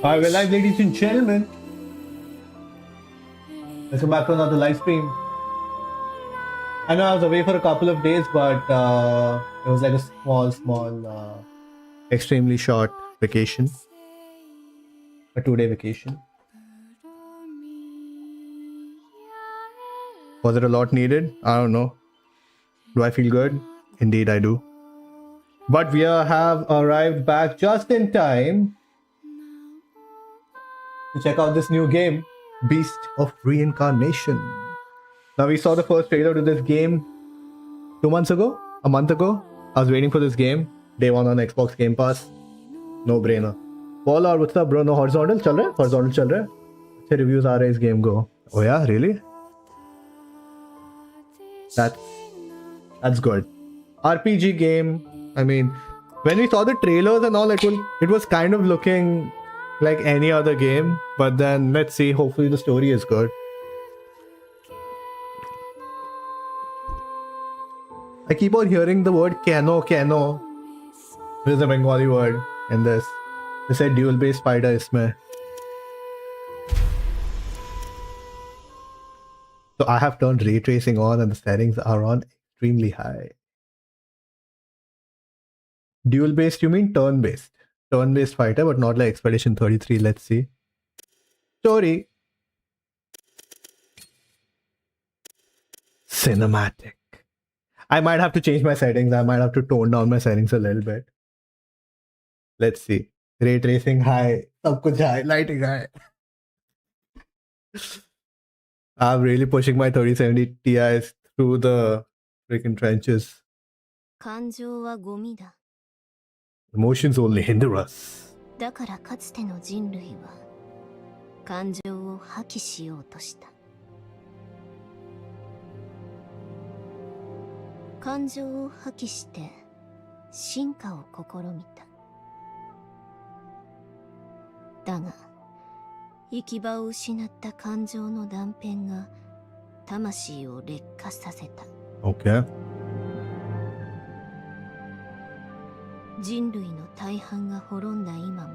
Hi, well, live, ladies and gentlemen. Welcome back to another live stream. I know I was away for a couple of days, but it was like a small, extremely short vacation, a 2-day vacation. Was it a lot needed? I don't know. Do I feel good? Indeed, I do. But we have arrived back just in time to check out this new game, Beast of Reincarnation. Now, we saw the first trailer to this game 2 months ago, a month ago. I was waiting for this game. Day 1 on Xbox Game Pass. No brainer. Paul, or what's up, bro? No horizontal चल रहा है? Horizontal चल रहा है? अच्छे reviews आ रहे हैं इस game को. Oh yeah, really? That's good. RPG game. I mean, when we saw the trailers and all, it was kind of looking like any other game. But then let's see. Hopefully the story is good. I keep on hearing the word Keno. This is a Bengali word in this. They said dual-based spider isme. So I have turned ray tracing on and the settings are on extremely high. Dual-based, you mean turn-based? Turn-based fighter, but not like Expedition 33. Let's see. Story. Cinematic. I might have to change my settings. I might have to tone down my settings a little bit. Let's see. Ray tracing high. Sab kuch high. Lighting high. I'm really pushing my 3070 Ti's through the freaking trenches. 感情はゴミだ。 Emotions only hinder us. だからかつての人類は感情を破棄しようとした。感情を破棄して進化を試みた。だが行き場を失った感情の断片が魂を劣化させた。 Okay. 人類の大半が滅んだ今も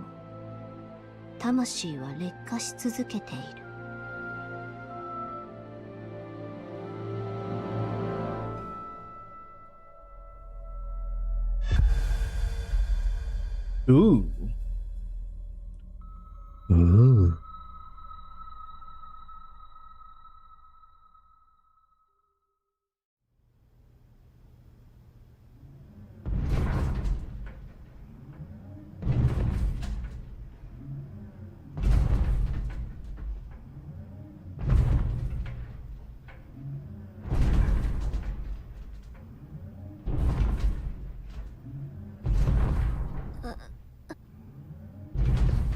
魂は劣化し続けている。 Ooh. Ooh.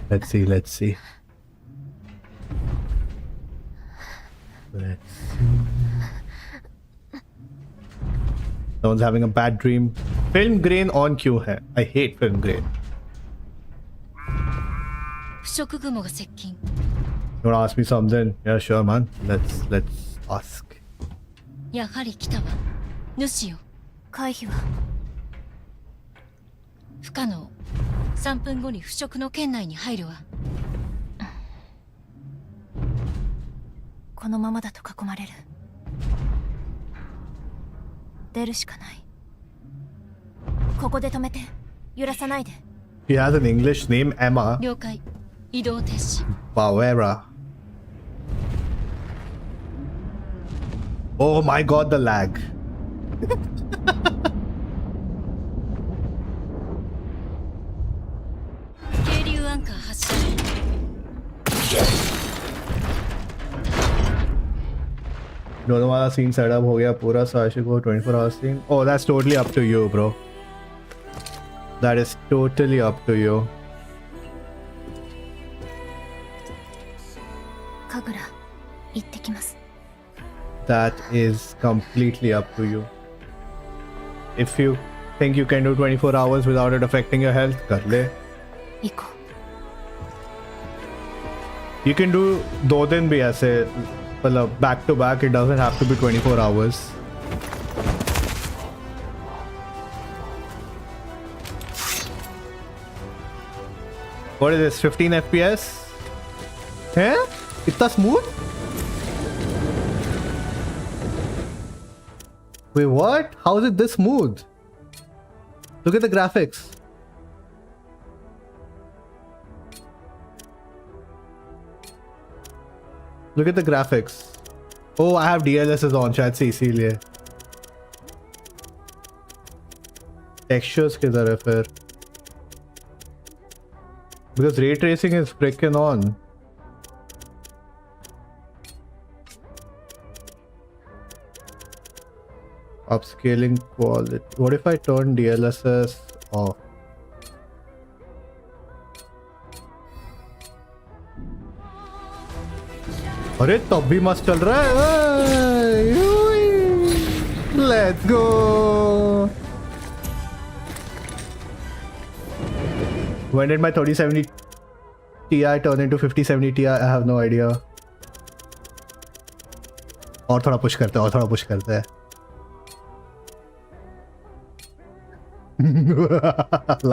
Let's see. Let's see. Someone's having a bad dream. Film grain on क्यों है? I hate film grain. 不織雲が接近。 You wanna ask me something? Yeah, sure, man. Let's ask. やはり来たわ。主よ。回避は不可能。3分後に腐食の圏内に入るわ。このままだと囲まれる。出るしかない。ここで止めて。揺らさないで。 He has an English name, Emma. 了解。移動停止。 Bawera. Oh my god, the lag. 渓流アンカー発射。 दोनों वाला scene setup हो गया पूरा साशिक को 24 hours scene. Oh, that's totally up to you, bro. That is totally up to you. 神楽、行ってきます。 That is completely up to you. If you think you can do 24 hours without it affecting your health, कर ले. 行こう。 You can do 2 दिन भी ऐसे, मतलब back to back. It doesn't have to be 24 hours. What is this? 15 FPS? Huh? Itna smooth? Wait, what? How is it this smooth? Look at the graphics. Look at the graphics. Oh, I have DLSS on, शायद से इसीलिए. Textures किधर है फिर? Because ray tracing is freaking on. Upscaling quality. What if I turn DLSS off? अरे तब भी मस्त चल रहा है. Let's go. When did my 3070 Ti turn into 5070 Ti? I have no idea. और थोड़ा पुश करते हैं, और थोड़ा पुश करते हैं.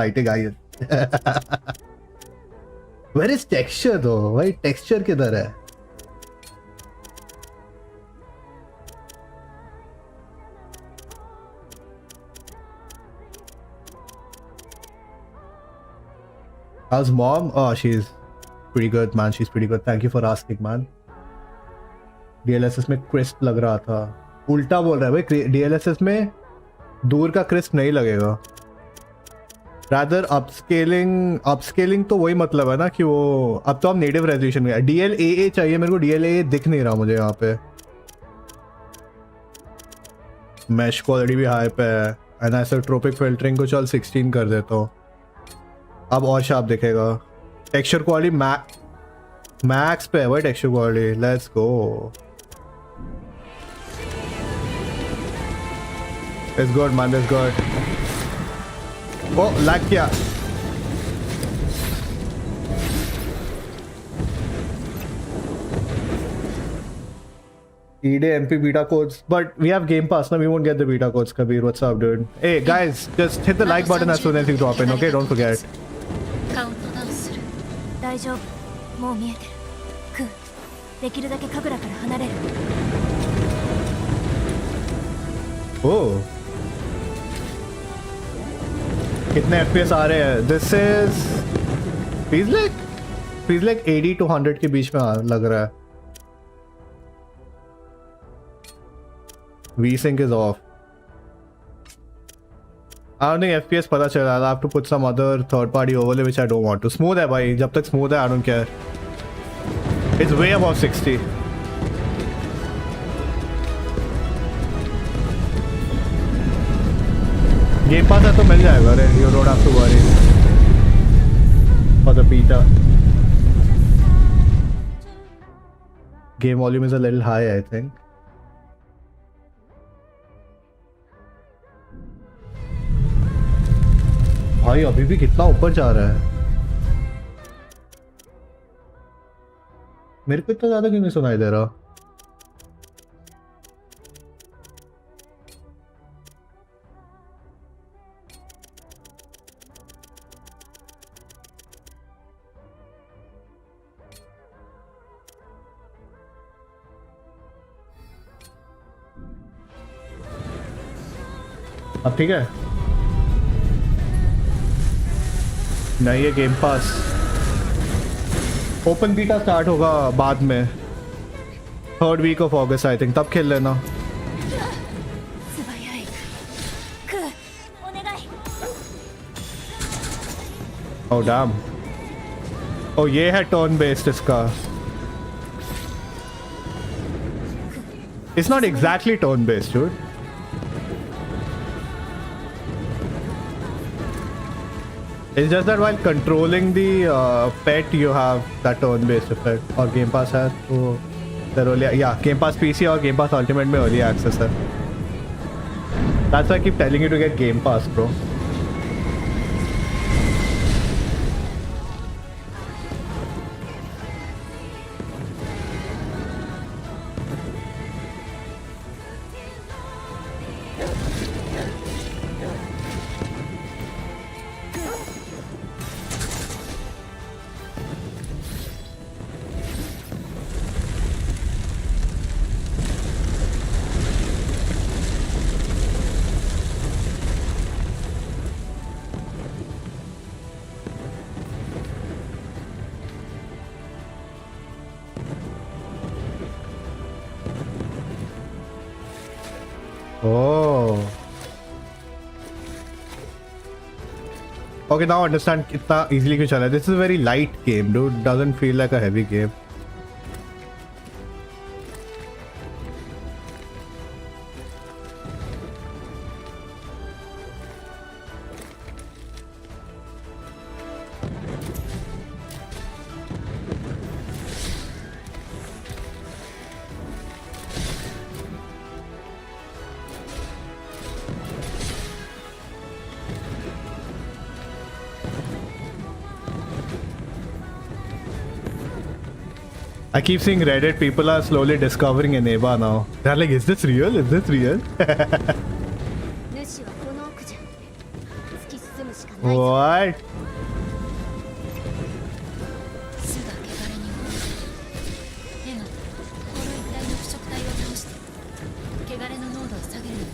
Lighting guys. Where is texture though? भाई texture किधर है? How's mom? Oh, she's pretty good, man. She's pretty good. Thank you for asking, man. DLSS में crisp लग रहा था. उल्टा बोल रहा है भाई. DLSS में दूर का crisp नहीं लगेगा. Rather upscaling तो वही मतलब है ना कि वो अब तो हम native resolution में. DLAA चाहिए मेरे को. DLAA दिख नहीं रहा मुझे यहाँ पे. Mesh quality भी high पे है. Anisotropic filtering को चल 16 कर देता हूँ. अब और शार्प दिखेगा. टेक्सचर क्वालिटी मैक्स पे है भाई. Texture quality. Let's go. It's good man. It's good. Oh lag किया. EDA MP beta codes, but we have Game Pass now. We won't get the beta codes. Kabir, what's up, dude? Hey guys, just hit the like button as soon as you drop in, okay? Don't forget. カウントダウンする。大丈夫。もう見えてる。クー、できるだけ神楽から離れる。 Oh. कितने FPS आ रहे हैं? This is feels like 80 to 100 के बीच में लग रहा है. V-Sync is off. I don't think FPS पता चला. I'll have to put some other third-party overlay which I don't want to. Smooth है भाई. जब तक smooth है, I don't care. It's way above 60. Game Pass है तो मिल जाएगा रे. You don't have to worry for the beta. Game volume is a little high, I think. भाई अभी भी कितना ऊपर जा रहा है. मेरे को इतना ज्यादा क्यों नहीं सुनाई दे रहा. अब ठीक है. नहीं ये game pass open beta start होगा बाद में. 3rd week of August I think. तब खेल लेना. Oh damn. Oh ये है टर्न बेस्ड इसका. It's not exactly turn based, dude. It's just that while controlling the pet, you have that turn-based effect. और Game Pass has तो early, yeah, Game Pass PC और Game Pass Ultimate में early access है. That's why I keep telling you to get Game Pass, bro. Oh. Okay, now I understand कितना easily क्यों चला है. This is a very light game, dude. Doesn't feel like a heavy game. I keep seeing Reddit, people are slowly discovering Eneba now. They're like, is this real? Is this real? 主はこの奥じゃ。突き進むしかないぞ。 What? 巣が汚れに覆われエマ、この一帯の腐食体を倒して汚れの濃度を下げるのよ。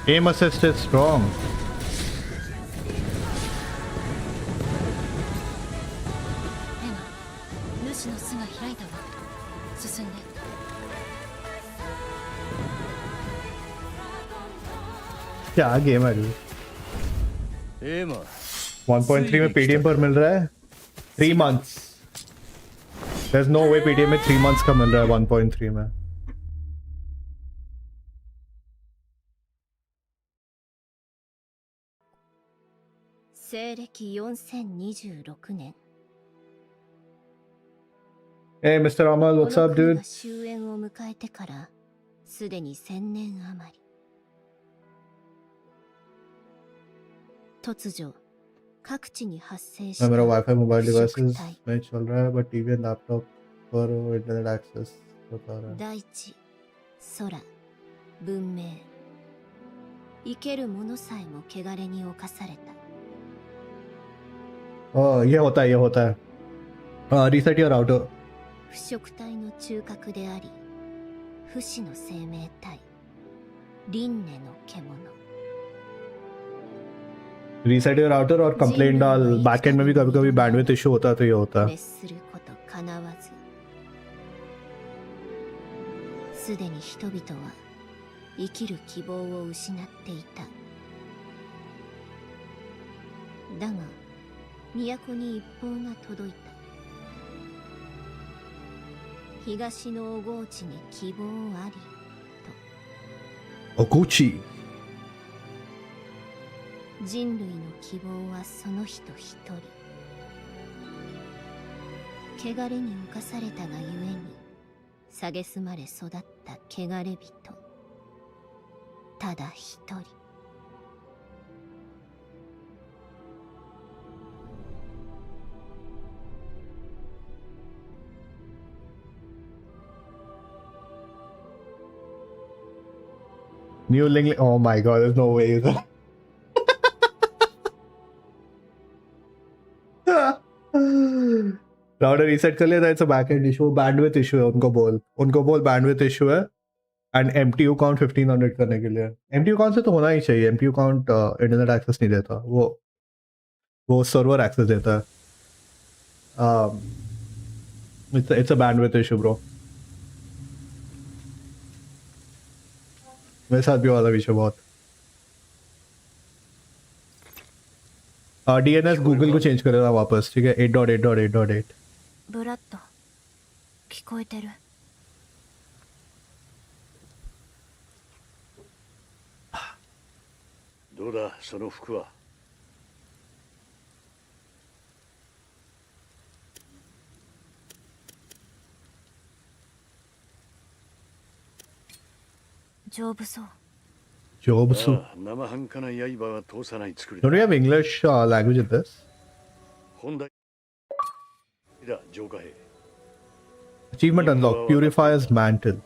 Aim assist is strong. エマ、主の巣が開いたわ。進んで。 क्या game है dude? エマ 1.3 में PDM पर मिल रहा है 3 months. There's no way PDM में 3 months का मिल रहा है 1.3 में.西暦4026年。 Hey Mr. Amal, こ what's の up 国 dude? が終焉を迎えてからすでに1000年余り。突如各地に発生した मेरा वाईफाई मोबाइल 腐 डिवाइसेस 食体。 में चल रहा है बट टीवी एंड लैपटॉप पर इंटरनेट एक्सेस बता रहा है. 大地、空、文明、生けるものさえも汚れに侵された。 ये होता है, ये होता है. Reset your router. 腐食体の中核であり、不死の生命体、輪廻の獣。 reset your router और कंप्लेंट डाल. बैकएंड में भी कभी कभी बैंडविड्थ इशू होता है तो ये होता है. 滅すること叶わず、すでに人々は生きる希望を失っていた。だが都に一報が届いた。東の小河内に希望ありと。 ओकुची. 人類の希望はその人一人。汚れに侵されたがゆえに蔑まれ育った汚れ人。ただ一人。 New link. Oh my god, there's no way. Router reset कर लिया था. It's a backend issue. Bandwidth issue है. उनको बोल बैंडविड्थ इशू है. एंड एमटीयू काउंट 1500 करने के लिए. एमटीयू काउंट से तो होना ही चाहिए. एमटीयू काउंट इंटरनेट एक्सेस नहीं देता. वो सर्वर एक्सेस देता है. It's a bandwidth issue bro. मेरे साथ भी वाला विषय बहुत. डीएनएस गूगल को चेंज करेगा वापस. ठीक है 8.8.8.8. ブラッド、聞こえてる？どうだその服は。丈夫そう。Jobsu. ああ生半可な刃は通さない作り Don't だ we have English language in this? 本来だ浄化兵 Achievement unlocked. Purifier's Mantle.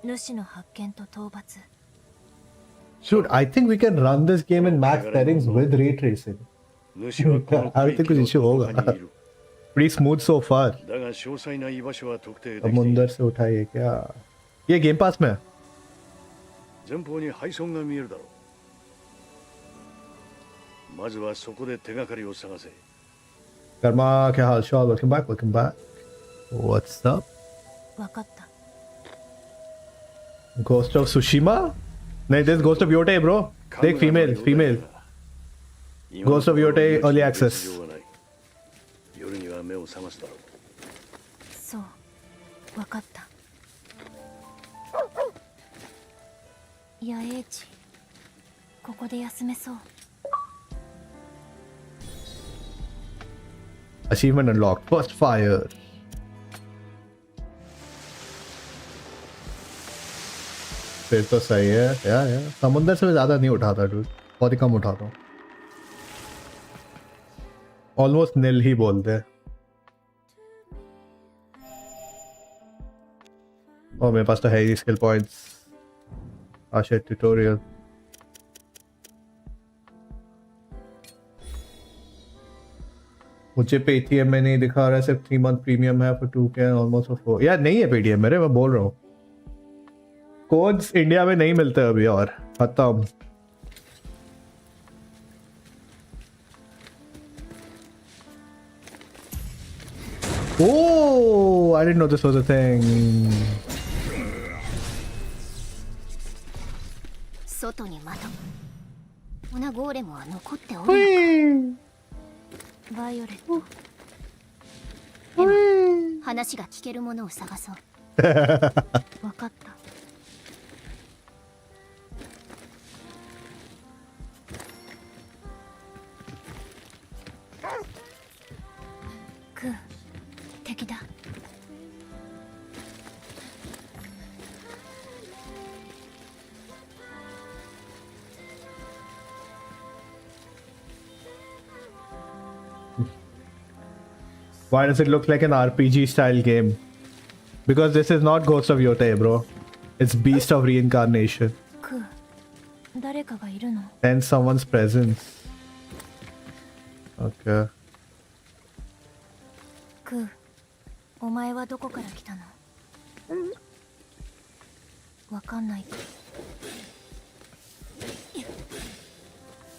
主の発見と討伐 Dude, I think we can run this game in max settings with ray tracing. 主はこの I don't think 区域 we の should どこ होगा. かにいる Pretty smooth so far. だが詳細な居場所は特定できてい समुंदर る से उठाइए क्या ये game pass में है 前方に配送が見えるだろうまずはそこで手がかりを探せ कर्मा क्या हाल चाल welcome back what's up 分かった Ghost of Tsushima नहीं this Ghost of Yotei bro देख female Ghost of Yotei early access 夜には目を覚ますだろうそう分かった野営地ここで休めそう Achievement unlocked First fire फिर तो सही है यार समुंदर से ज़्यादा नहीं उठाता डूड बहुत ही कम उठाता हूँ ऑलमोस्ट नील ही बोलते हैं और मेरे पास तो है ही स्किल पॉइंट्स आशा ट्यूटोरियल मुझे पेटीएम में नहीं दिखा रहा है सिर्फ 3 मंथ प्रीमियम है फॉर 2K ऑलमोस्ट फॉर 4 यार नहीं है पेटीएम मेरे मैं बोल रहा हूँ कोड्स इंडिया में नहीं मिलते अभी और खत्म Oh, I didn't know this was a thing. 外に窓オナゴーレムは残っておるのかバイオレットエマ話が聞けるものを探そう分かったクー敵だ Why does it look like an RPG style game? Because this is not Ghost of Yotei, bro. It's Beast of Reincarnation. クー誰かがいるの Sense someone's presence. Okay. クーお前はどこから来たのわかんないか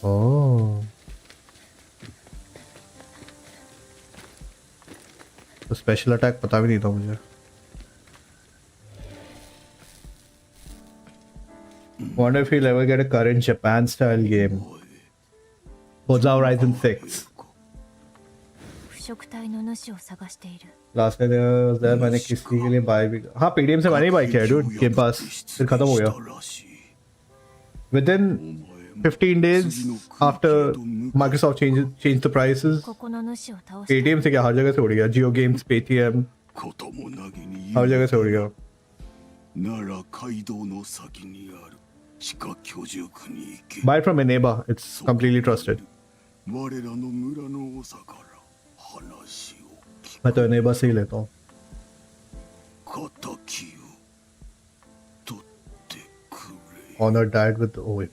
Oh. तो special attack पता भी नहीं था मुझे Wonder if he'll ever get a current Japan style game. Forza Horizon 6. 腐食体の主を探している last में was there मैंने किसी के लिए बाय भी हाँ पीडीएम से मैंने बाय किया dude गेम पास फिर खत्म हो गया within 15 days after Microsoft changed the prices ここの主を倒した Paytm से क्या हर जगह से उड़ गया जियो गेम्स पेटीएम こともなぎに हर जगह से उड़ गया なら街道の先にある地下居住区に行け buy it from Eneba it's completely trusted 我らの村の長から話を聞 मैं तो Eneba से ही लेता हूँ く敵を取ってくれ Honor died with oh wait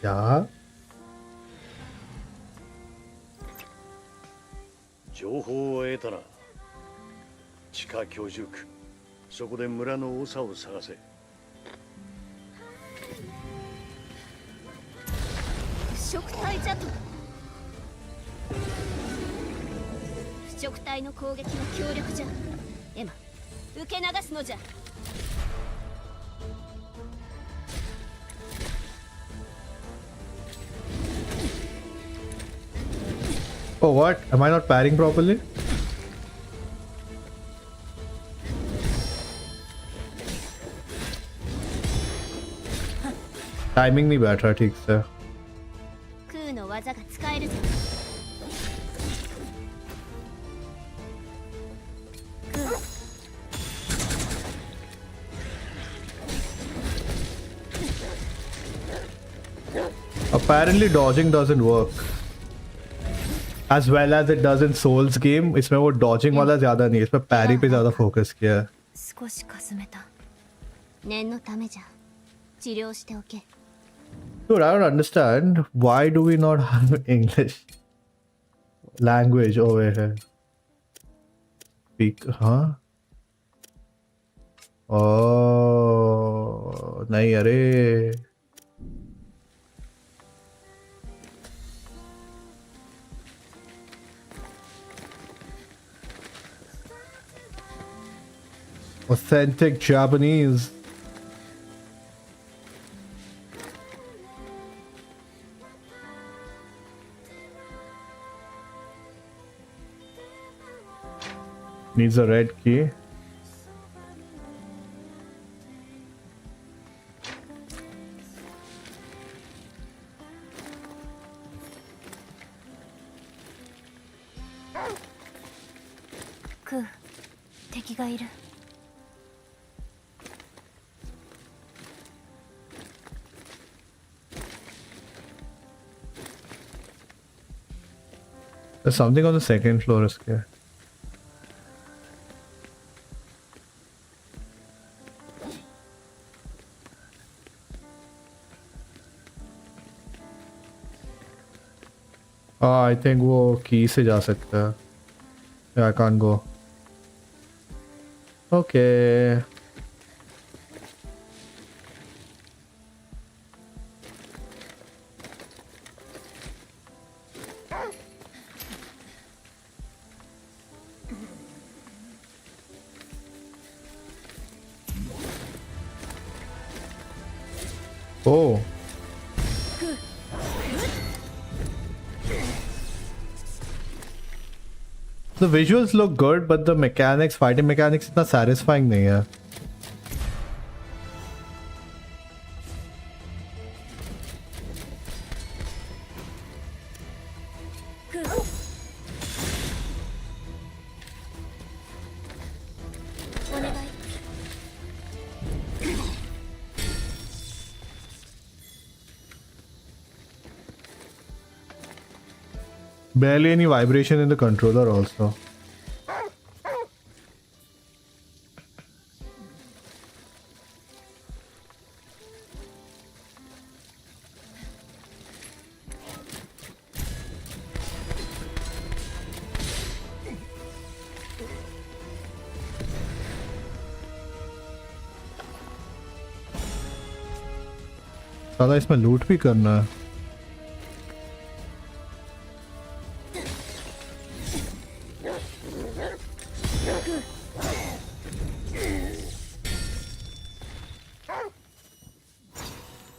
क्या 情報を得たな地下居住区そこで村の長を探せ腐食体じゃと腐食体の攻撃は強力じゃエマ受け流すのじゃ oh what am I not parrying properly timing नहीं बैठ रहा ठीक से クーの技が使えるぞクー apparently dodging doesn't work as well as it does in Souls game. इसमें वो dodging वाला ज़्यादा नहीं है, इसमें parry पे ज़्यादा focus किया है. 少しかすめた。念のためじゃ。治療しておけ。 Dude, I don't understand. Why do we not have English language over here? Speak, huh? Oh, nahi, arey. Authentic Japanese. Needs a red key. Ku, 敵がいる。 There's something on the second floor, इसके. I think वो key से जा सकता है. Yeah, I can't go. Okay. Oh. The visuals look good, but the mechanics, fighting mechanics, इतना satisfying नहीं है. Barely any vibration in the controller also. साला इसमें लूट भी करना है.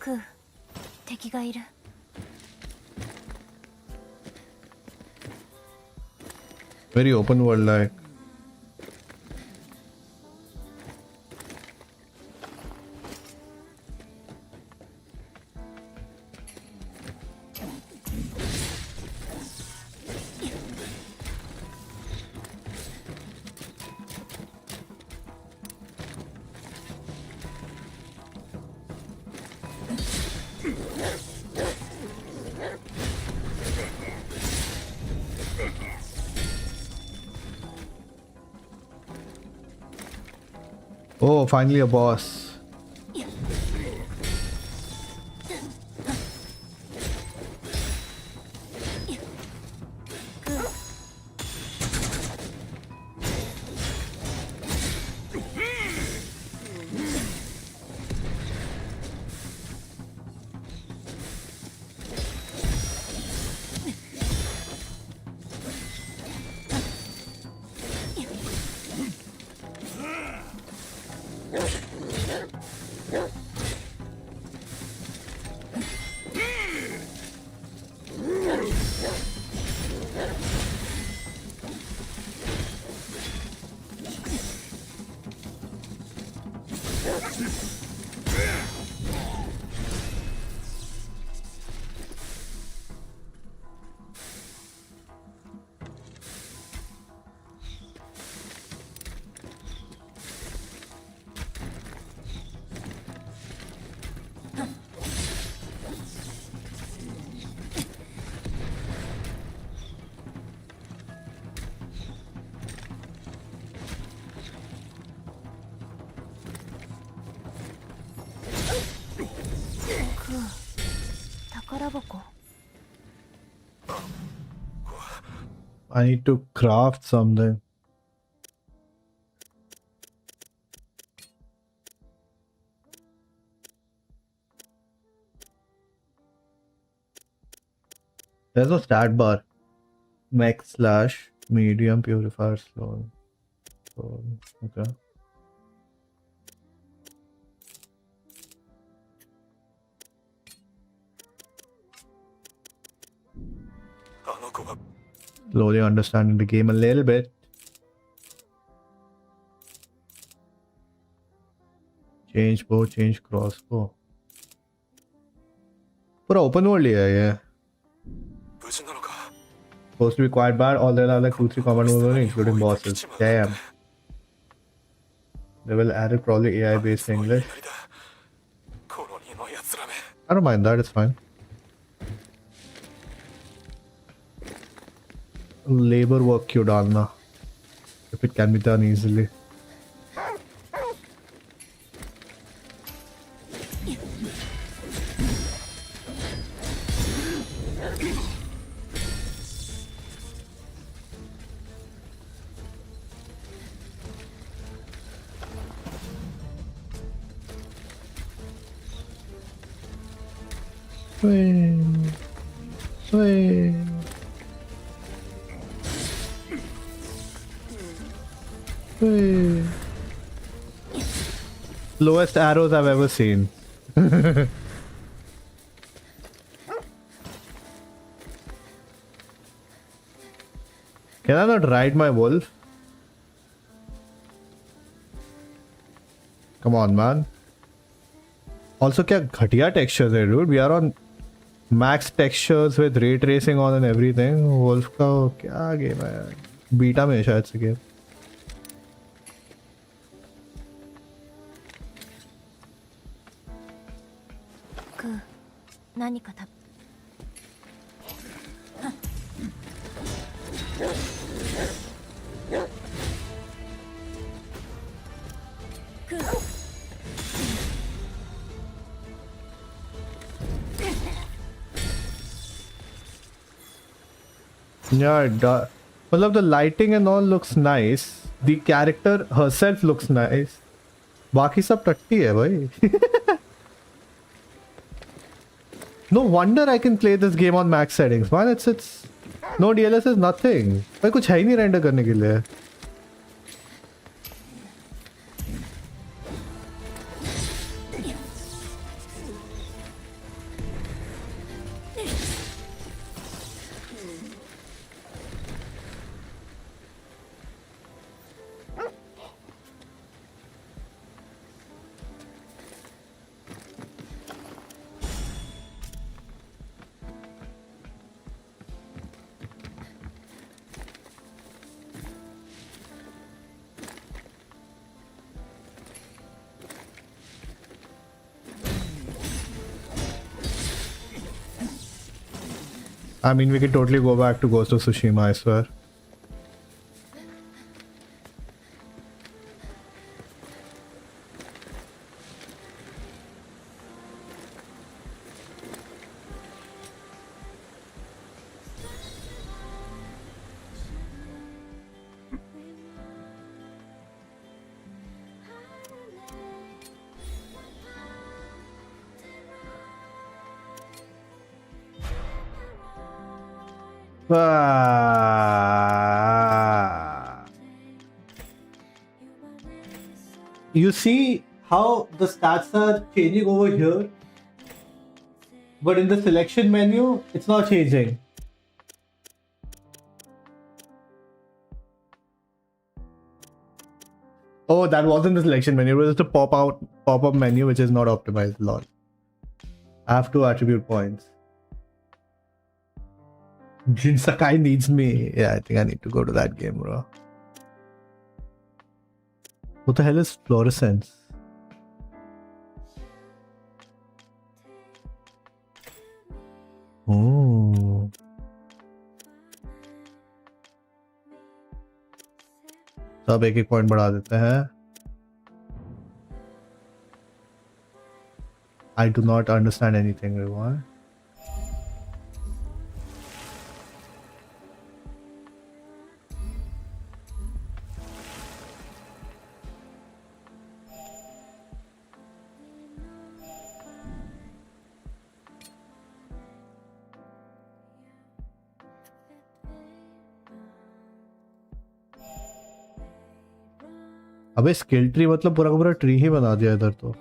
Ku, 敵がいる。 Very open world like. Oh, finally a boss. I need to craft something. There's no stat bar. Max slash medium purifier slow. So, okay. Slowly understanding the game a little bit. Change bow, change crossbow. पूरा open world ही है ये. Supposed to be quite bad. All there are like 2-3 common moves only, including bosses. Damn. They will add it probably AI based English. I don't mind that, it's fine. Labor work क्यों डालना? If it can be done easily. Swing. Swing. Swing. Lowest arrows I've ever seen. Can I not ride my wolf? Come on, man. Also, क्या घटिया textures है, dude. We are on max textures with ray tracing on and everything. Wolf का क्या game है यार? Beta में है शायद से game. 何か食Yeah, it does. Well, the lighting and all looks nice. The character herself looks nice. बाकी सब टट्टी है भाई. No wonder I can play this game on max settings. Man, it's no DLSS, nothing. भाई कुछ है ही नहीं render करने के लिए. I mean, we can totally go back to Ghost of Tsushima, I swear. You see how the stats are changing over here, but in the selection menu, it's not changing. Oh, that wasn't the selection menu. It was just a pop-up menu, which is not optimized. Lol. I have 2 attribute points. Jin Sakai needs me. Yeah, I think I need to go to that game, bro. What the hell is fluorescence? Oh. सब एक point बढ़ा देते हैं. I do not understand anything, everyone. अबे skill tree मतलब पूरा का पूरा ट्री ही बना दिया इधर तो.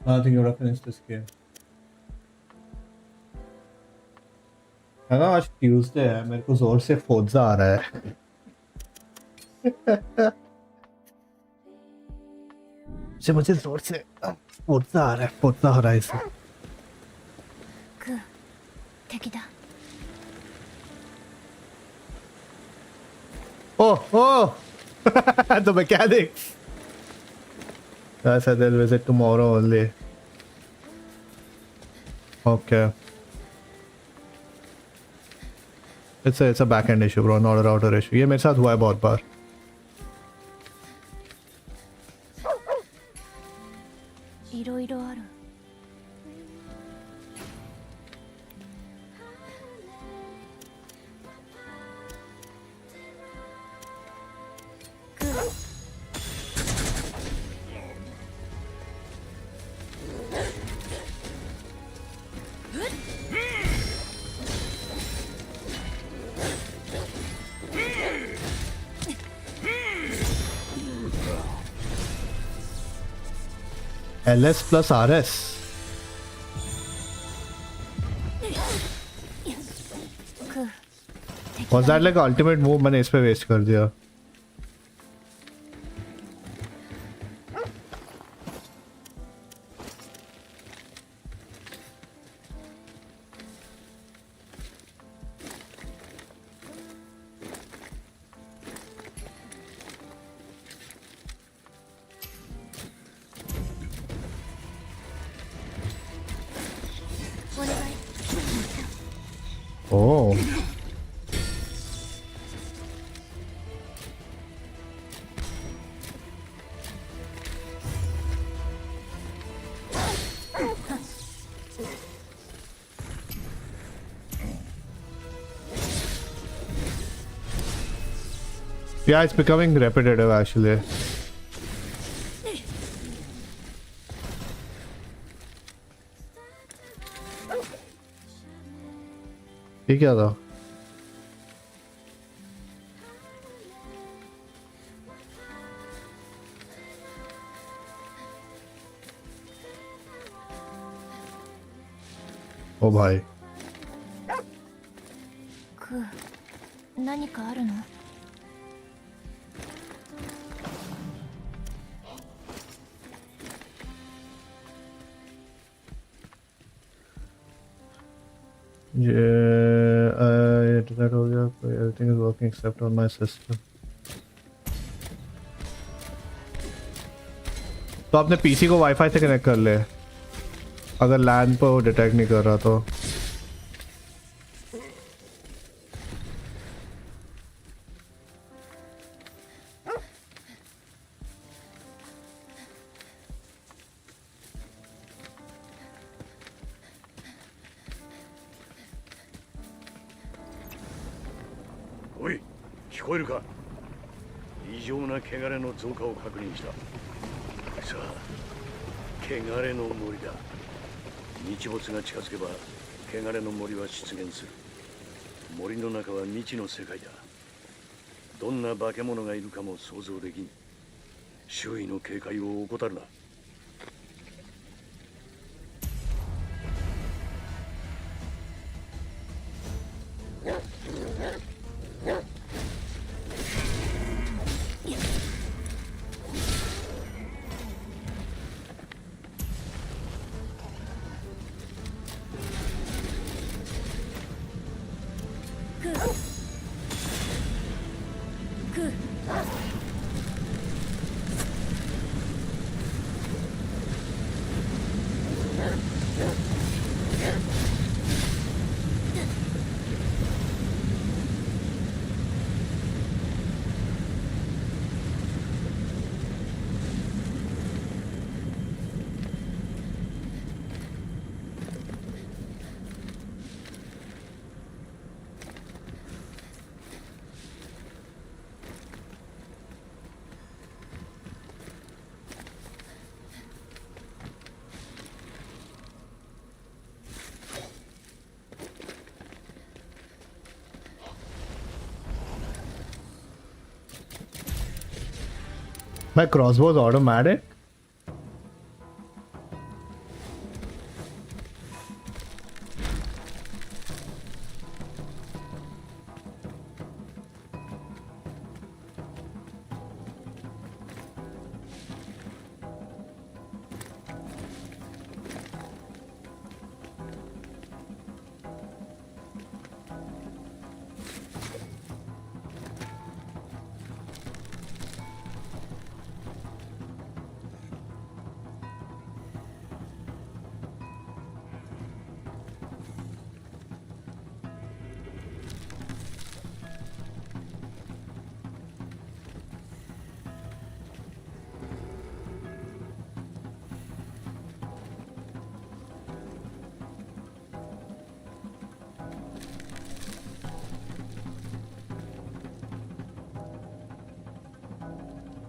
I think you gotta finish this game. है ना आज ट्यूसडे है मेरे को जोर से फोर्जा आ रहा है. से मुझे जोर से फोर्जा आ रहा है. फोर्जा हो रहा है इसे. クー敵だ Oh! The mechanics! I said they'll visit tomorrow only. Okay. It's a back-end issue, bro, not a router issue. ये मेरे साथ हुआ है बहुत बार.いろいろある LS plus RS. Was that like ultimate move? मैंने इस पे वेस्ट कर दिया. Oh. Yeah, it's becoming repetitive actually. ये क्या था? ओ भाई クー何かあるの Yeah, that हो गया. Everything is working except on my system. तो अपने पीसी को वाईफाई से कनेक्ट कर ले अगर लैन पर वो डिटेक्ट नहीं कर रहा तो.おい、聞こえるか。異常な汚れの増加を確認した。さあ、汚れの森だ。日没が近づけば汚れの森は出現する。森の中は未知の世界だ。どんな化け物がいるかも想像できん。周囲の警戒を怠るな。クー My crossbow is automatic.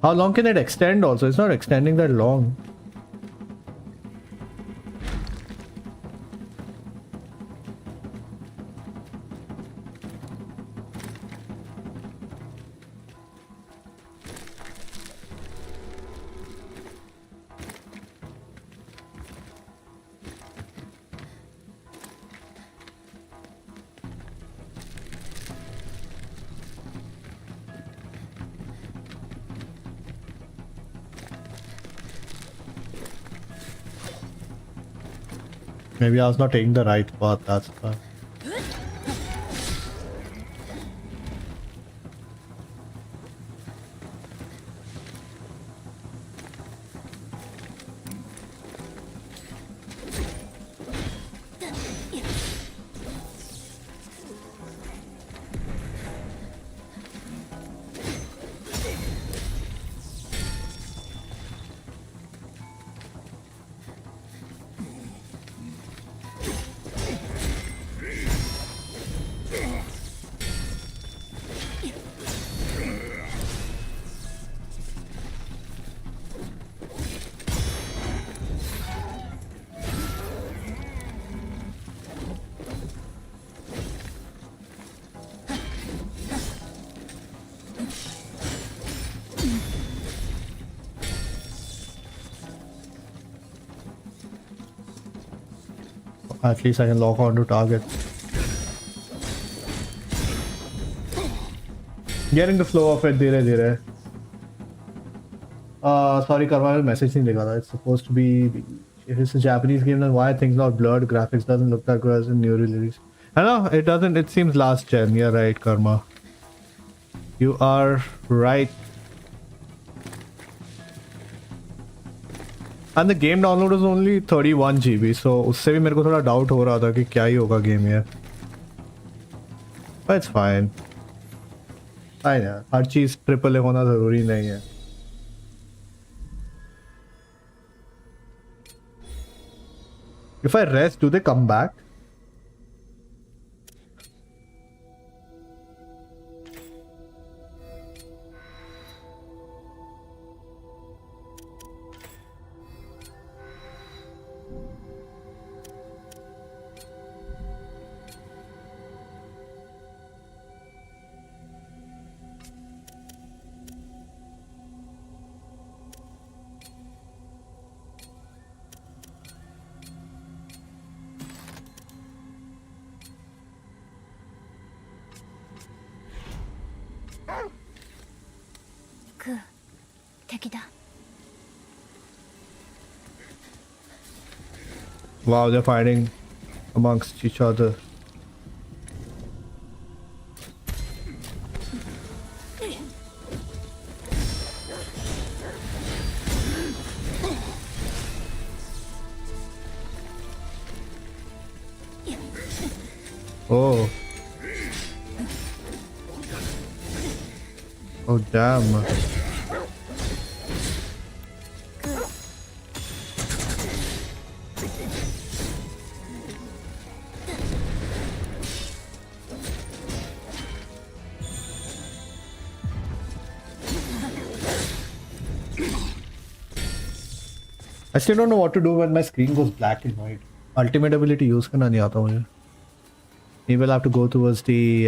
How long can it extend also? It's not extending that long. Maybe I was not taking the right path, that's why. At least I can lock onto target. Getting the flow of it धीरे धीरे. Sorry, Karma message नहीं लिखा था. It's supposed to be. If it's a Japanese game, then why are things not blurred? Graphics doesn't look that good as in new release. I know it doesn't. It seems last gen. You're right, Karma. You are right. And the game download was only 31 GB, so उससे भी मेरे को थोड़ा doubt हो रहा था कि क्या ही होगा गेम ये. But it's fine. Fine यार, हर चीज़ ट्रिपल ए होना ज़रूरी नहीं है. If I rest, do they come back? Wow, they're fighting amongst each other. Oh. Oh damn. I still don't know what to do when my screen goes black and white. Ultimate ability use करना नहीं आता मुझे. Maybe we'll have to go towards the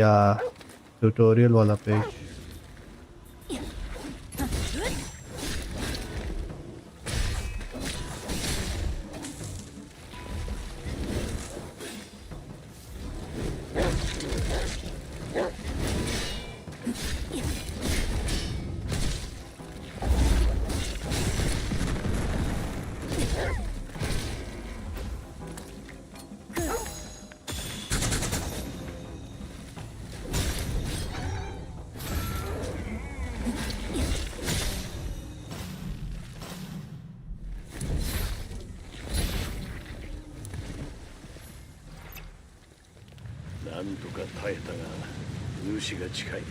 tutorial wala page.なんとか耐えたが主が近い。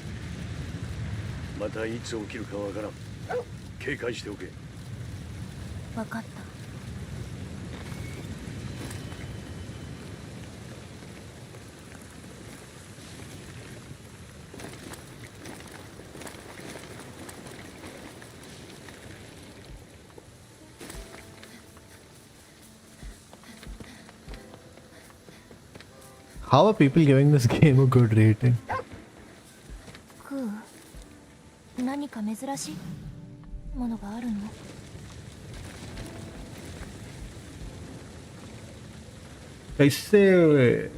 またいつ起きるかわからん。警戒しておけ。分かった。How are people giving this game a good rating? クー、何か珍しいものがあるの？ कैसे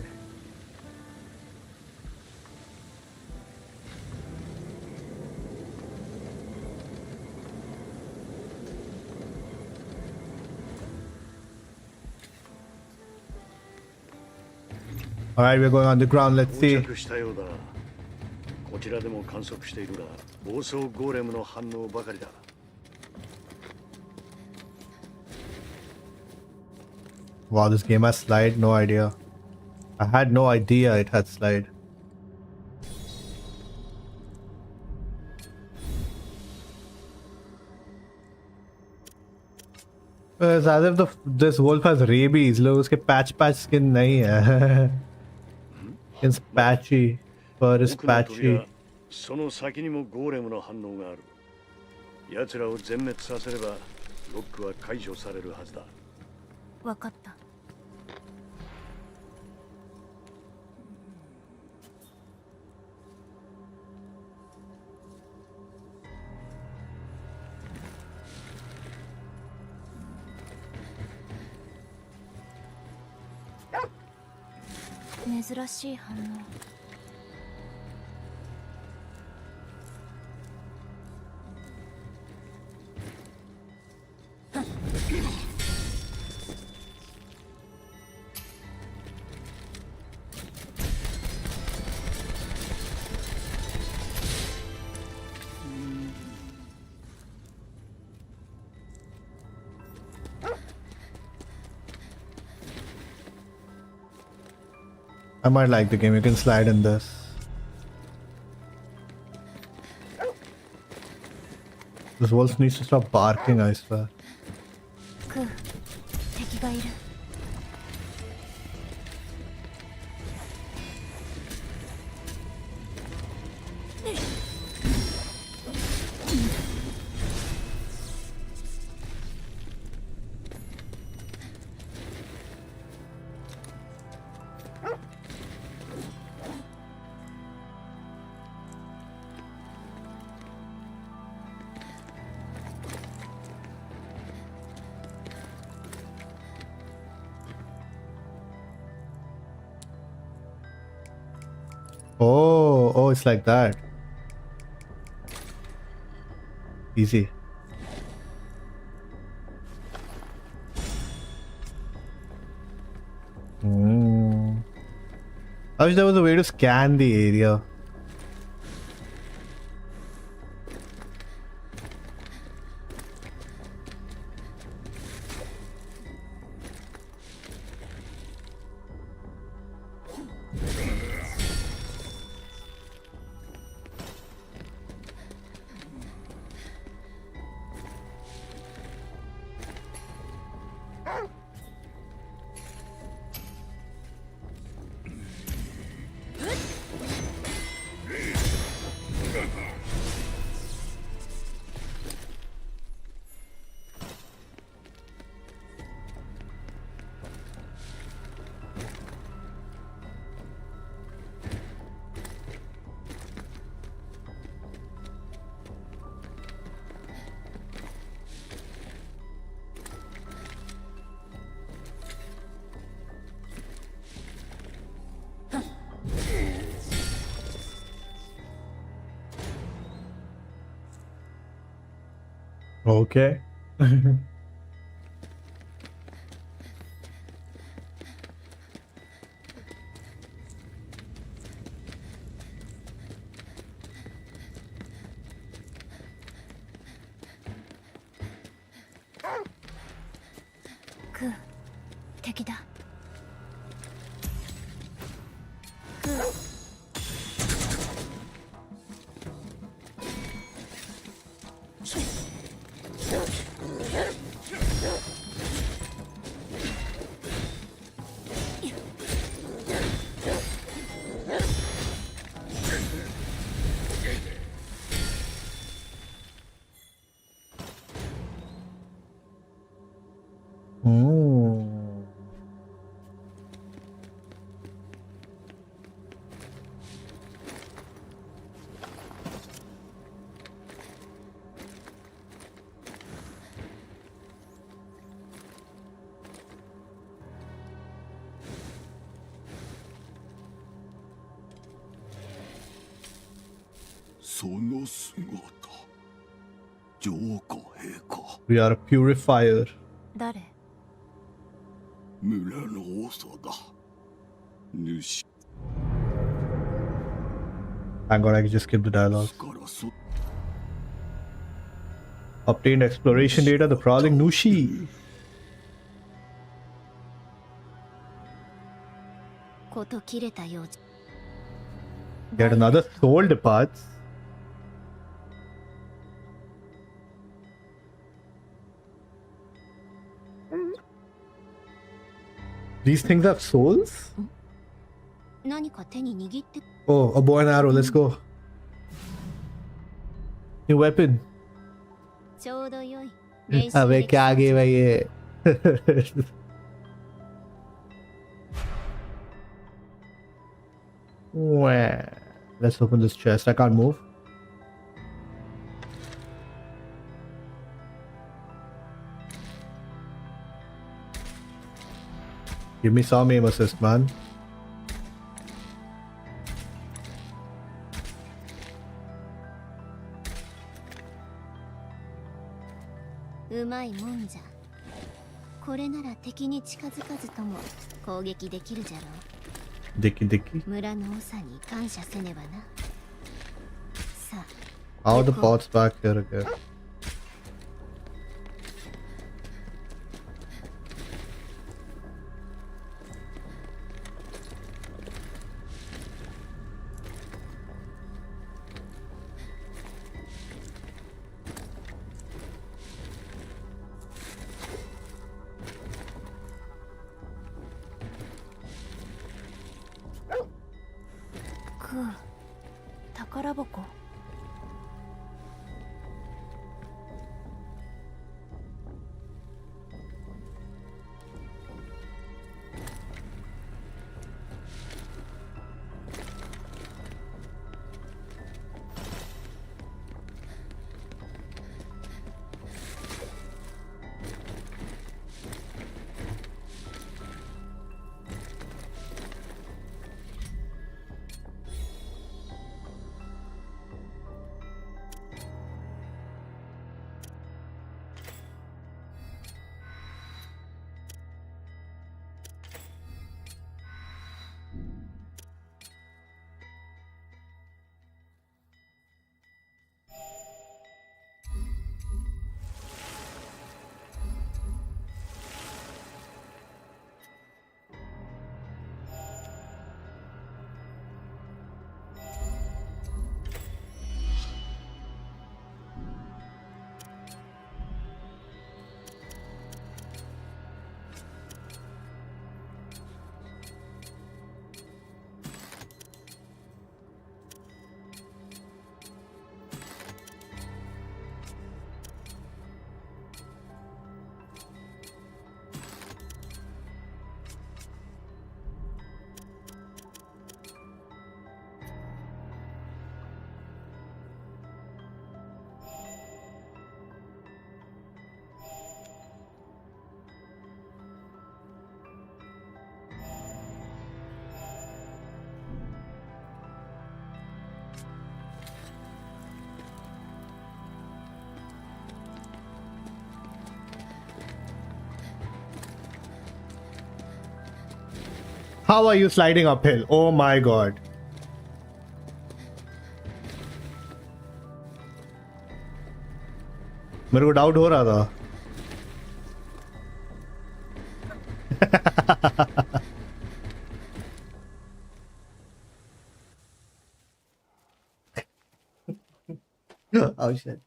Alright, we're going underground. Let's 到 see. 着したようだ。こちらでも観測しているが、暴走ゴーレムの反応ばかりだ。 Wow, this game has slide. No idea. I had no idea it had slide. It's as if this wolf has rabies. Look, उसके patch skin नहीं है. It's patchy. Fur is 奥の扉 patchy. その先にもゴーレムの反応がある。奴らを全滅させればロックは解除されるはずだ。分かった。珍しい反応。I might like the game. You can slide in this. This wolf needs to stop barking, I swear. クー、敵がいる。Oh, it's like that. Easy. I wish there was a way to scan the area. Okay. クー、敵だ。クー。Oh. We are a purifier. 誰？村の長だ。主 Thank God I can just skip the dialogue. からそ Obtained exploration data, the prowling Nushi. こと切れたよう。 Yet another soul departs. These things have souls? 何か手に握って。 Oh, a bow and arrow, let's go. New weapon. ちょうどよい。練習 अबे できた क्या game है ये? Wah. Let's open this chest. I can't move. Give me some aim assist, man. うまいもんじゃ。これなら敵に近づかずとも攻撃できるじゃろう。 Dicky Dicky. 村の長に感謝せねばな。さあ、 How are the pots back here again? How are you sliding uphill? Oh my god. मेरे को doubt हो रहा था. Oh shit.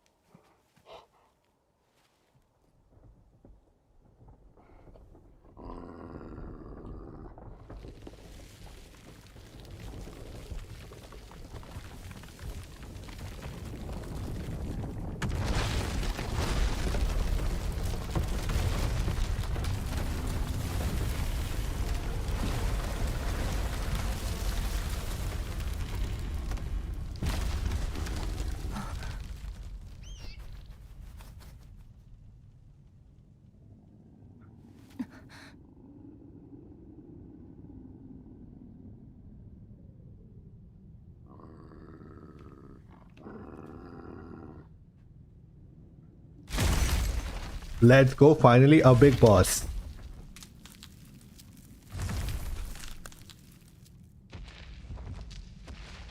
Let's go, finally a big boss.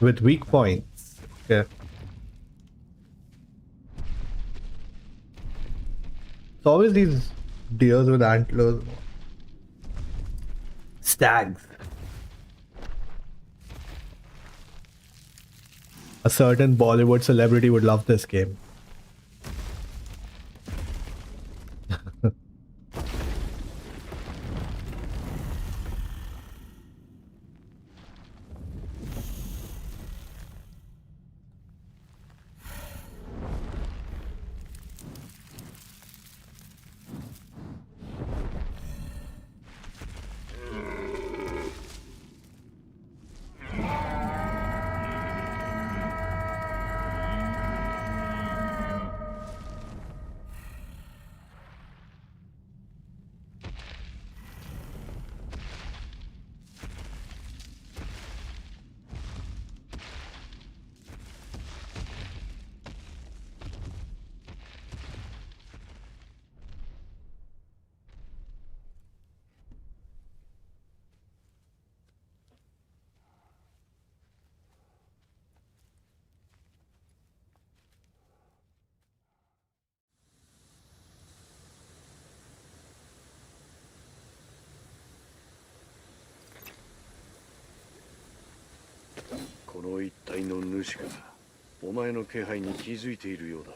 With weak points. Okay. It's always these deers with antlers. Stags. A certain Bollywood celebrity would love this game. "この一帯の主がお前の気配に気づいているようだ。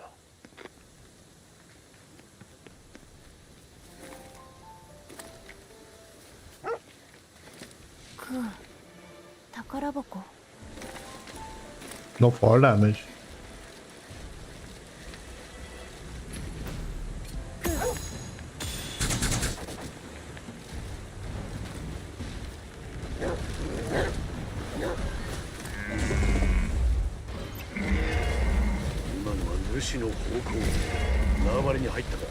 クー、宝箱。 No fall damage.今のは主の方向。縄張りに入ったか。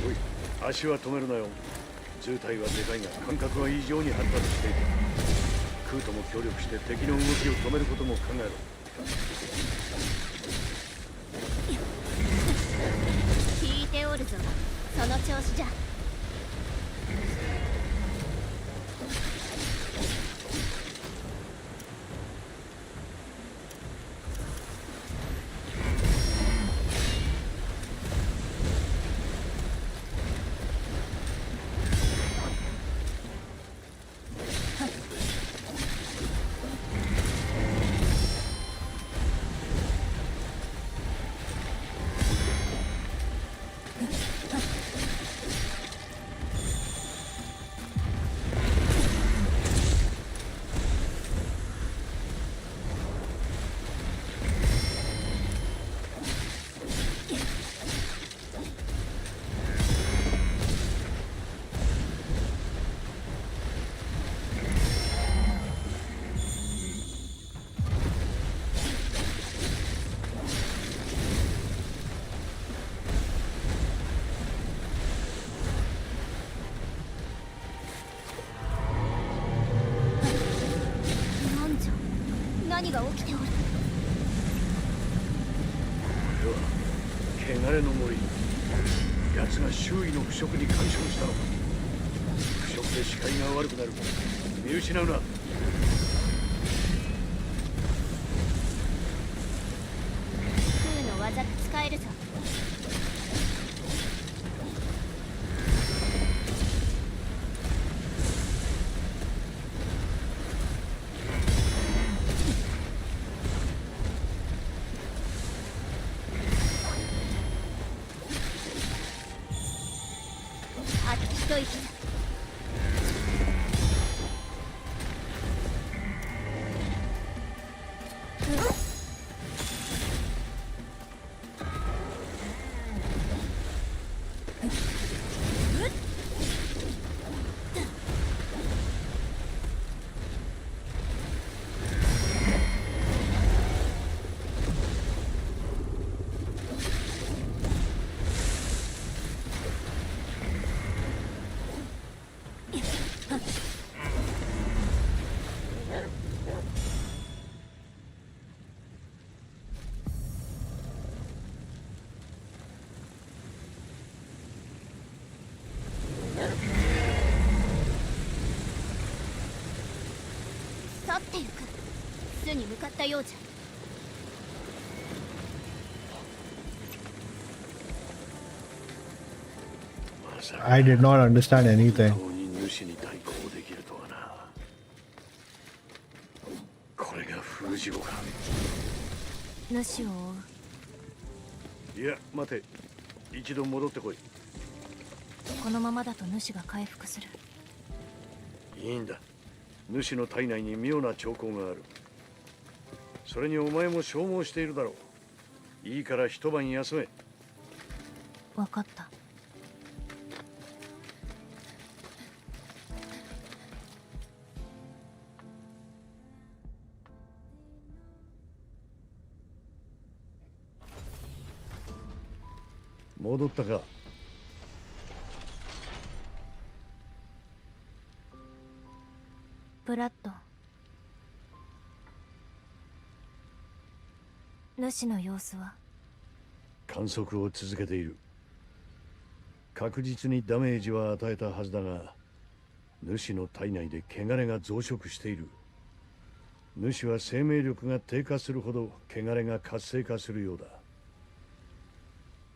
おい、足は止めるなよ。渋滞はでかいが感覚は異常に発達している。クーとも協力して敵の動きを止めることも考えろ。聞いておるぞ。その調子じゃ。なんじゃ、何が起きておる。これは汚れの森。奴が周囲の腐食に干渉したのか。腐食で視界が悪くなる。見失うな。空の技使えるぞ。あと一息だ。去ってゆく。巣に向かったようじゃ。まさか I did not understand anything. 本当に主に対抗できるとはな。これが封じ子か。主を追う。いや待て、一度戻ってこい。このままだと主が回復する。いいんだ。主の体内に妙な兆候がある。それにお前も消耗しているだろう。いいから一晩休め。分かった。戻ったか。ブラッド。主の様子は？観測を続けている。確実にダメージは与えたはずだが、主の体内で汚れが増殖している。主は生命力が低下するほど汚れが活性化するようだ。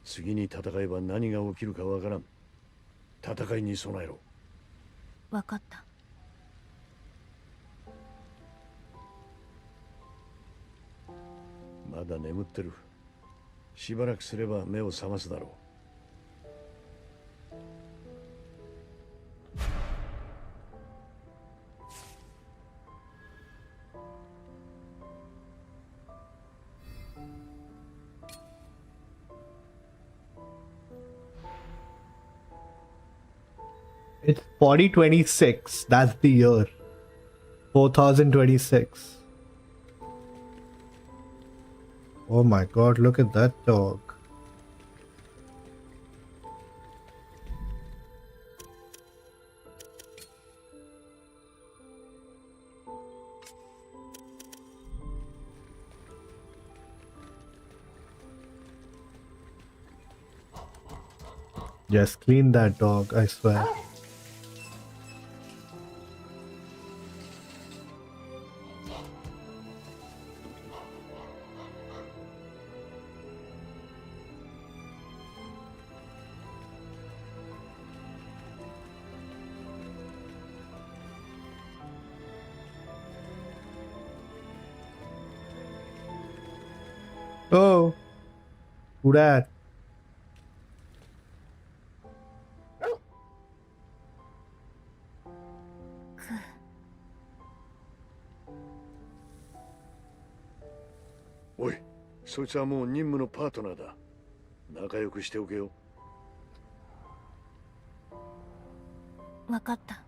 次に戦えば何が起きるかわからん。戦いに備えろ。分かった。まだ眠ってる。しばらくすれば目を覚ますだろう。It's 4026. That's the year. 4026. Oh my god, look at that dog. Just clean that dog, I swear. Oh, who that?クおい、そいつはもう任務のパートナーだ。仲良くしておけよ。ー。分かった。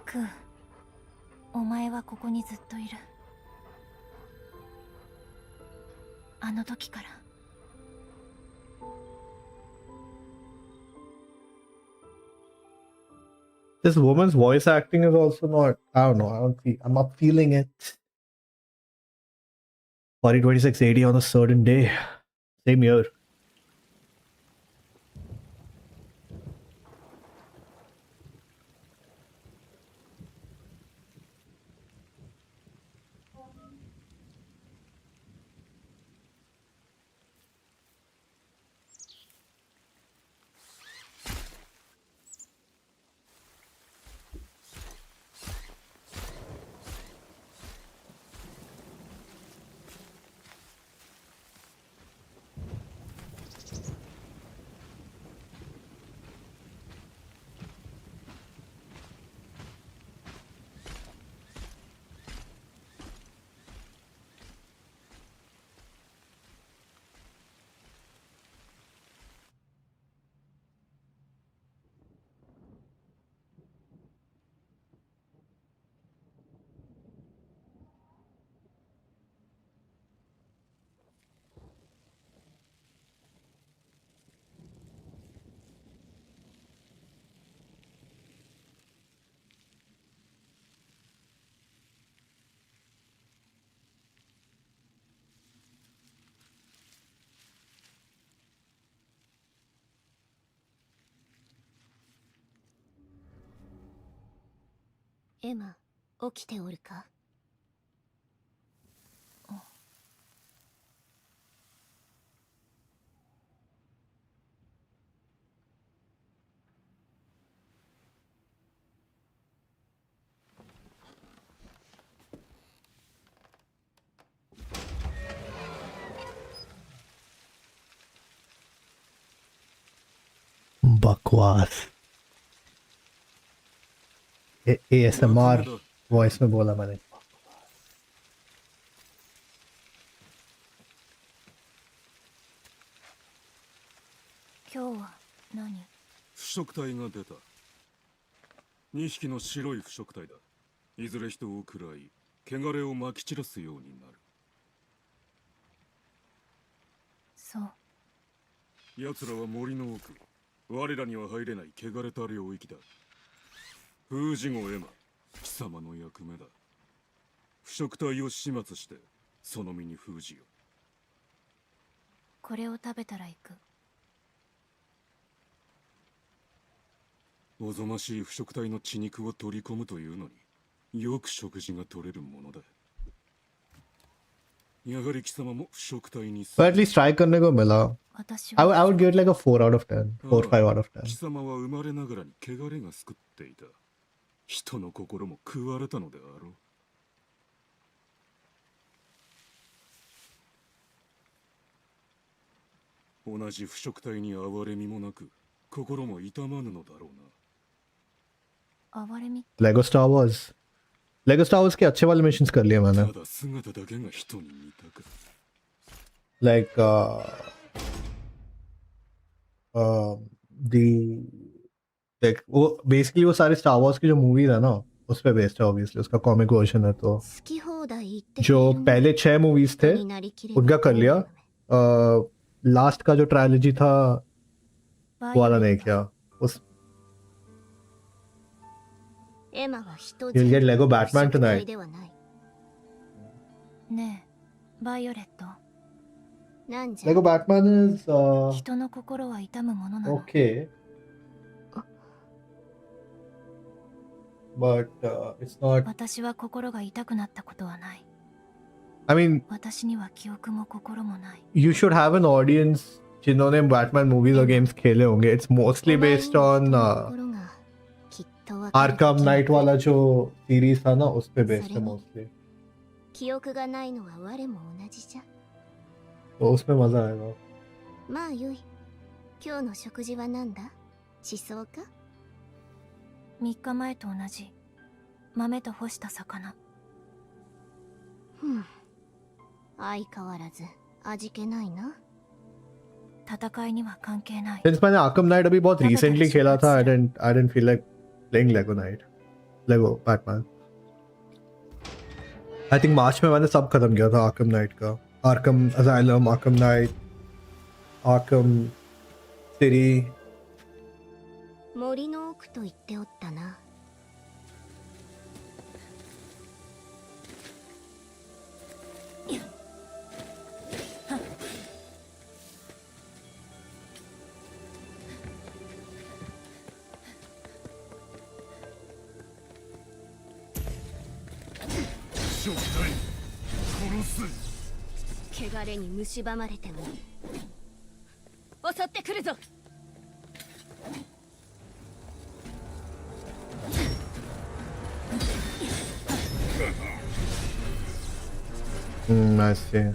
クー、お前はここにずっといる。あの時から。This woman's voice acting is also not. I don't know. I'm not feeling it. 402680 on a certain day. Same year. Emma 起きておるか。बकवास ASMR voice में बोला मैंने. 今日は何？腐食体が出た。2匹の白い腐食体だ。いずれ人を食らい、汚れをまき散らすようになる。そう。奴らは森の奥。我らには入れない汚れた領域だ。封じ後エマ、貴様の役目だ。腐食体を始末して、その身に封じよ。これを食べたら行く。おぞましい腐食体の血肉を取り込むというのによく食事が取れるものだ。やはり貴様も腐食体に But at least try करने को मिला. 私 I は would give it like a 4 out of 10. 4 5 out of 10. 貴様は生まれながらに汚れが救っていた。人の心も食われたのであろう。同じ腐食体に哀れみもなく心も痛まぬのだろうな。哀れみ Lego Star Wars. Lego Star Wars के अच्छे वाले missions कर लिए मैंने. ただ姿だけが人に似たか。 Like the like वो basically वो सारे Star Wars की जो movies है ना उस पे based है obviously उसका comic version है तो 好き放題言ってくれ जो るね पहले 6 movies थे になりきれば उनका कर लिया. लास्ट का जो ट्रायलॉजी था バ वो イオ वाला レ नहीं ット किया. उस エマは人 You'll get Lego Batman 腐食体 tonight. ではない。ねえバイオレットなんじゃ Lego Batman is 人の心は痛むものなの okay, but it's not. 私は心が痛くなったことはない I mean, 私には記憶も心もない you should have an audience जिन्होंने Batman movies or games खेले होंगे. It's mostly based on 心がきっとわかる Arkham Knight वाला जो series था ना उस पे based है mostly. 記憶がないのは我も同じじゃ。 तो उसमें मजा आएगा. まあよい。今日の食事はなんだ？地層か？ 3日前と同じ豆と干した魚ふん。相変わらず味気ないな。戦いには関係ない Since मैंने Arkham Knight अभी बहुत recently खेला था, I didn't feel like playing Lego Batman. I think March में मैंने सब खत्म किया था Arkham Knight का. Arkham Asylum, Arkham Knight, Arkham City. 森の奥と言っておったな。汚れに蝕まれても襲ってくるぞ。I see.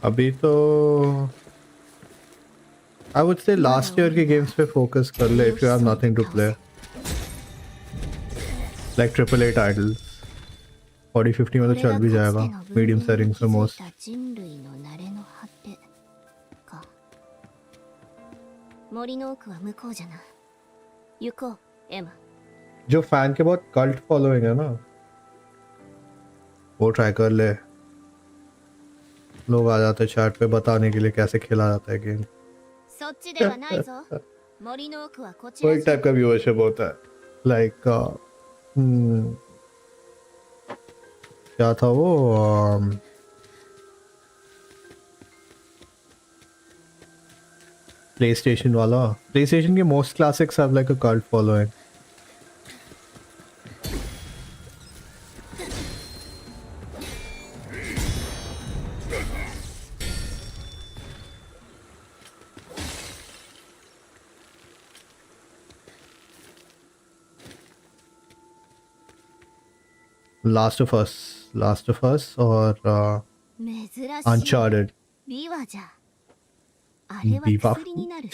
अभी तो I would say last year के games पे focus कर ले if you have nothing to play. Like AAA titles. 40-50 में तो चल भी जाएगा. Medium settings में most. 人類の慣れの果てか。森の奥は向こうじゃな。行こう、エマ。 जो fan के बहुत cult following है ना, वो try कर ले. लोग आ जाते हैं chat पे बताने के लिए कैसे खेला जाता है गेम. そっちではないぞ。森の奥はこちवो ら एक じゃ。 टाइप का व्यूअरशिप होता है. Like क्या था वो PlayStation वाला. PlayStation के most classics have like a cult following. Last of Us or 珍しい。 Uncharted. ビワじゃ。あれはビワ薬になる。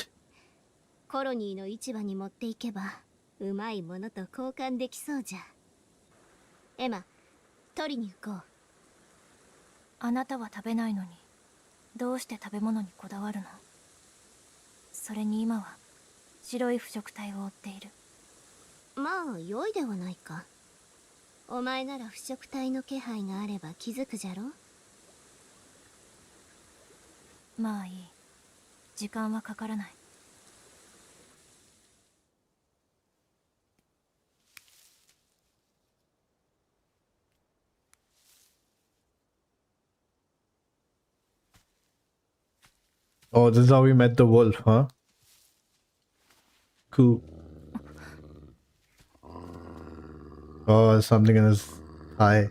コロニーの市場に持っていけば、うまいものと交換できそうじゃ。エマ、取りに行こう。あなたは食べないのにどうして食べ物にこだわるの？それに今は白い腐食体を追っている。まあ、良いではないか。お前なら腐食体の気配があれば気づくじゃろ。まあいい。時間はかからない。Oh, this is how we met the wolf, huh? Cool. Oh, there's something in his eye.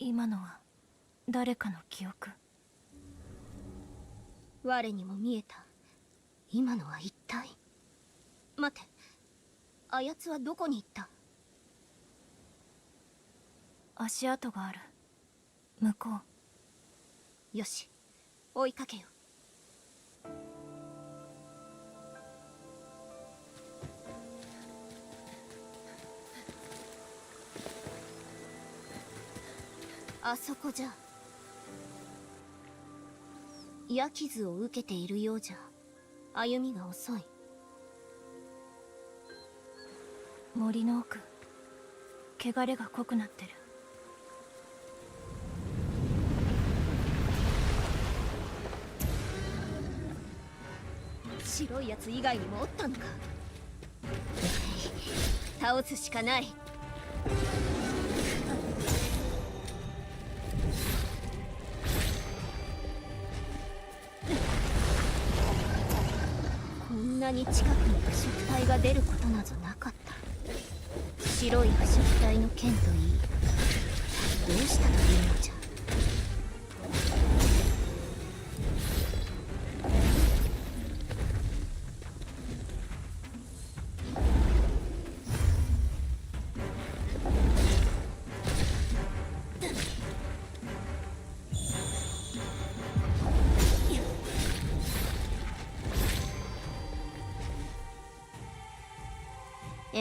今のは誰かの記憶。我にも見えた。今のは一体。待て、あやつはどこに行った？足跡がある。向こう。よし、追いかけよ。あそこじゃ。矢傷を受けているようじゃ。歩みが遅い。森の奥。汚れが濃くなってる。白いやつ以外にもおったのか。倒すしかない。こんなに近くに腐食体が出ることなどなかった。白い腐食体の剣といい、どうしたというのじゃ。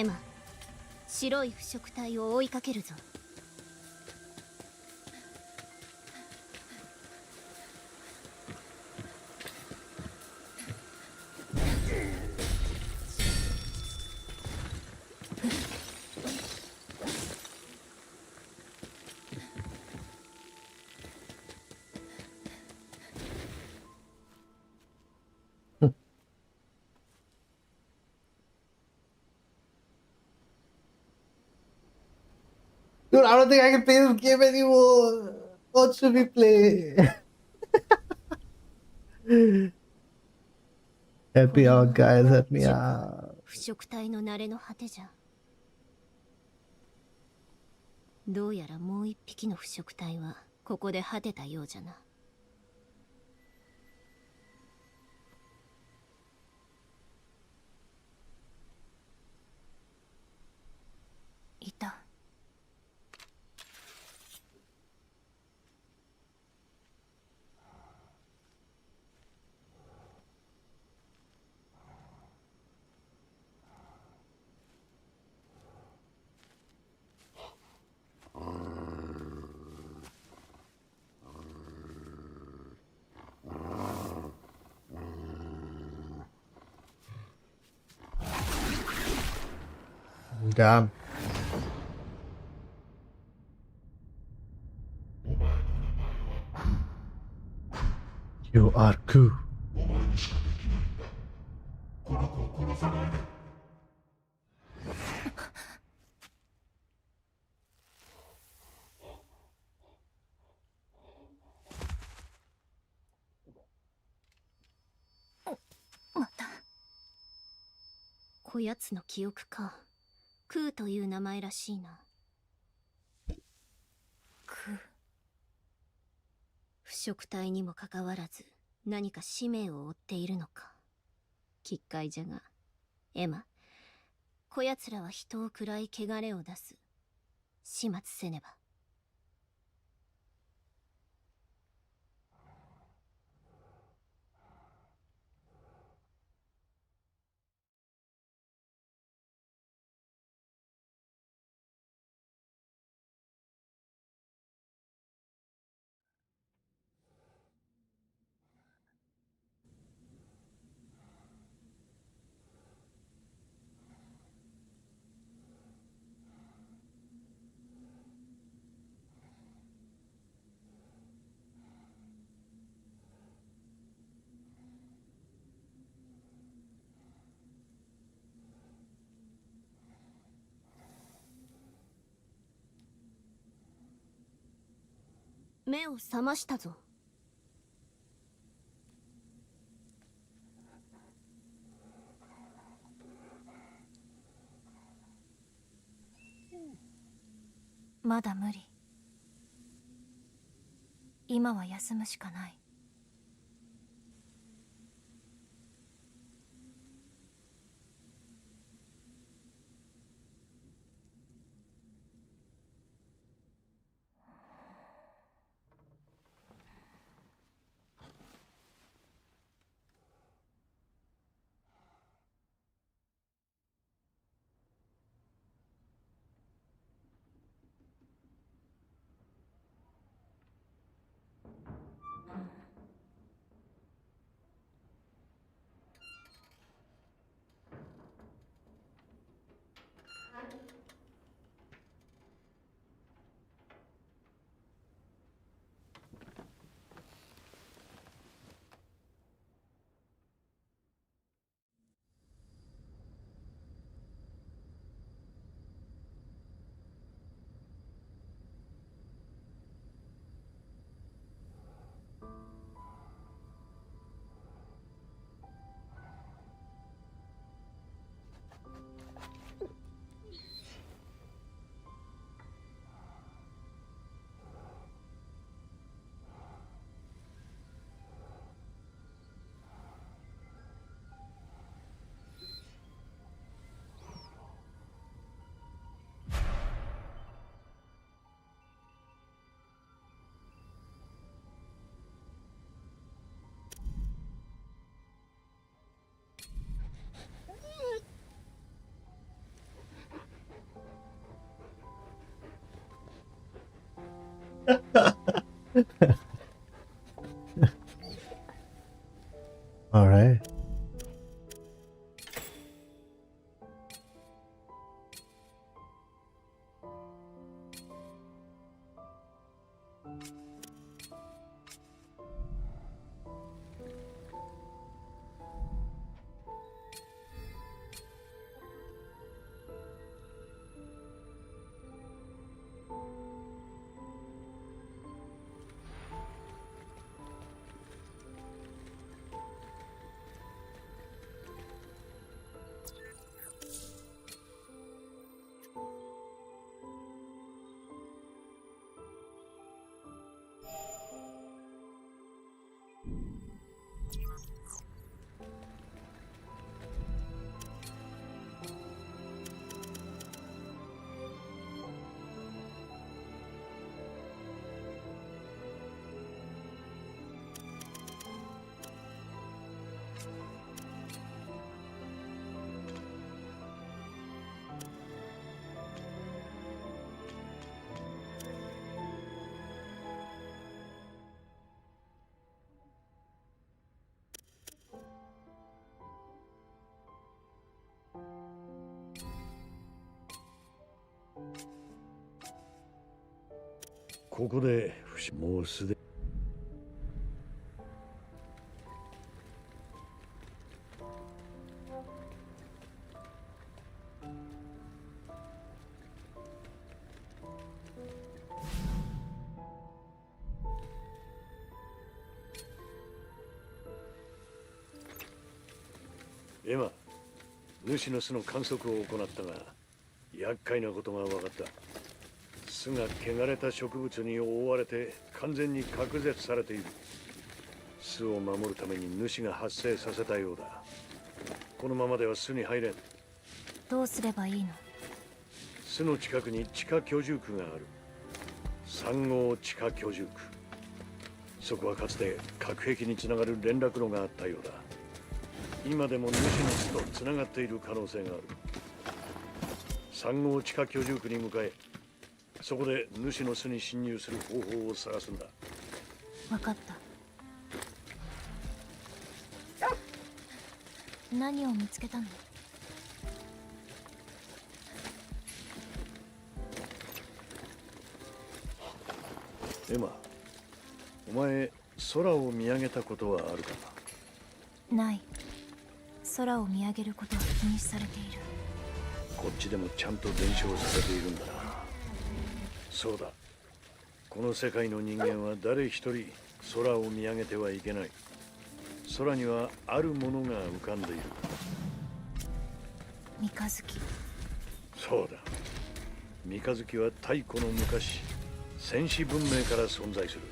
エマ、白い腐食体を追いかけるぞ。Dude, I don't think I can play this game anymore. What should we play? Help me out, guys. Help me out. 腐食体の慣れの果てじゃ。どうやらもう一匹の腐食体はここで果てたようじゃな。いた。Damn. You are cool. Oh, また。こやつの記憶か。クーという名前らしいな。クー。腐食体にもかかわらず何か使命を負っているのか。奇怪じゃが、エマ、こやつらは人を喰らい汚れを出す。始末せねば。目を覚ましたぞ。まだ無理。今は休むしかない。All right.ここでもうすでエマ、主の巣の観測を行ったが厄介なことが分かった。巣が汚れた植物に覆われて完全に隔絶されている。巣を守るために主が発生させたようだ。このままでは巣に入れん。どうすればいいの？巣の近くに地下居住区がある。3号地下居住区。そこはかつて隔壁につながる連絡路があったようだ。今でも主の巣とつながっている可能性がある。3号地下居住区に向かえ。そこで主の巣に侵入する方法を探すんだ。分かった。何を見つけたの？エマ、お前空を見上げたことはあるかな？ない。空を見上げることは禁止されている。こっちでもちゃんと伝承されているんだな。そうだ、この世界の人間は誰一人空を見上げてはいけない。空にはあるものが浮かんでいる。三日月。そうだ、三日月は太古の昔、戦士文明から存在する。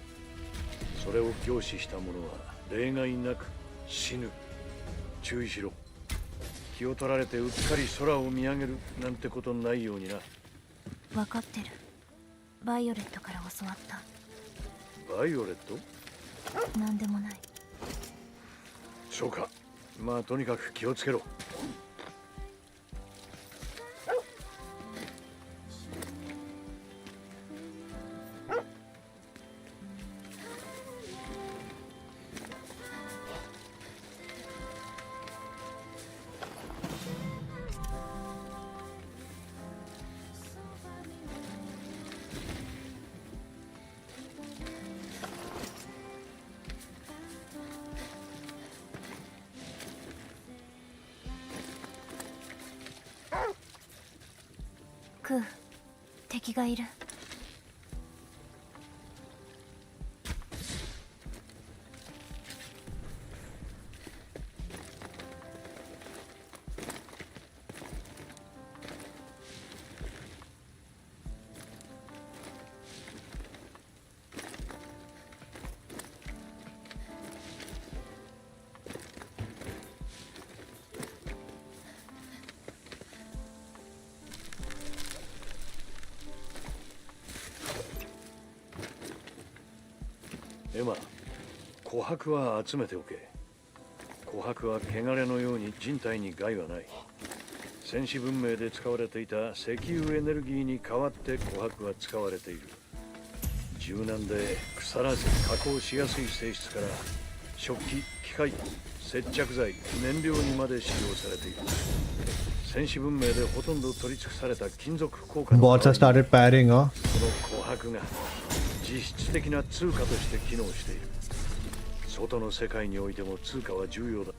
それを凝視した者は例外なく死ぬ。注意しろ。気を取られてうっかり空を見上げるなんてことないようにな。分かってる。バイオレットから教わった。バイオレット？何でもない。そうか。まあとにかく気をつけろ。クー、敵がいる。エマ、琥珀は集めておけ。琥珀は汚れのように人体に害はない。戦士文明で使われていた石油エネルギーに代わって琥珀は使われている。柔軟で腐らず加工しやすい性質から食器、機械、接着剤、燃料にまで使用されている。戦士文明でほとんど取り尽くされた金属硬貨の Bots have started pairing, huh? この琥珀が実質的な通貨として機能している。外の世界においても通貨は重要だ。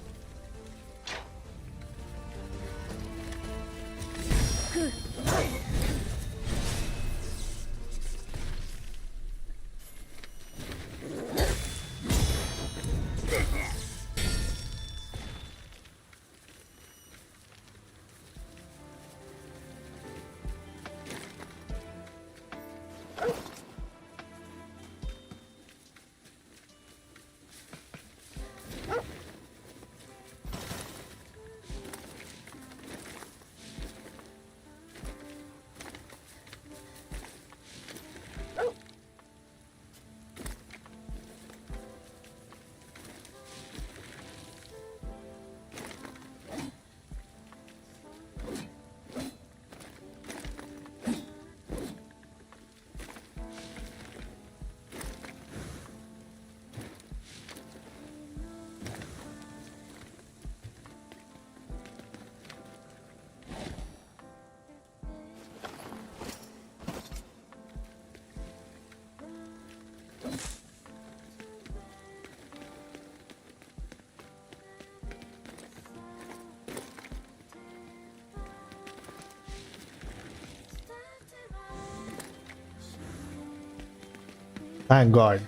Thank God.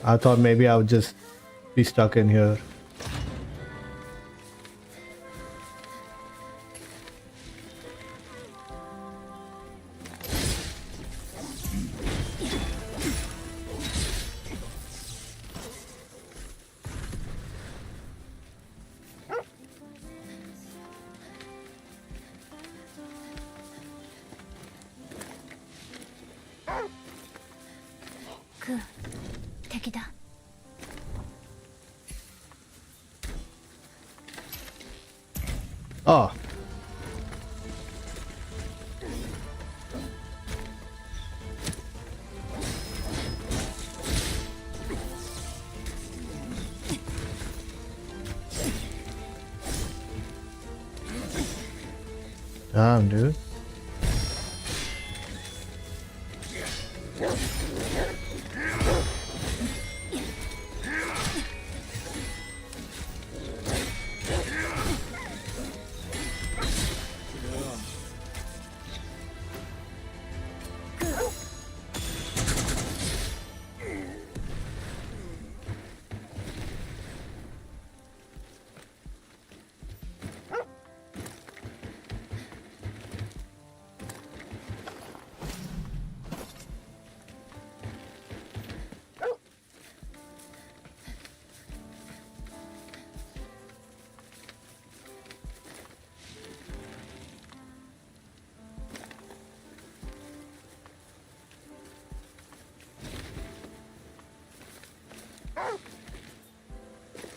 I thought maybe I would just be stuck in here.クー、敵だ。Ah. Damn, dude.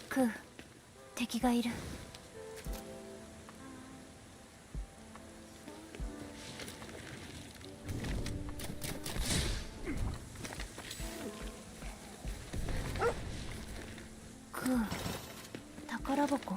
クー、敵がいる。クー、宝箱。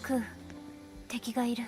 クー、敵がいる。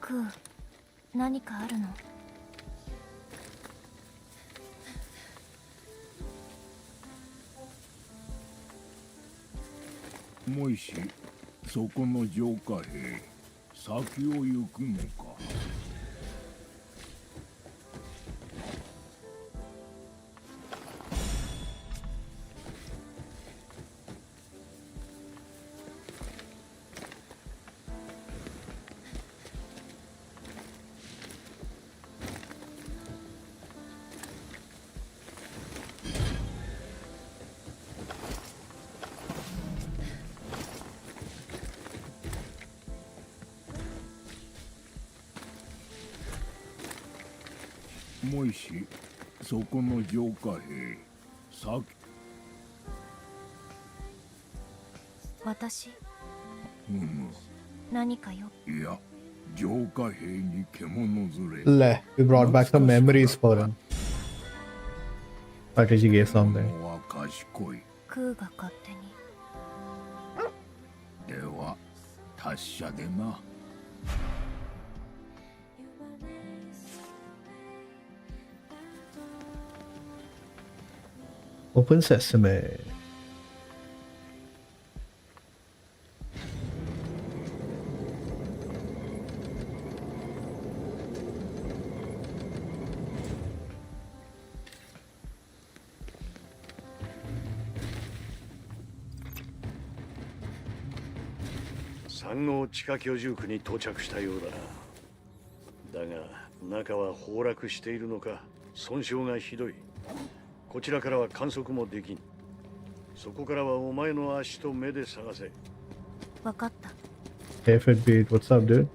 クー、何かあるの？もしそこの浄化兵先を行くのか。もしそこの浄化兵先。私、う何かよ。いや浄化兵に獣連れ。 Le, we brought back some memories for him. But she gave something. 獣は賢い。クーが勝手に。では達者でな。Open Sesame.三号地下居住区に到着したようだな。だが中は崩落しているのか損傷がひどい。こちらからは観測もできん。そこからはお前の足と目で探せ。わかった。 Hey Fitbeat, what's up, dude?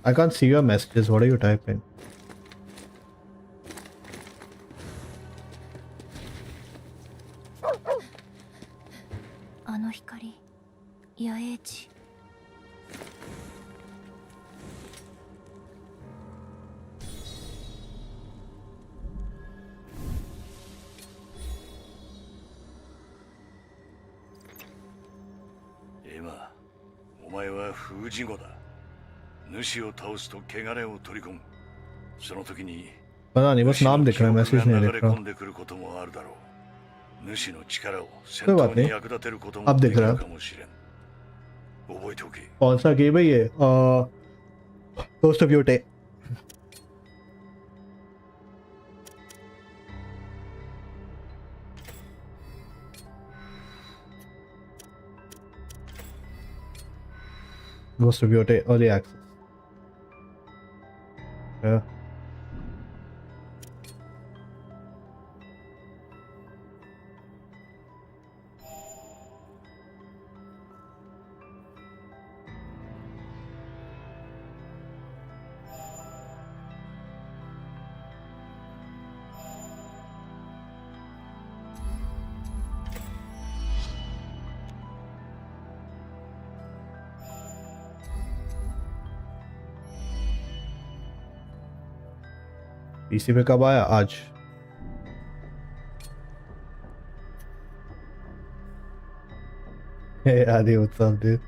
I can't see your messages. What are you typing? あの光、野営地。エマ、お前は封じ子だ。主を倒すと汚れを取り込む。その時に पता नहीं बस नाम दिख रहा है message नहीं 流 दिख れ रहा 込んでくることもあるだろう。主の力を戦कोई बात 闘 नहीं に役立てることも अब で दिख き रहा るかもしれん。覚えておけ。 कौन सा गेम है ये Ghost of Yotei Ghost of Yotei early access yeah PC पे कब आया आज Hey, Adi, what's up, dude?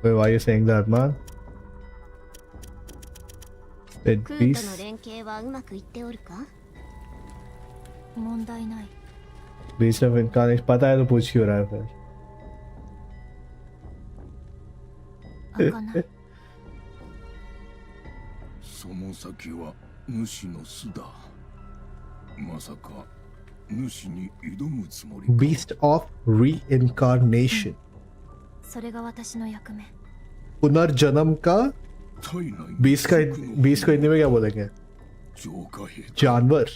Wait, why are you saying that, man? Wait, クーとの Beast? 連携はうまくいっておるか？問題ない。 Beast of Incarnation. पता है तो पूछ क्यों रहा है फिर? 開かない。その先は主の巣だ。まさか主に挑むつもりか。 Beast of Reincarnation. それが私の役目。 पुनर्जन्म का 体内 बीस का बीस को हिंदी में क्या बोलेंगे? 浄化兵だ。 जानवर.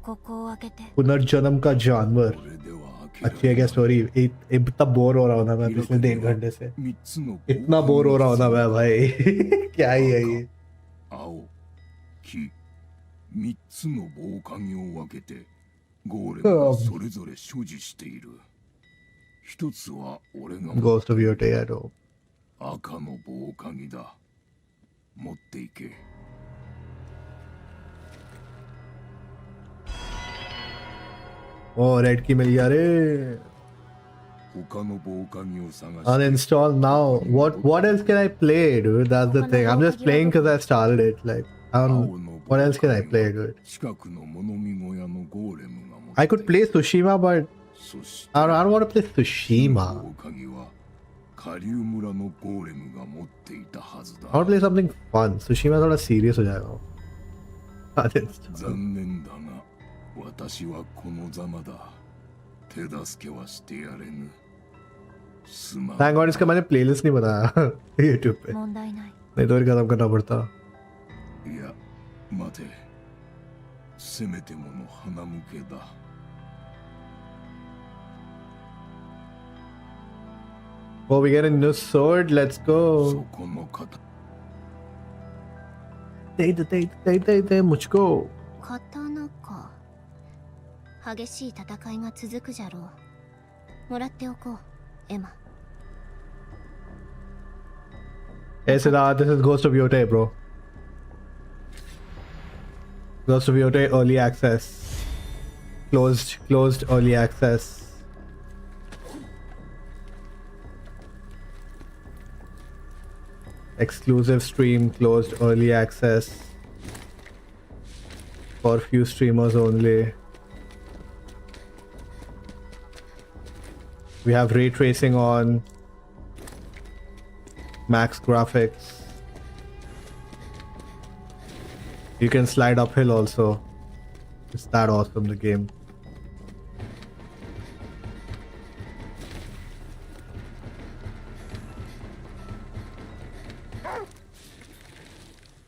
ここを開けて。 पुनर्जन्म का जानवर. これでは開 अच्छी け है ら क्या れない。 स्टोरी? इतना बोर हो रहा हूँ ना मैं पिछले 1.5 घंटे से. 三つの इतना बोर हो रहा हूँ ना मैं भाई. क्या ही है ये? 青、黄、三つの防寒着を分けてゴーレムがそれぞれ所持している。一つは俺が持って Ghost of Yotei, I know. 赤の防寒着だ。持っていけ。 Oh, red की मिल गया रे. 他の防寒着を探して。 Uninstall now. What else can I play, dude? That's the thing. I'm just playing because I started it. Like, what else can I play, dude? 近くの物見小屋のゴーレムが持っている。 I could play Tsushima, but そして I don't want to play Tsushima. 防寒着は下流村のゴーレムが持っていたはずだ。 I want to play something fun. Tsushima थोड़ा serious हो जाएगा. Uninstall. 残念だが私はこのざまだ。手助けはしてやれぬ。すまん。 Thank God इसका मैंने playlist नहीं बनाया YouTube पे. 問題ない。 नहीं तो फिर खत्म करना पड़ता. いや、待て。せめてもの花向けだ。 Oh, we get a new sword. Let's そ go. この方。 दे मुझको. 刀か。激しい戦いが続くじゃろう。もらっておこう、エマ。 Hey Siddharth, this is Ghost of Yotei, bro. Ghost of Yotei early access. Closed early access. Exclusive stream, closed early access. For few streamers only. We have ray tracing on. Max graphics. You can slide uphill also. It's that awesome, the game.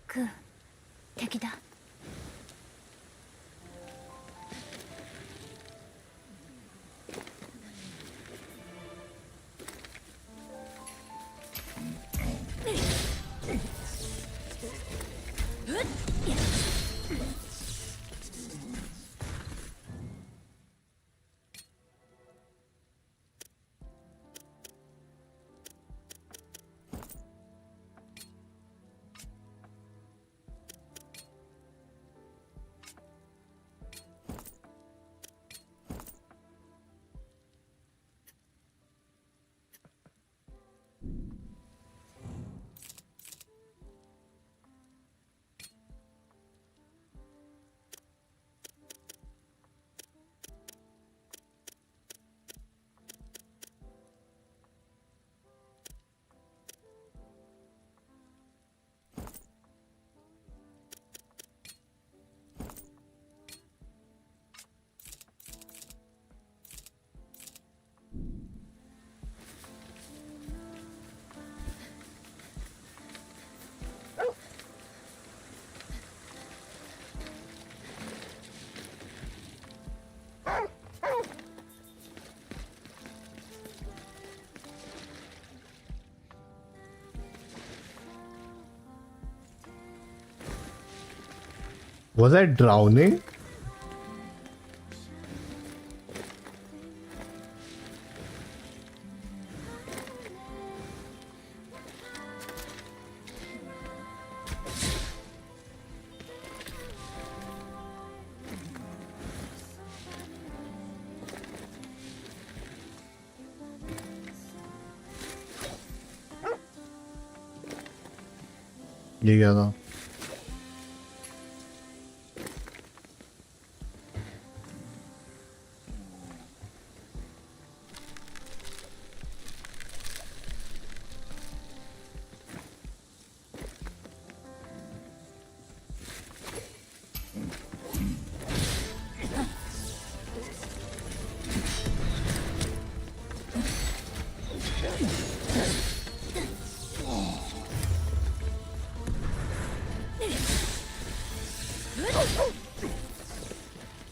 Ku, 敵だ。 Was I drowning? ये क्या था?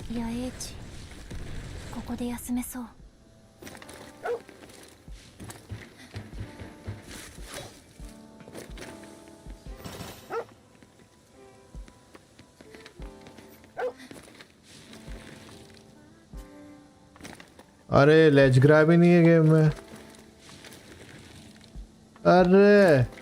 野営地、ここで休めそう。अरे लेज grab ही नहीं है game में। अरे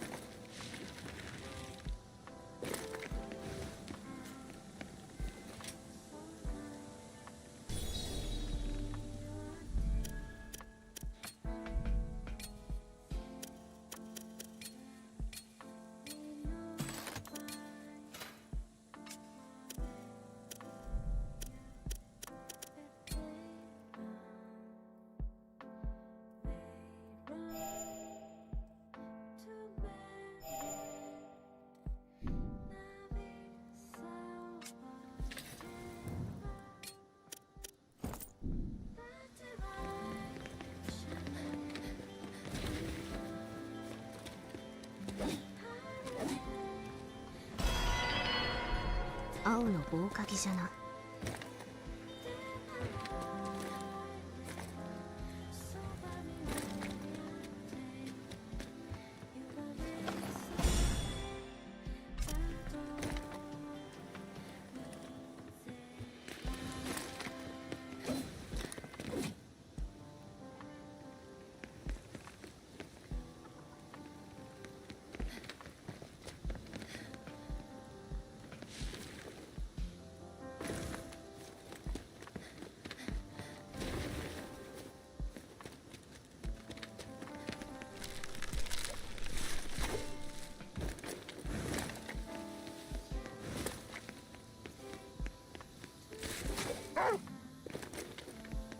青の棒かぎじゃな。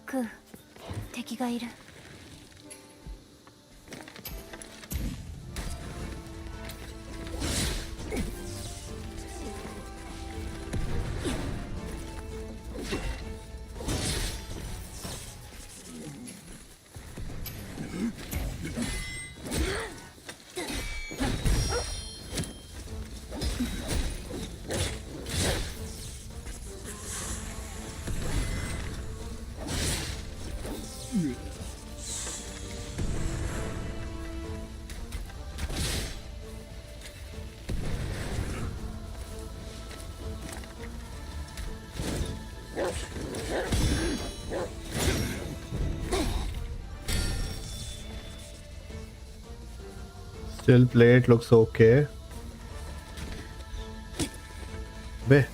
クー、敵がいる。Still plate looks okay. Be.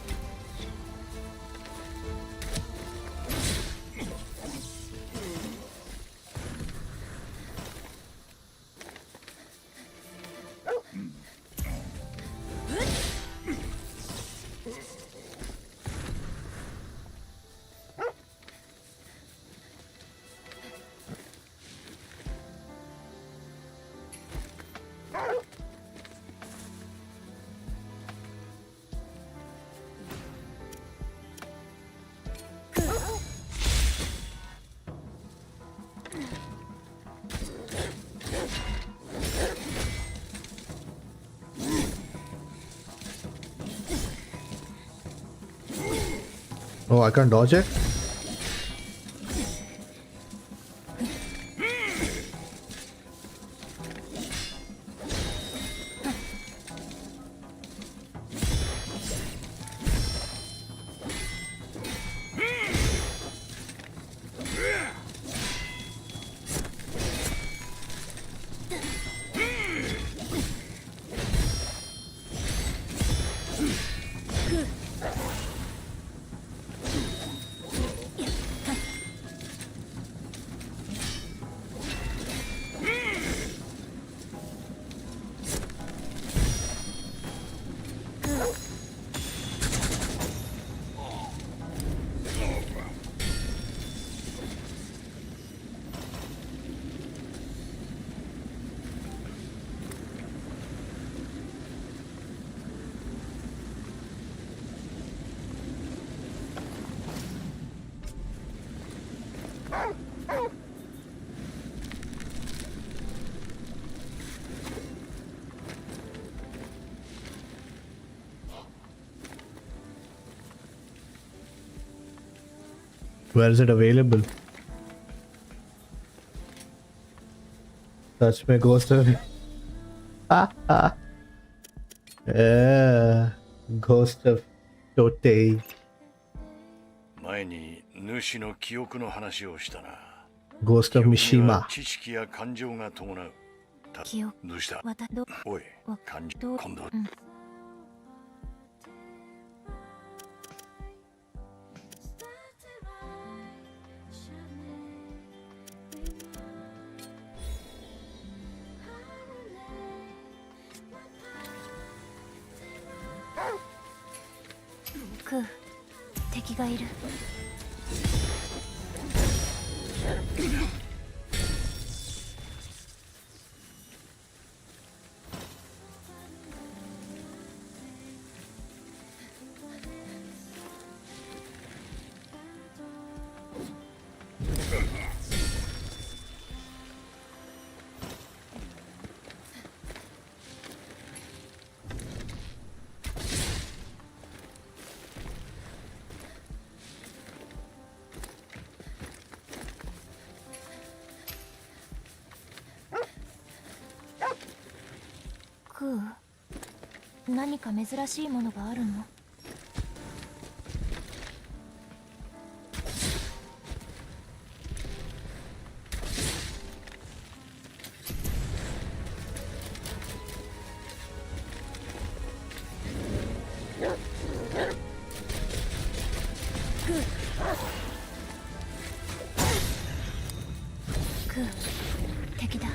Oh, I can't dodge it? Where is it available? Touch me, ghost of. Ghost of Tote. 前に主の記憶の話をしたな。 Ghost of 記憶には Mishima. 知識や感情が伴う。記憶どうしたわたどおいわ、感情、ど今度、うんクー敵がいる。クー何か珍しいものがあるの？クー敵だ。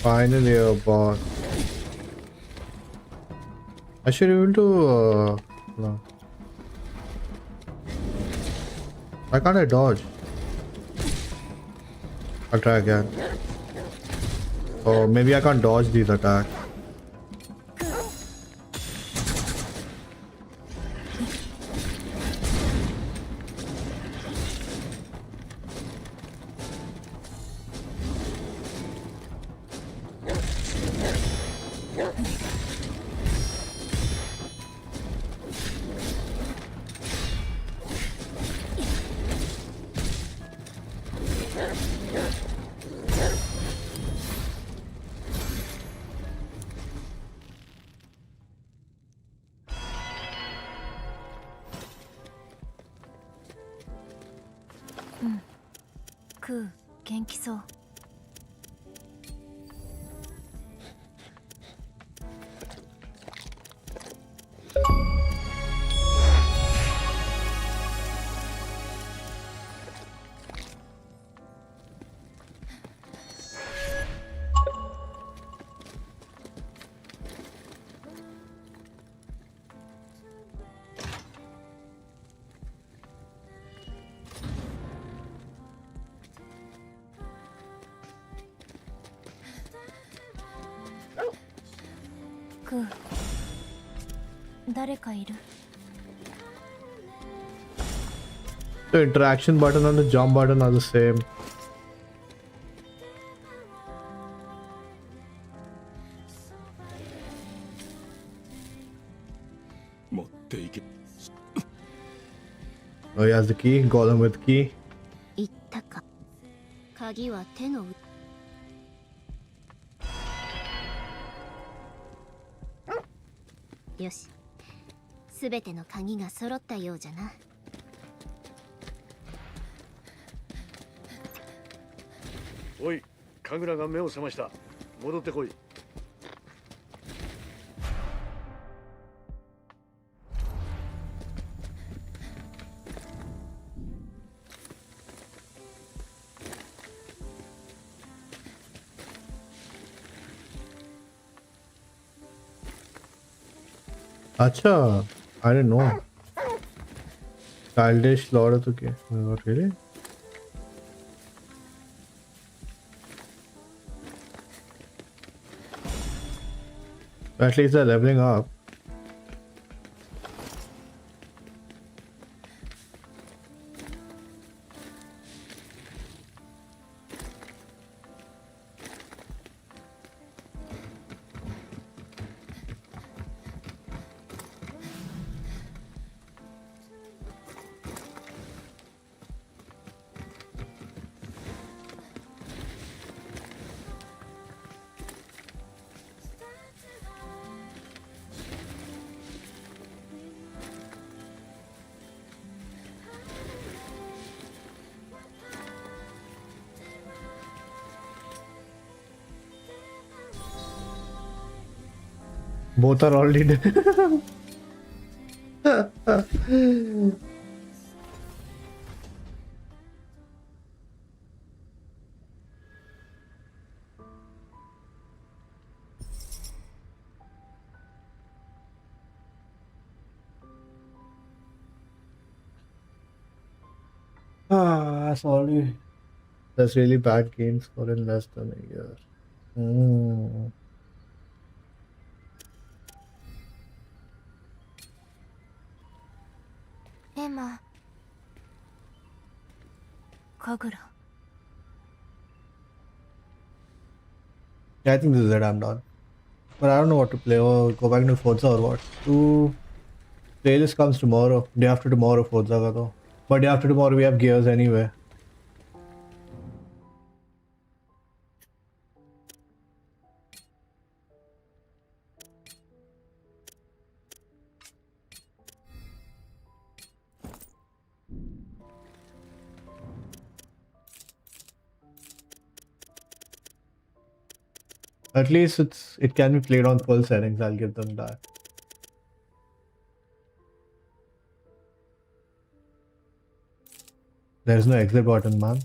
Finally, a boss. I should be able to. No. Why can't I dodge? I'll try again. Oh, maybe I can't dodge these attacks.クー元気そう。クー誰かいる？ The interaction button and the jump button are the same. 持っていけ。 Oh, he has the key. Golem with key. 言ったか。鍵は手の内。よし、すべての鍵が揃ったようじゃな。おい、神楽が目を覚ました。戻ってこい。Acha, I didn't know. Childish Lord of the Game. What, really? At least they're leveling up. Both are already dead. Sorry. That's really bad game score in less than a year. Hmm. Emma. Kagura. Yeah, I think this is it. I'm done. But I don't know what to play. Or go back to Forza or what. Playlist comes tomorrow. Day after tomorrow, Forza ka though. But day after tomorrow, we have Gears anyway. At least it can be played on full settings. I'll give them that. There's no exit button, man.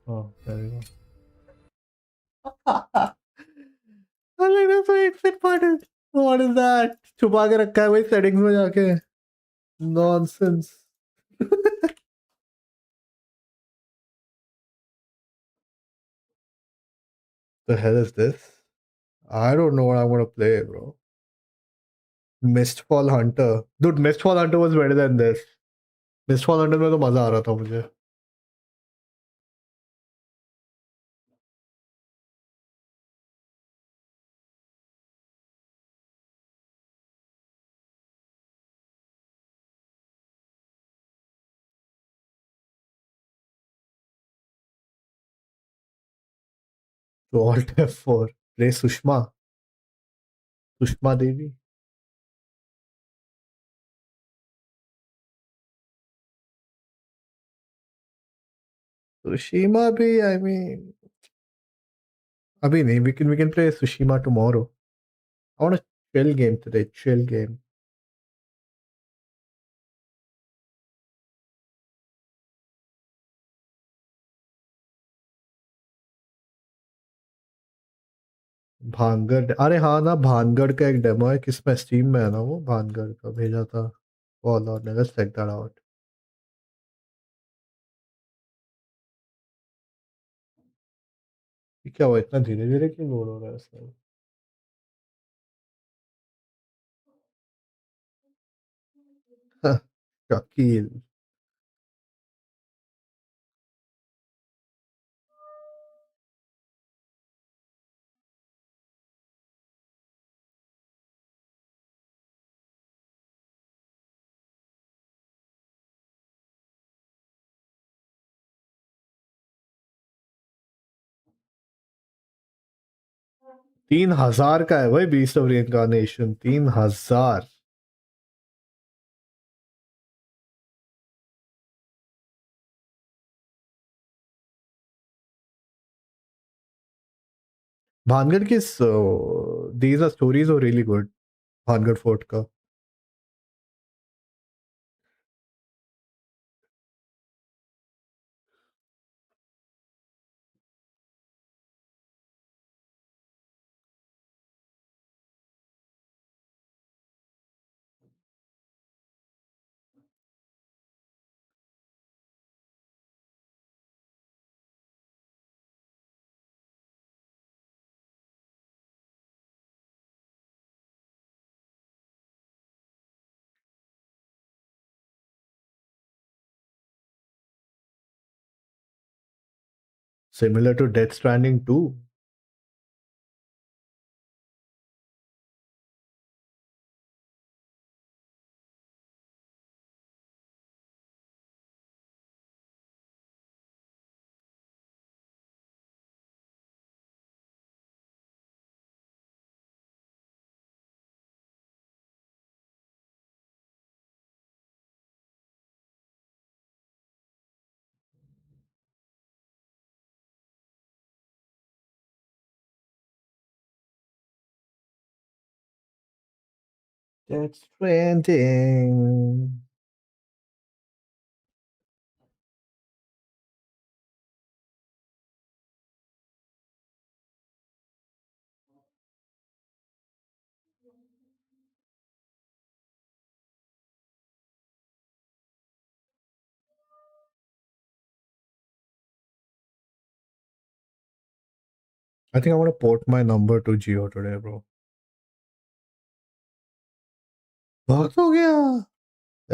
Oh, there we go. I like there's no exit button. What is that? छुपा के रखा है भाई settings में जाके. Nonsense. The hell is this? I don't know what I'm gonna play, bro. Mistfall Hunter. Dude, Mistfall Hunter was better than this. Mistfall Hunter में तो मजा आ रहा था मुझे. तो Alt F4. Play Sushma. Sushma Devi. Tsushima bhi, I mean, abhi nahi. We can play Tsushima tomorrow. I want a chill game today. Chill game. Bhangarh. अरे हाँ ना, भानगढ़ का एक डेमो है. किस में स्टीम में है ना, वो भानगढ़ का भेजा था. Oh Lord, let's check that out. ये क्या हुआ, इतना धीरे धीरे क्यों लोड हो रहा है सर? शकील. 3,000 का है भाई बीस्ट ऑफ रिइंकार्नेशन 3,000 भानगढ़ की these are stories are really good Bhangarh fort का similar to Death Stranding 2. Death Stranding. I think I want to port my number to Geo today, bro. बहुत हो गया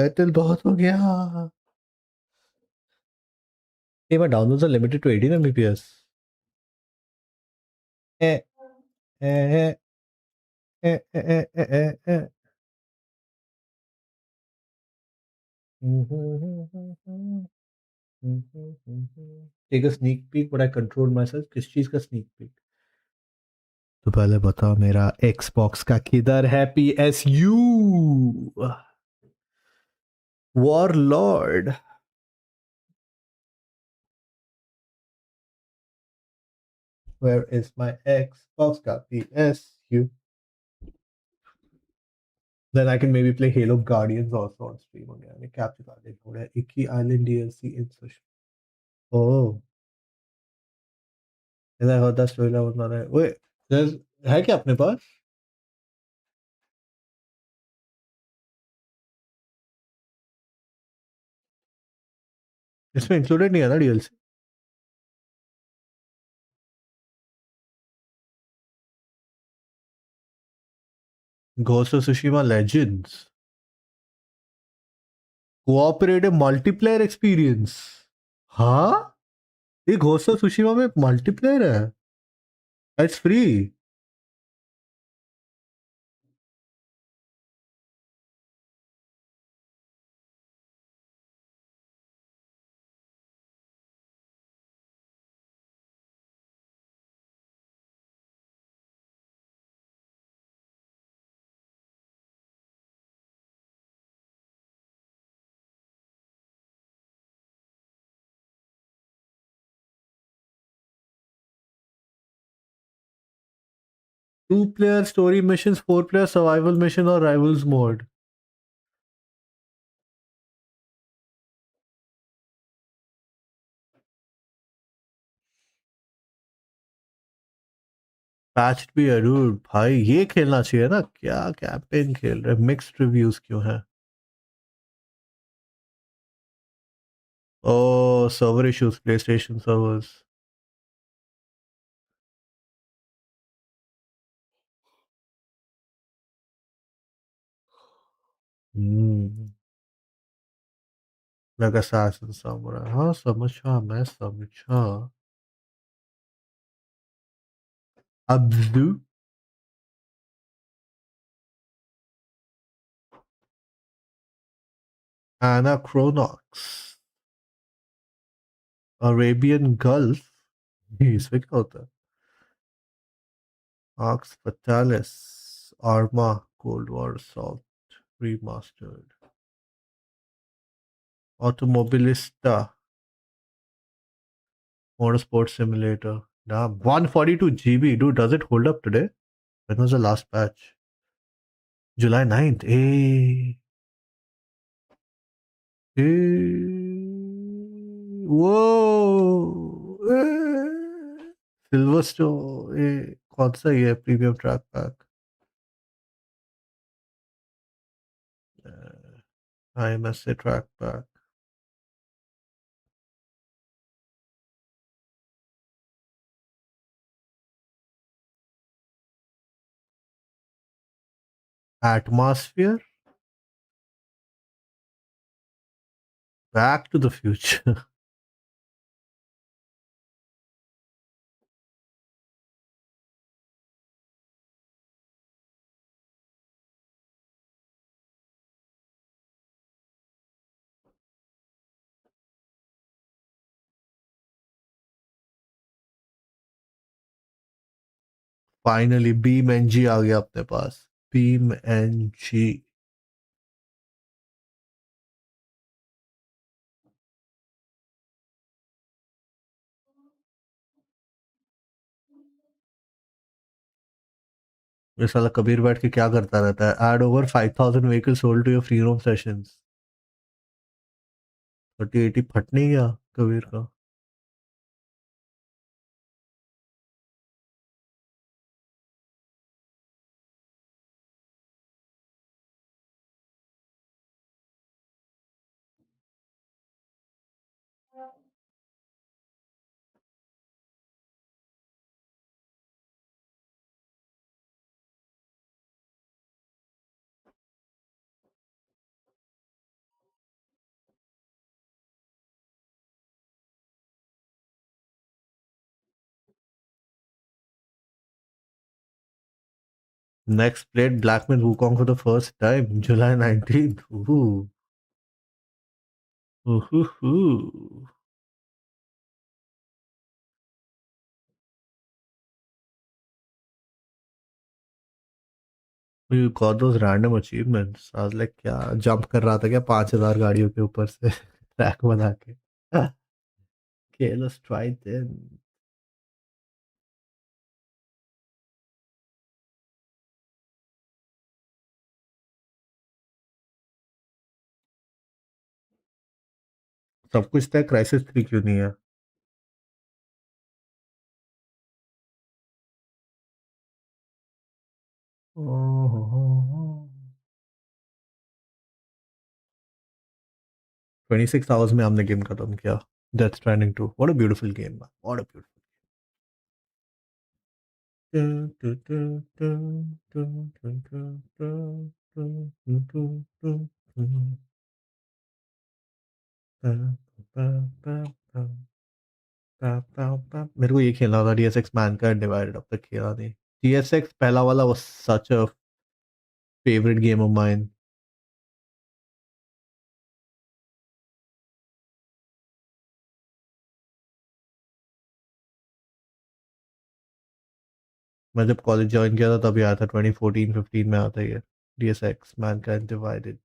एयरटेल बहुत हो गया Hey, my downloads are limited to 18 Mbps. Eh, eh, eh, eh, eh, eh, eh, eh. Take a sneak peek, but I control myself. किस चीज का sneak peek? तो पहले बताओ मेरा Xbox का किधर है PSU? Warlord. Where is my Xbox का PSU? Then I can maybe play Halo Guardians also on stream again. ये कैप्चर कार्ड एक हो रहा है Icky Island DLC insertion. Oh, and I heard that story was not है. Wait, there's है क्या अपने पास? इसमें included नहीं है ना DLC? Ghost of Tsushima Legends. Cooperative multiplayer experience. हाँ? ये Ghost of Tsushima में multiplayer है? It's free. Two-player story missions, four-player survival mission और rivals mode. पैच्ड भी है dude. भाई ये खेलना चाहिए ना क्या कैंपेन खेल रहे मिक्स्ड रिव्यूज क्यों है ओ server issues PlayStation servers like assassin samurai हाँ समझा मैं समझा Abzu Anachronox Arabian Gulf ये इसमें क्या होता है Arx Fatalis, Arma, Cold War Assault, Remastered. Automobilista, Motorsport Simulator. Damn, 142 GB. Dude, does it hold up today? When was the last patch? July 9th. Hey. Whoa. Silverstone. कौन सा ये premium track pack? IMSA track pack. Atmosphere. Back to the Future. Finally, Beam NG आ गया अपने पास. Beam NG. ये साला कबीर बैठ के क्या करता रहता है? Add over 5,000 vehicles sold to your free roam sessions. 3080 फट नहीं गया कबीर का. Next played Blackman Wukong for the first time, July 19th. Ooh. Ooh. You got those random achievements. I was like, क्या jump कर रहा था क्या 5,000 गाड़ियों के ऊपर से ट्रैक बना के. Okay, let's try then. सब कुछ था, क्राइसिस 3 क्यों नहीं है? ओह 26 आवर्स में हमने गेम खत्म किया. Death Stranding 2. What a beautiful game, man. What a beautiful मेरे को ये खेलना था DSX Mankind Divided. अब तक खेला नहीं. DSX पहला वाला was such a favorite game of mine. मैं जब कॉलेज ज्वाइन किया था तभी आया था. 2014-15 में आता है ये DSX Mankind Divided.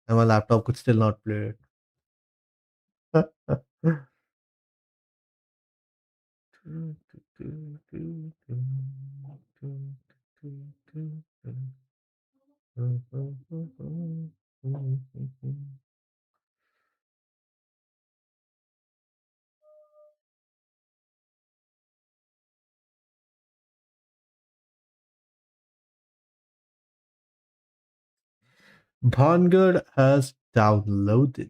And my laptop could still not play it. Vanguard has downloaded.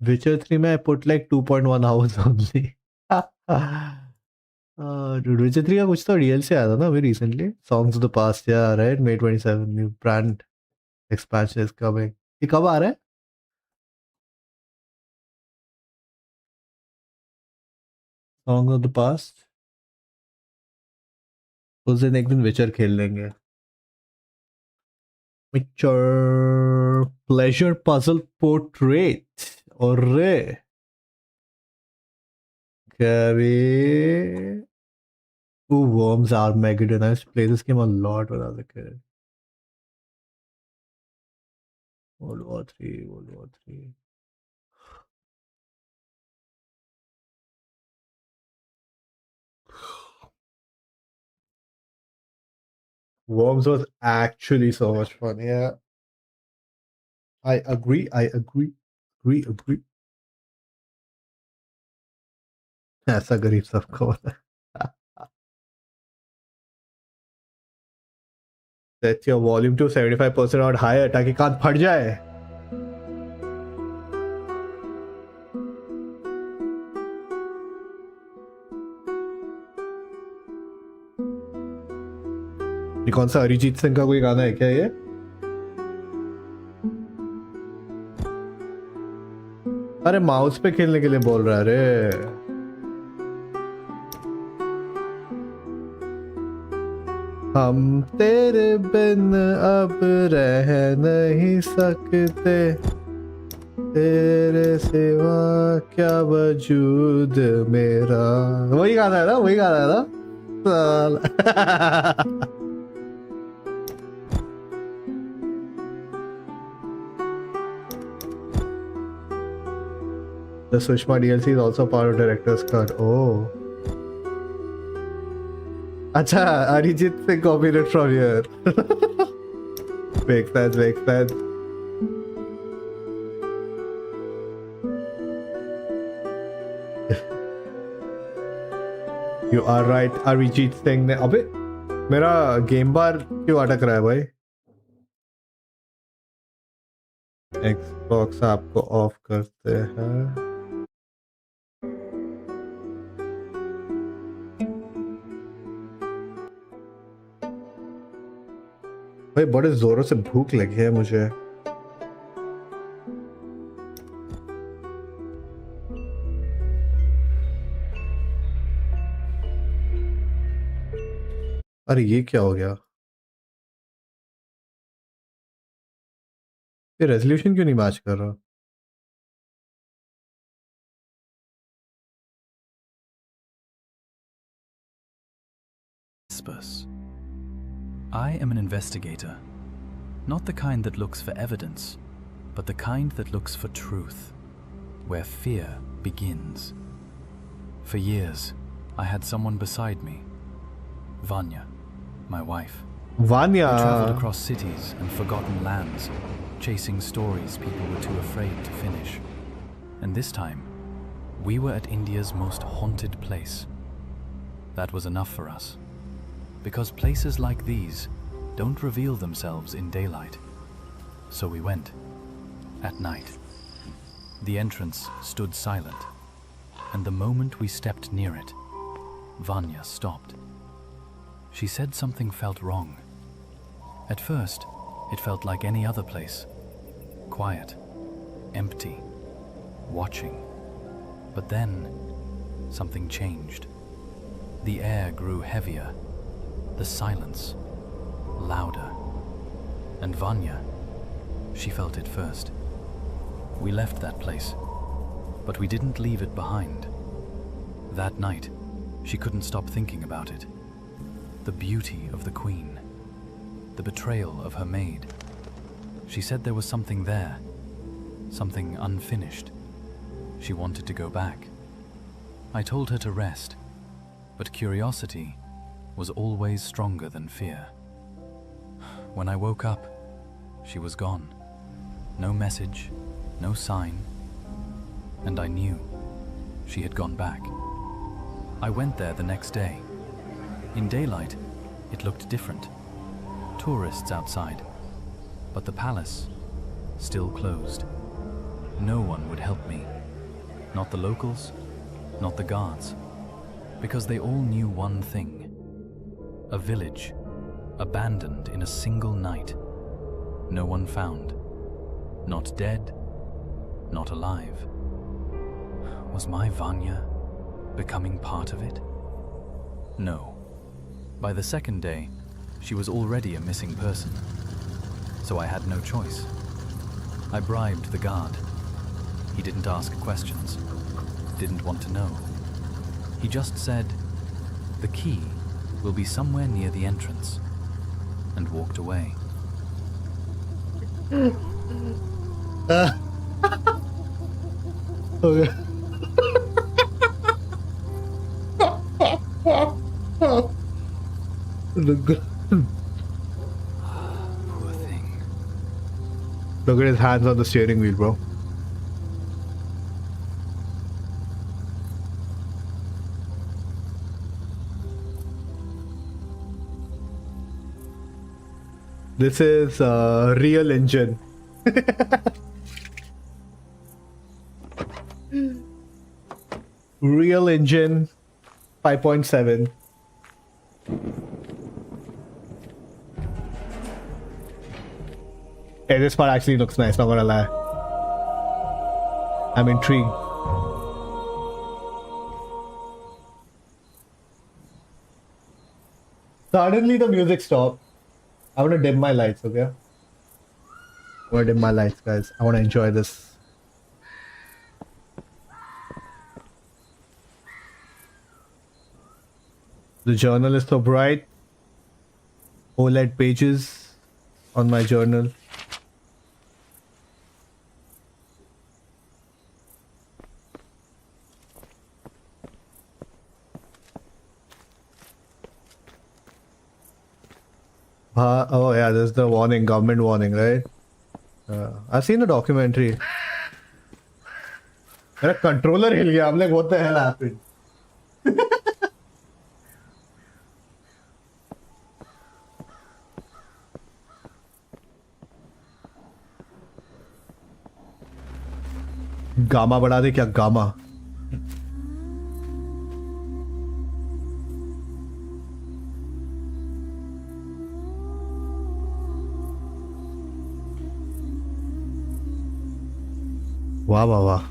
Witcher 3 में I put like 2.1 hours only. Dude, Witcher 3 का कुछ तो DLC आया था ना अभी recently. Songs of the Past, yeah, right? May 27, new brand expansion is coming. ये कब आ रहा है? Song of the past. उस दिन एक दिन विचर खेल लेंगे. Witcher pleasure puzzle portrait. Orre. Carry. Ooh, Worms Armageddon. I used to play this game a lot when I was a kid. World War 3, World War 3. Worms was actually so much fun. Yeah. I agree. Agree. ऐसा गरीब सबको Set your volume to 75% or higher ताकि कान फट जाए. ये कौन सा अरिजीत सिंह का कोई गाना है क्या ये? अरे माउस पे खेलने के लिए बोल रहा है रे. हम तेरे बिन अब रह नहीं सकते, तेरे सिवा क्या वजूद मेरा. वही गाना है ना The Sushma DLC is also part of Director's Cut. Oh. Acha, Arijit Singh copied it from here. Makes sense. You are right, Arijit Singh ने. अबे मेरा गेम बार क्यों अटक रहा है भाई? Xbox आपको ऑफ करते हैं. भाई बड़े जोरों से भूख लगी है मुझे. अरे ये क्या हो गया? ये रेजोल्यूशन क्यों नहीं मैच कर रहा? I am an investigator, not the kind that looks for evidence, but the kind that looks for truth, where fear begins. For years, I had someone beside me, Vanya, my wife. Vanya. We traveled across cities and forgotten lands, chasing stories people were too afraid to finish. And this time, we were at India's most haunted place. That was enough for us. Because places like these don't reveal themselves in daylight. So we went, at night. The entrance stood silent, and the moment we stepped near it, Vanya stopped. She said something felt wrong. At first, it felt like any other place. Quiet, empty, watching. But then, something changed. The air grew heavier. The silence, louder. And Vanya, she felt it first. We left that place, but we didn't leave it behind. That night, she couldn't stop thinking about it. The beauty of the queen, the betrayal of her maid. She said there was something there, something unfinished. She wanted to go back. I told her to rest, but curiosity was always stronger than fear. When I woke up, she was gone. No message, no sign, and I knew she had gone back. I went there the next day. In daylight, it looked different. Tourists outside, but the palace still closed. No one would help me. Not the locals, not the guards, because they all knew one thing. A village, abandoned in a single night. No one found. Not dead, not alive. Was my Vanya becoming part of it? No. By the second day, she was already a missing person. So I had no choice. I bribed the guard. He didn't ask questions, didn't want to know. He just said, "The key will be somewhere near the entrance," and walked away. Okay. Look, Poor thing. look at his hands on the steering wheel, bro. This is Real Engine. Real Engine 5.7. Hey, this part actually looks nice, not gonna lie. I'm intrigued. Suddenly the music stopped. I wanna dim my lights, okay? I wanna dim my lights, guys. I wanna enjoy this. The journal is so bright. OLED pages on my journal. Oh yeah, there's the warning, government warning, right? I've seen a documentary. मेरा controller हिल गया. I'm like, what the hell happened? Gamma बढ़ा दे क्या gamma? वाह वाह वाह.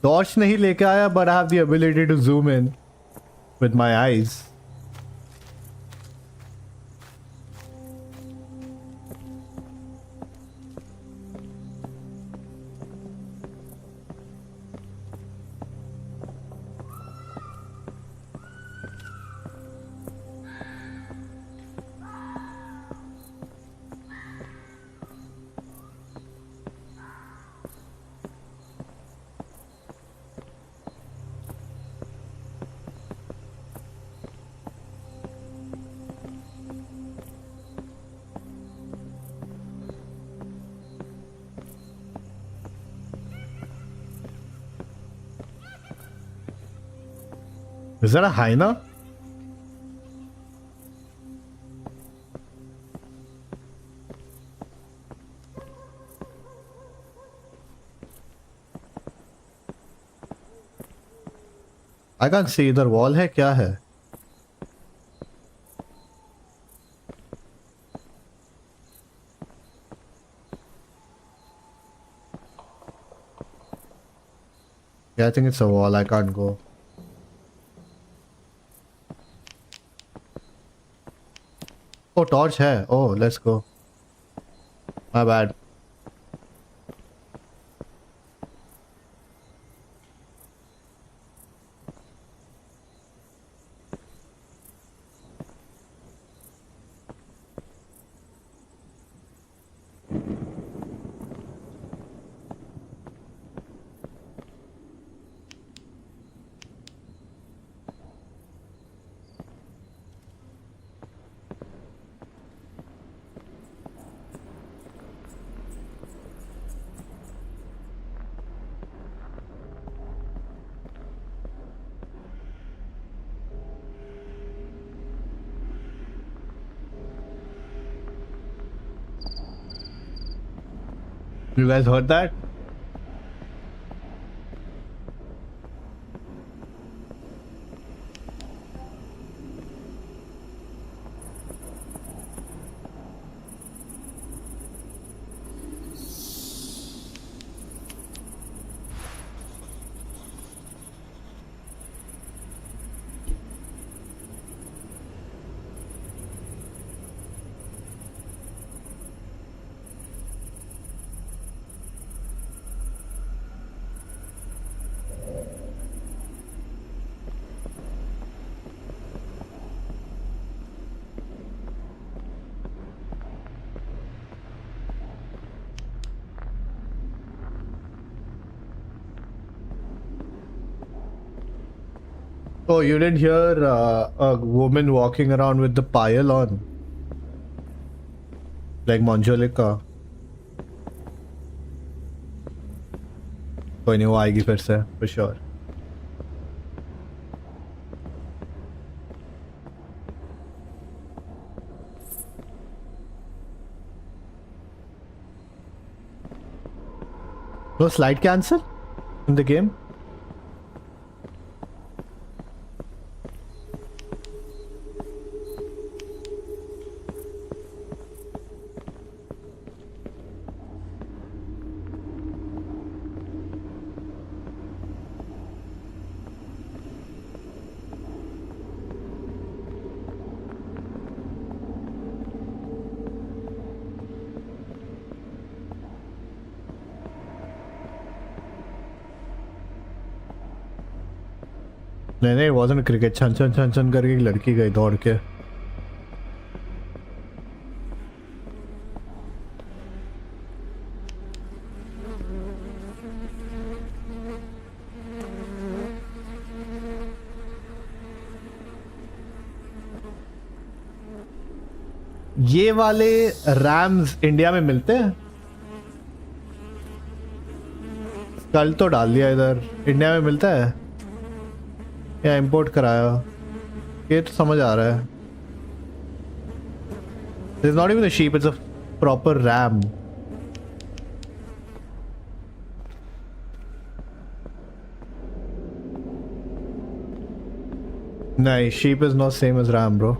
Torch नहीं लेके आया, but I have the ability to zoom in with my eyes. Is that a hyena? I can't see इधर wall है क्या है? Yeah, I think it's a wall. I can't go. Oh, torch है. Oh, let's go. My bad. You guys heard that? Oh, you didn't hear a woman walking around with the pile on? Like Manjolika. कोई नहीं, वो आएगी फिर से for sure. No slide cancel in the game? नहीं नहीं, wasn't cricket. छन छन छन छन करके एक लड़की गई दौड़ के. ये वाले रैम्स इंडिया में मिलते हैं? कल तो डाल दिया इधर. इंडिया में मिलता है या इंपोर्ट कराया? ये तो समझ आ रहा है. It's not even a sheep, it's a proper ram. No, sheep is not same as ram, bro.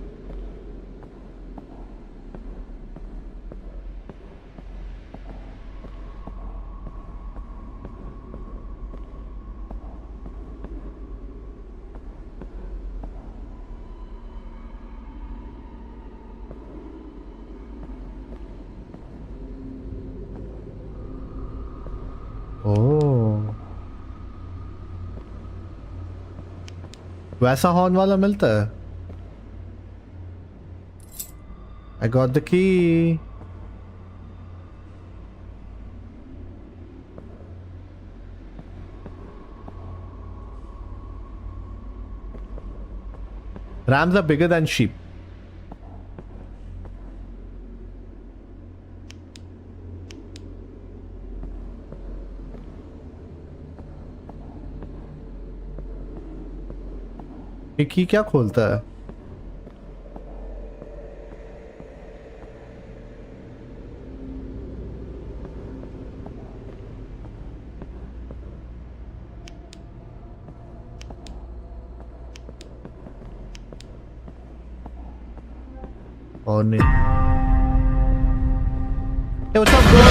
वैसा हॉर्न वाला मिलता है? I got the key. Rams are bigger than sheep. ये की क्या खोलता है? और नहीं. Hey, what's up, bro?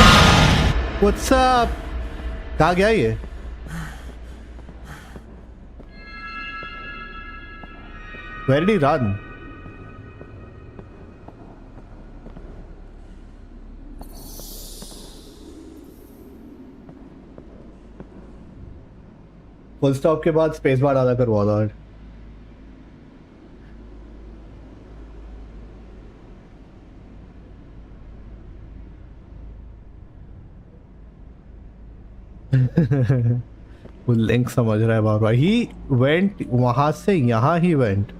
What's up? कहाँ गया ये? Where did he run? Full stop के बाद स्पेस बार डाला कर वॉलॉट. वो लिंक समझ रहा है बार बार. ही वेंट वहां से यहां ही वेंट.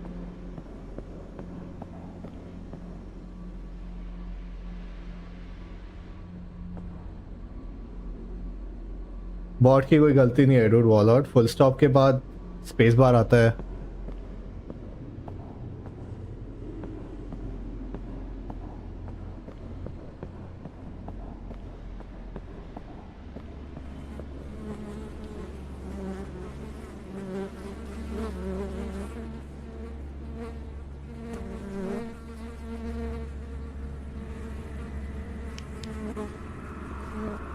बॉट की कोई गलती नहीं है डूड. वॉलॉट फुल स्टॉप के बाद स्पेस बार आता है.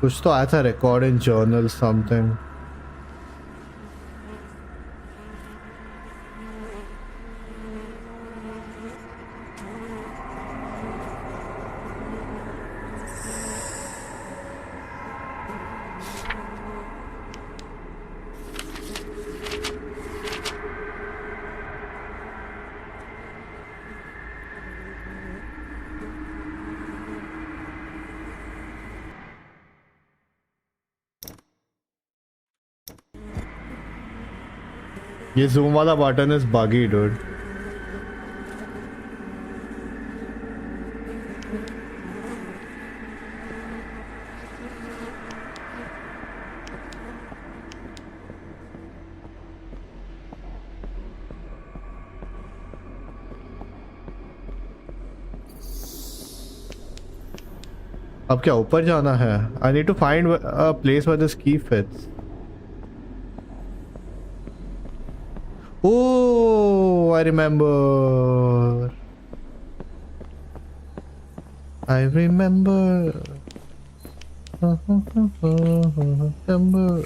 कुछ तो आया था record in journal something. ये zoom वाला button is buggy, dude. अब क्या ऊपर जाना है? I need to find a place where this key fits. Oh, I remember. I remember. Remember.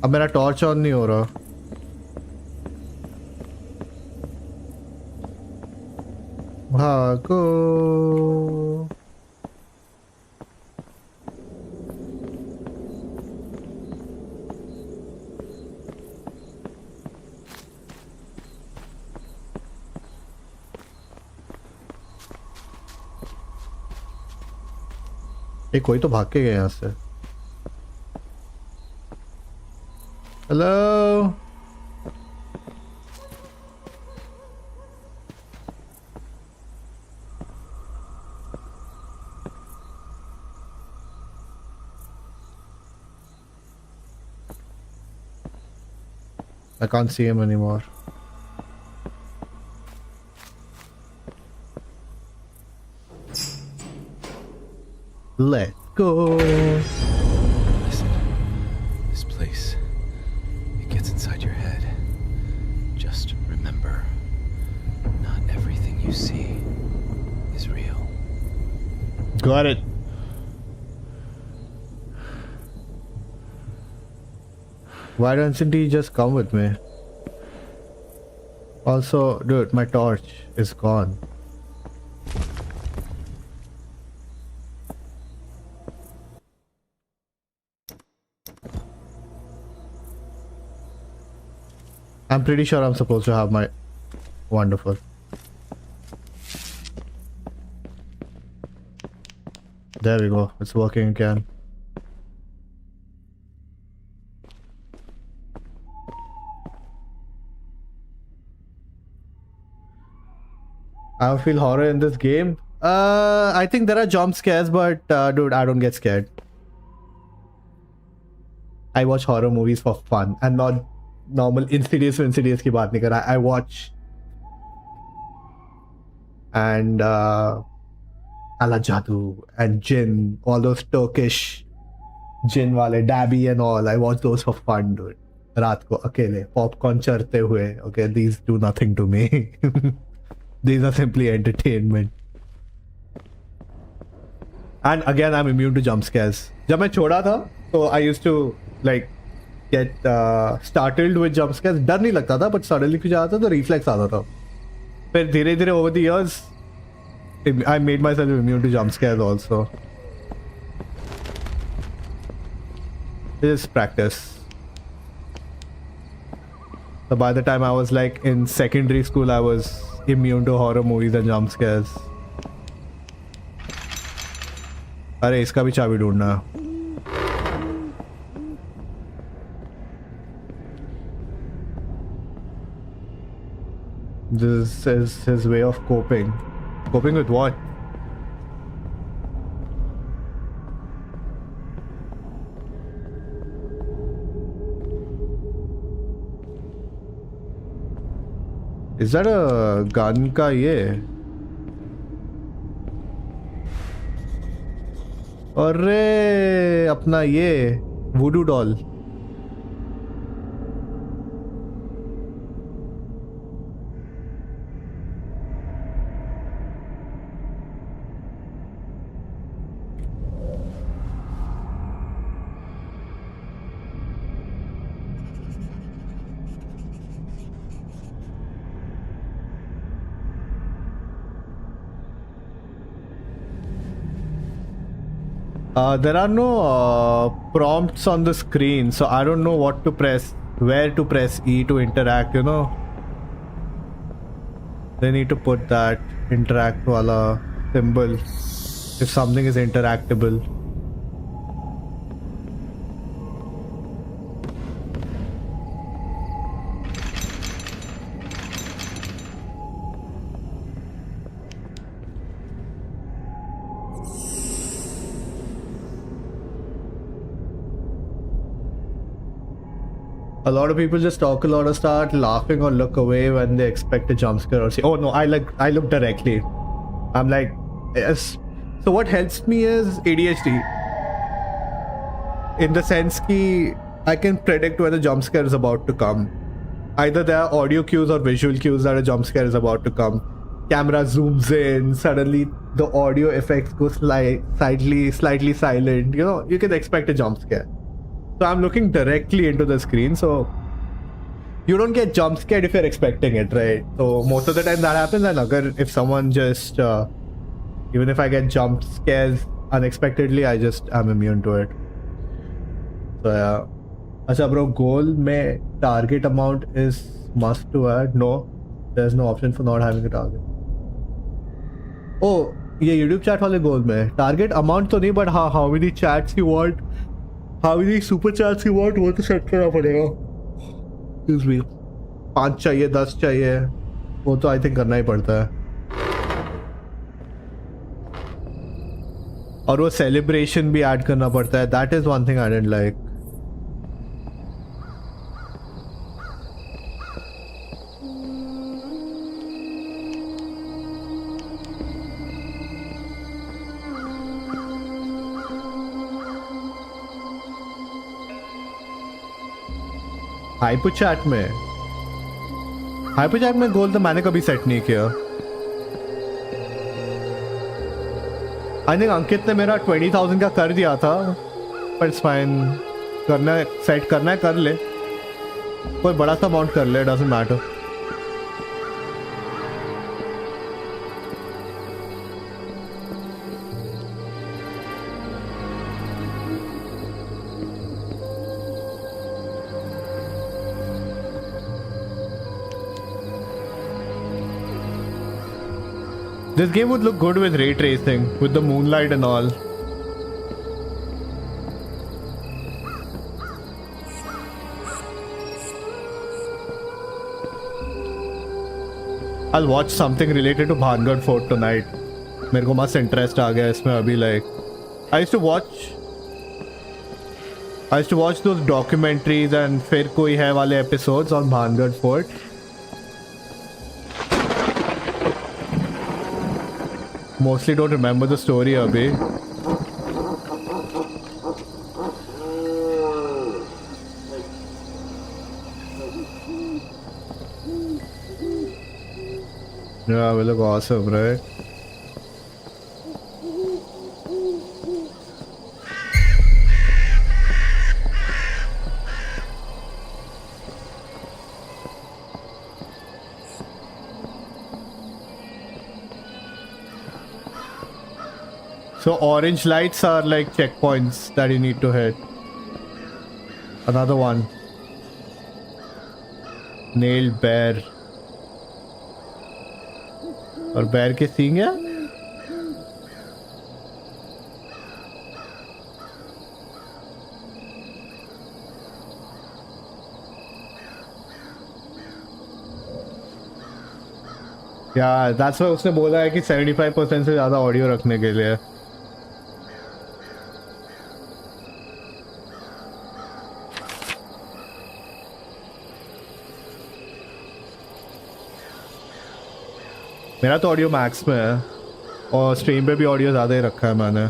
अब मेरा टॉर्च ऑन नहीं हो रहा. भागो. ये कोई तो भाग के गया यहाँ से. Hello. I can't see him anymore. Let's go. Listen, this place, it gets inside your head. Just remember, not everything you see is real. Got it. Why doesn't he just come with me? Also, dude, my torch is gone. I'm pretty sure I'm supposed to have my... Wonderful. There we go. It's working again. I don't feel horror in this game. I think there are jump scares, but dude, I don't get scared. I watch horror movies for fun and not normal Insidious की बात नहीं कर रहा. I watch and Ala Jadoo and Jinn, all those Turkish Jinn wale, Dabby and all. I watch those for fun, dude. रात को अकेले popcorn चरते हुए. Okay, these do nothing to me. These are simply entertainment. And again, I'm immune to jump scares. जब मैं छोड़ा था, so I used to like get startled with jump scares. डर नहीं लगता था, but suddenly कुछ आता तो reflex आता था. फिर धीरे धीरे over the years, I made myself immune to jump scares also. It is practice. So by the time I was like in secondary school, I was immune to horror movies and jump scares. अरे इसका भी चाबी ढूंढना. This is his way of coping. Coping with what? Is that a gun का ये? अरे अपना ये वुडू doll. There are no prompts on the screen, so I don't know what to press, where to press E to interact, you know. They need to put that interact wala symbol if something is interactable. A lot of people just talk a lot of start laughing or look away when they expect a jump scare or say, oh no, I look directly. I'm like, yes. So what helps me is ADHD. In the sense that I can predict when a jump scare is about to come. Either there are audio cues or visual cues that a jump scare is about to come. Camera zooms in, suddenly the audio effects go slightly silent. You know, you can expect a jump scare. So I'm looking directly into the screen, so you don't get jump scared if you're expecting it, right? So most of the time that happens, and if someone just even if I get jump scares unexpectedly, I'm immune to it. So yeah. Acha bro, goal mein target amount is must to add. No, there's no option for not having a target. Oh, ये YouTube chat वाले goal में target amount तो नहीं, but हाँ, how many chats you want, how many super chats you want, वो तो set करना पड़ेगा. Excuse me. 5 चाहिए, 10 चाहिए, वो तो I think करना ही पड़ता है. और वो celebration भी add करना पड़ता है. That is one thing I didn't like. Hyper chat में गोल तो मैंने कभी सेट नहीं किया. आई थिंक अंकित ने मेरा 20,000 का कर दिया था, पर इट्स फाइन. करना सेट करना है कर ले, कोई बड़ा सा अमाउंट कर ले, doesn't matter. This game would look good with ray tracing, with the moonlight and all. I'll watch something related to Bhangarh Fort tonight. मेरे को मस्त इंटरेस्ट आ गया इसमें अभी. Like, I used to watch those documentaries and फिर कोई है वाले episodes on Bhangarh Fort. Mostly don't remember the story abhi. Yeah, we look awesome, right? So orange lights are like checkpoints that you need to hit. Another one. Nailed bear. और bear के सींग है? Yeah, that's why उसने बोला है कि 75% से ज़्यादा audio रखने के लिए. मेरा तो ऑडियो मैक्स में है और स्ट्रीम पे भी ऑडियो ज़्यादा ही रखा है मैंने.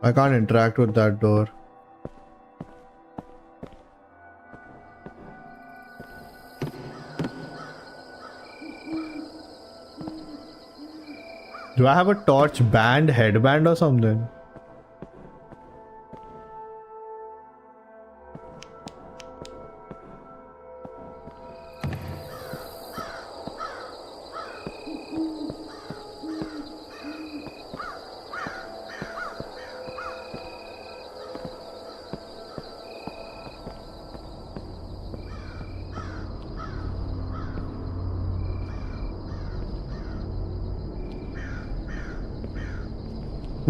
I can't interact with that door. Do I have a torch band, headband or something?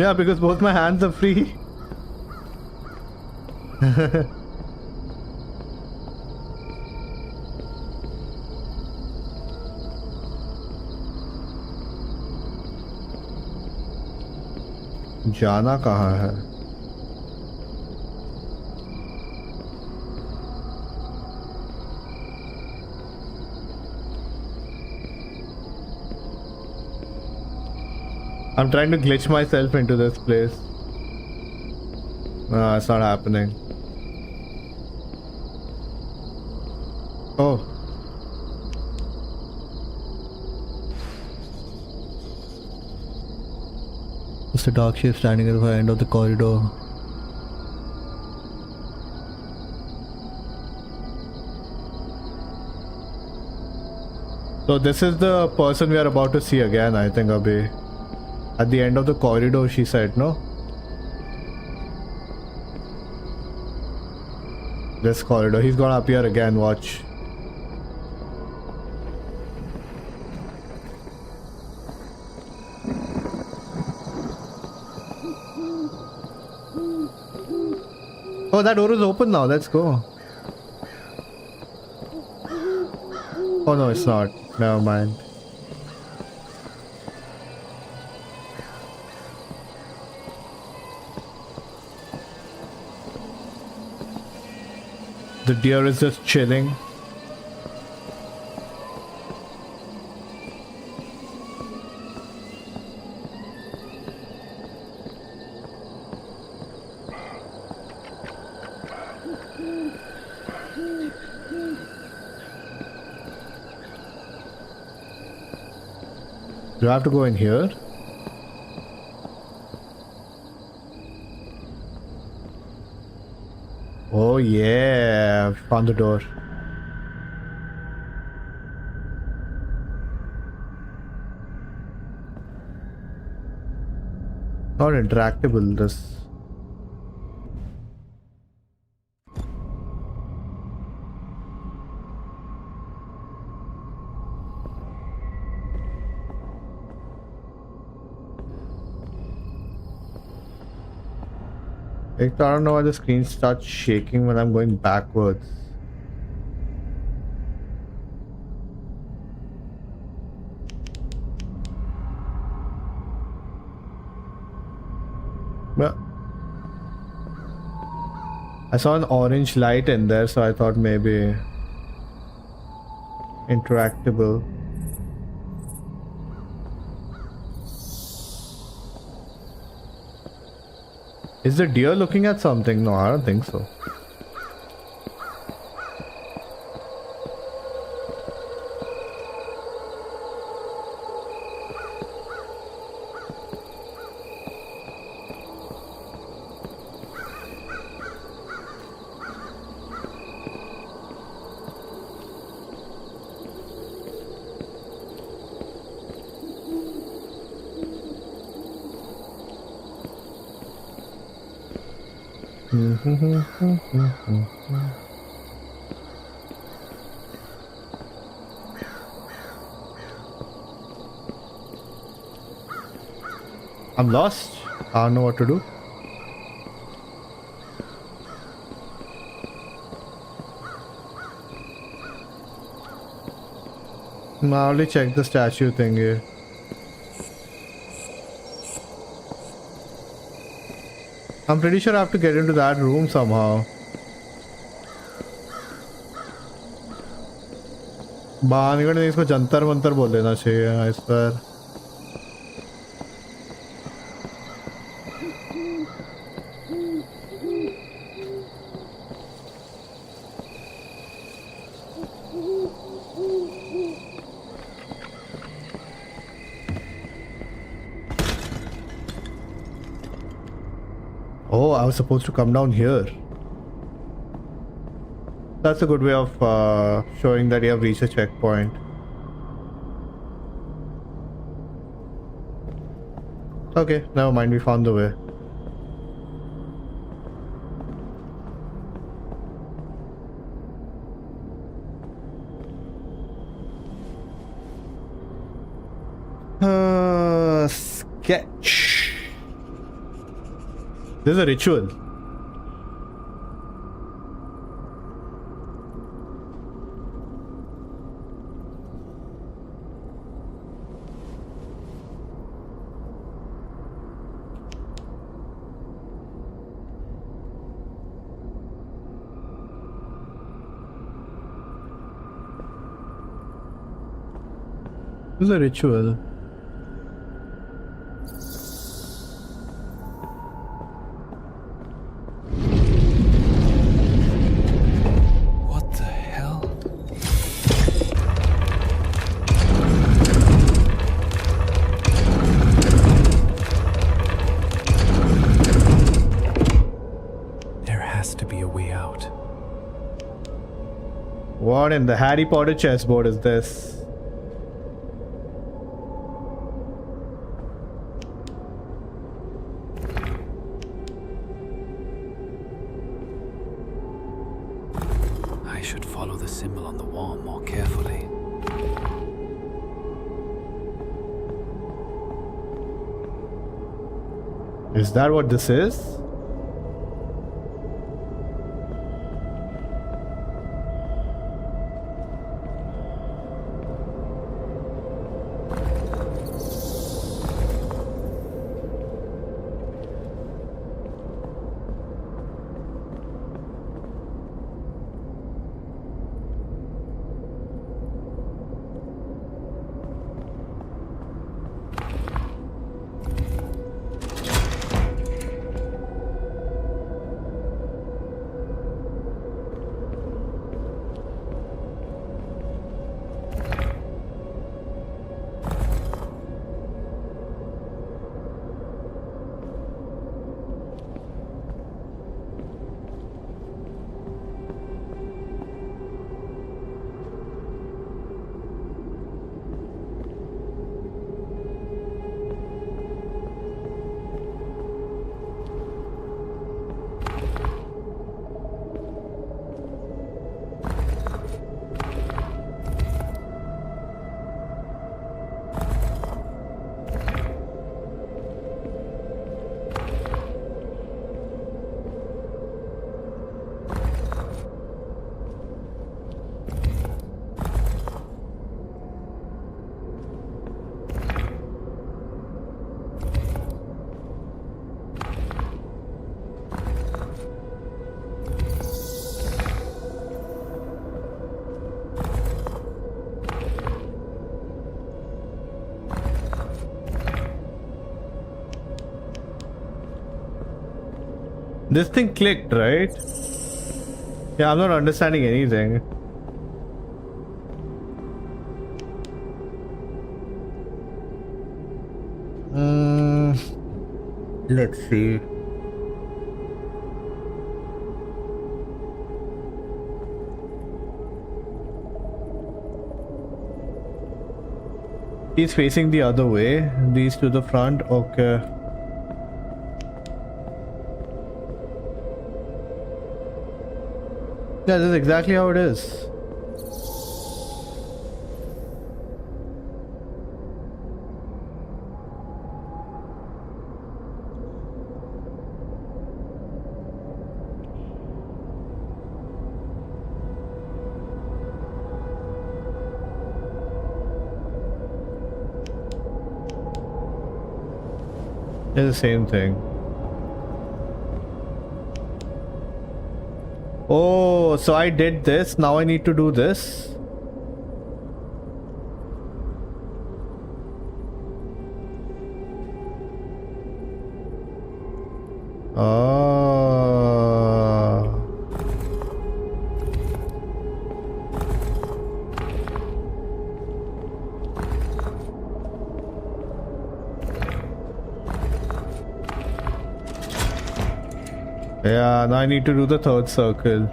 Yeah, because both my hands are free. जाना कहाँ है? I'm trying to glitch myself into this place. No, it's not happening. Oh. It's a dark shape standing at the end of the corridor. So this is the person we are about to see again, I think, Abhi. At the end of the corridor, she said, no? This corridor. He's gonna appear again, watch. Oh, that door is open now. Let's go. Oh no, it's not. Never mind. The deer is just chilling. Do I have to go in here? Oh yeah, found the door. Not interactable, this. I don't know why the screen starts shaking when I'm going backwards. Well, I saw an orange light in there, so I thought maybe interactable. Is the deer looking at something? No, I don't think so. I'm lost. I don't know what to do. Now only check the statue thing here. I'm pretty sure I have to get into that room somehow. बाहर निकलने इसको जंतर मंतर बोल देना चाहिए इस पर. Oh, I was supposed to come down here. That's a good way of showing that you have reached a checkpoint. Okay, never mind, we found the way. Sketch. This is a ritual. This is a ritual. What the hell? There has to be a way out. What in the Harry Potter chessboard is this? I should follow the symbol on the wall more carefully. Is that what this is? This thing clicked, right? Yeah, I'm not understanding anything. Let's see. He's facing the other way. These to the front. Okay. Yeah, this is exactly how it is. It's the same thing. Oh, so I did this. Now I need to do this. Ah. Yeah, now I need to do the third circle.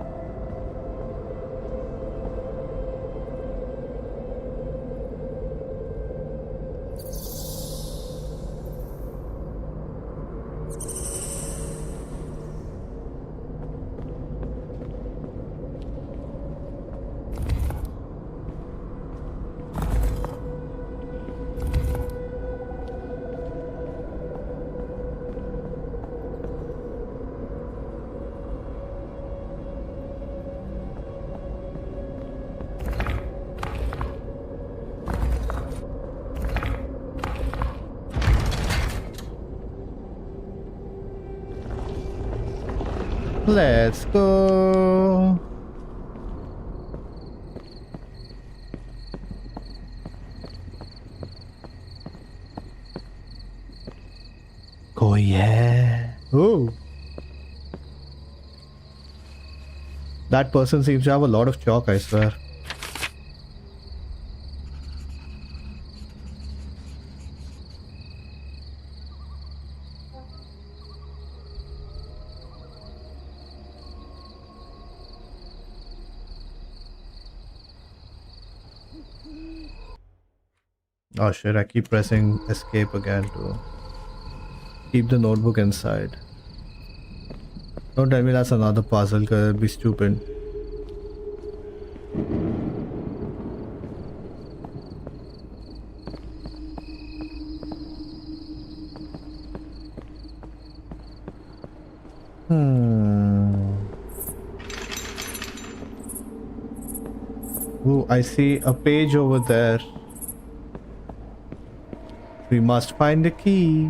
Let's go. Oh yeah. Oh. That person seems to have a lot of chalk, I swear. Oh shit, I keep pressing escape again to keep the notebook inside. Don't tell me that's another puzzle, because it'd be stupid. Oh, I see a page over there. We must find the key.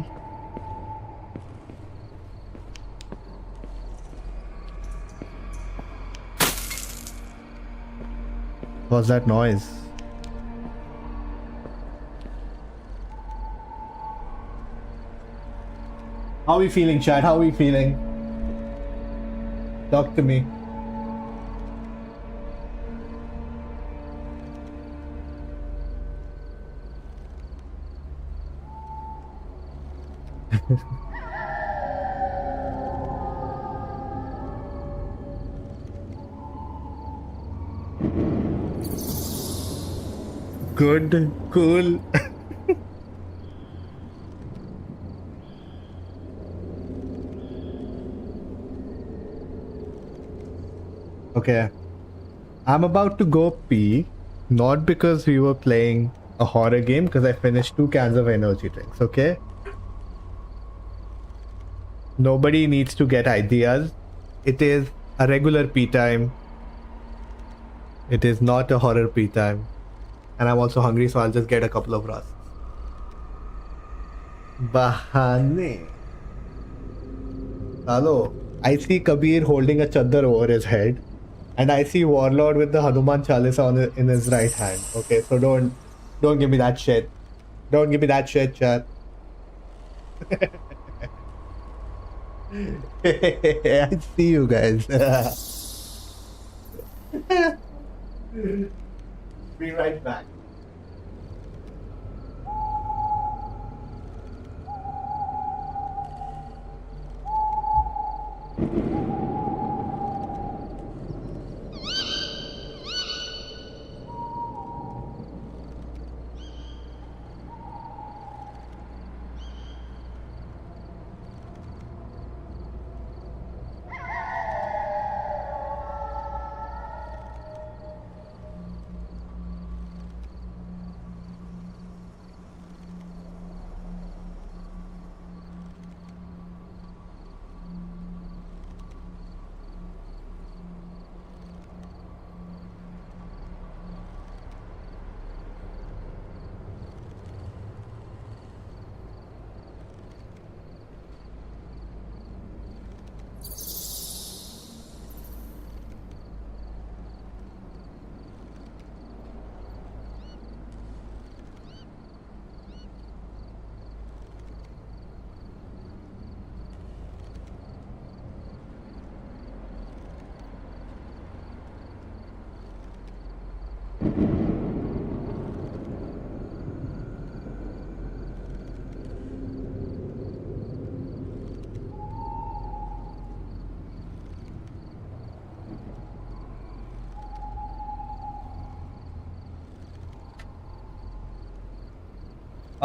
What's that noise? How are we feeling, chat? How are we feeling? Talk to me. Good, cool. Okay. I'm about to go pee. Not because we were playing a horror game, because I finished 2 cans of energy drinks, okay? Nobody needs to get ideas. It is a regular pee time. It is not a horror pee time. And I'm also hungry, so I'll just get a couple of rusks. Bahane. Hello. I see Kabir holding a chaddar over his head. And I see Warlord with the Hanuman Chalisa in his right hand. Okay, so don't give me that shit. Don't give me that shit, chat. I see you guys. Be right back.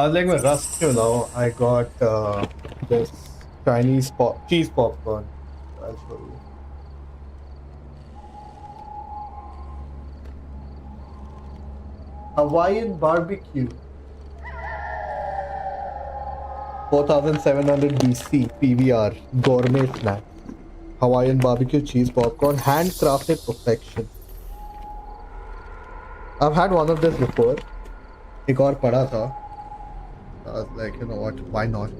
I was like, my rust, you know, I got this Chinese cheese popcorn. I'll show you. Hawaiian barbecue. 4700 BC PVR gourmet snack. Hawaiian barbecue cheese popcorn, handcrafted perfection. I've had one of this before. एक और पड़ा था. I was like, you know what? Why not?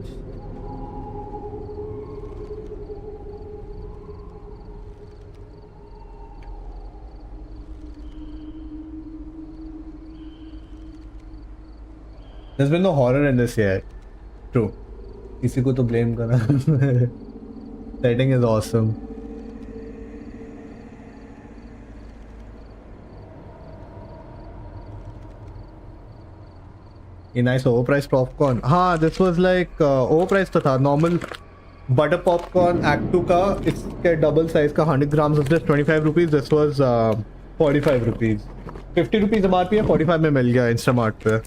There's been no horror in this yet. True. किसी को तो blame करना. Setting is awesome. A nice overpriced popcorn. हाँ, this was like overpriced तो था. Normal butter popcorn Act 2 का इसके double size का 100 grams of this 25 rupees. This was 45 rupees. 50 rupees MRP है, 45 में मिल गया Instamart पे.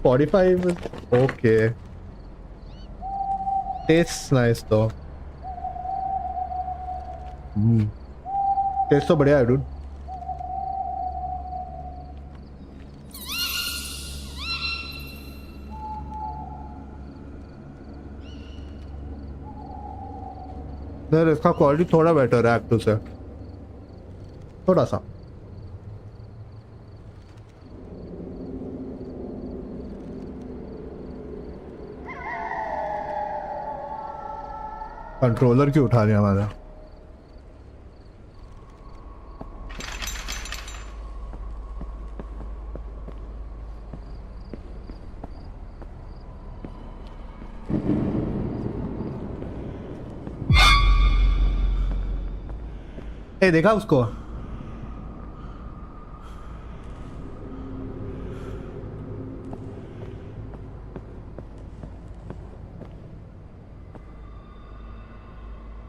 45 is okay. Tastes nice though. Tastes तो बढ़िया है dude. सर इसका क्वालिटी थोड़ा बेटर है Act 2 से, थोड़ा सा. कंट्रोलर क्यों उठा लिया हमारा? ए देखा उसको?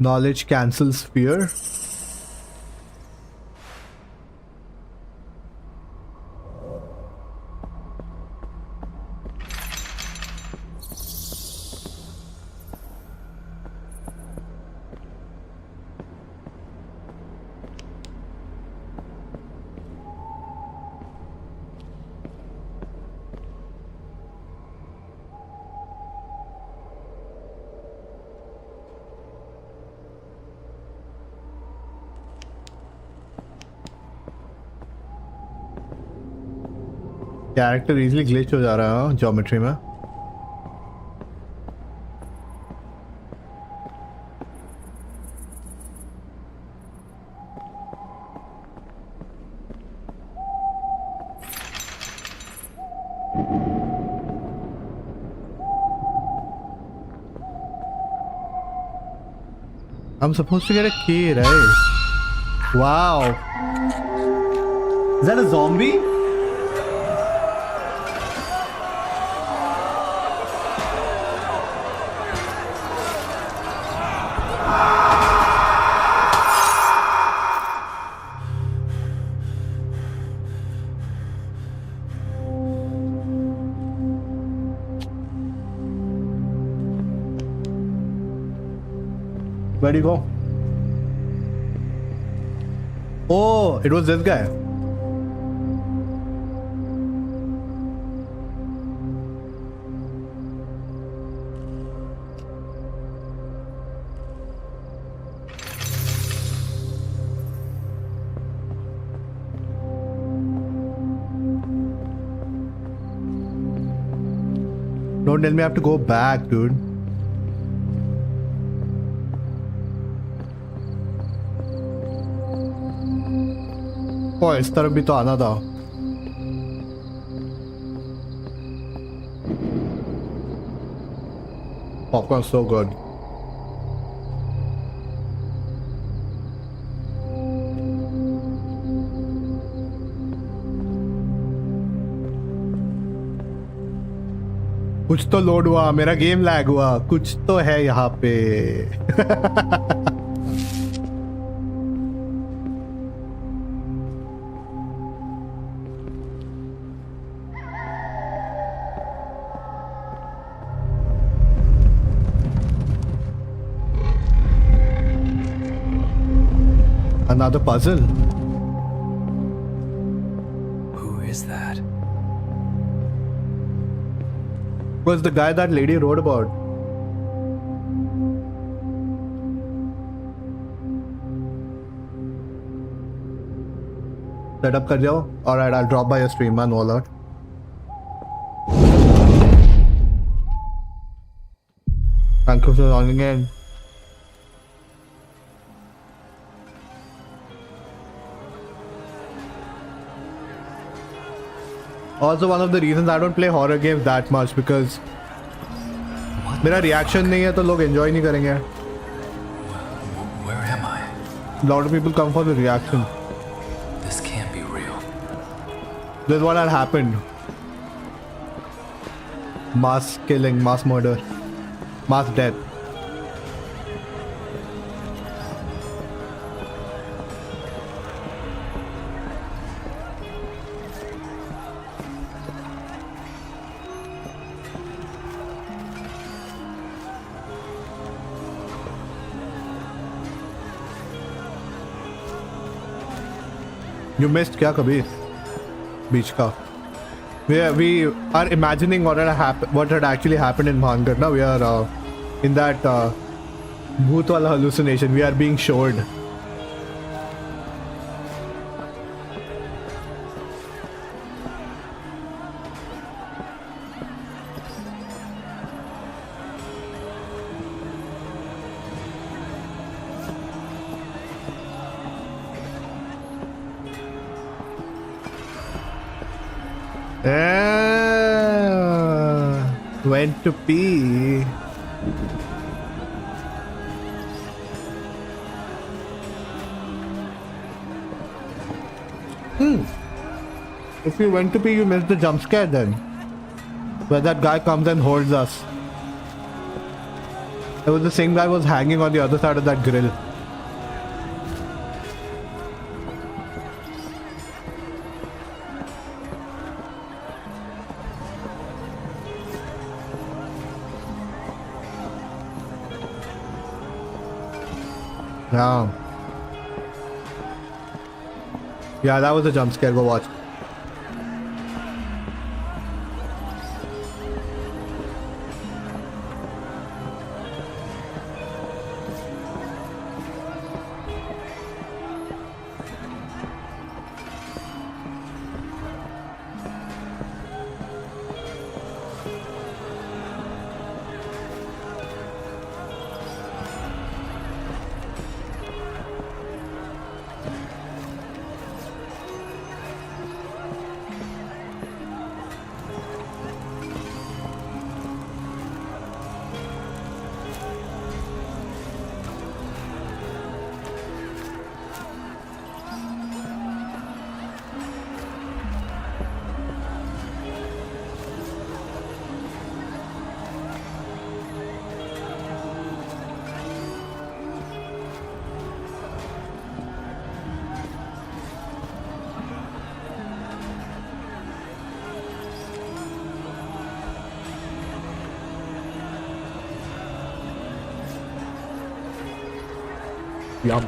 Knowledge cancels fear. Character easily glitch हो जा रहा है ज्योमेट्री में. I'm supposed to get a key, right? Wow. Is that a zombie? Where'd he go? Oh, it was this guy. Don't tell me I have to go back, dude. Oh, इस तरफ भी तो आना था. Popcorn so good. कुछ तो load हुआ, मेरा गेम लैग हुआ, कुछ तो है यहाँ पे. Another puzzle. Who is that? Was the guy that lady wrote about? Set up kar jao. Alright, I'll drop by your stream, man. All out. Thank you for logging in. Also, one of the reasons I don't play horror games that much because मेरा reaction नहीं है तो लोग enjoy नहीं करेंगे. Where am I? A lot of people come for the reaction. This can't be real. This is what had happened. Mass killing, mass murder, mass death. You missed क्या कभी बीच का. We are imagining what had actually happened in Bhangar. Now we are in that bhoot wala hallucination. We are being showed. Went to pee. If you went to pee, you missed the jump scare then. Where that guy comes and holds us. It was the same guy who was hanging on the other side of that grill. Yeah. Yeah, that was a jump scare. Go watch. Yum.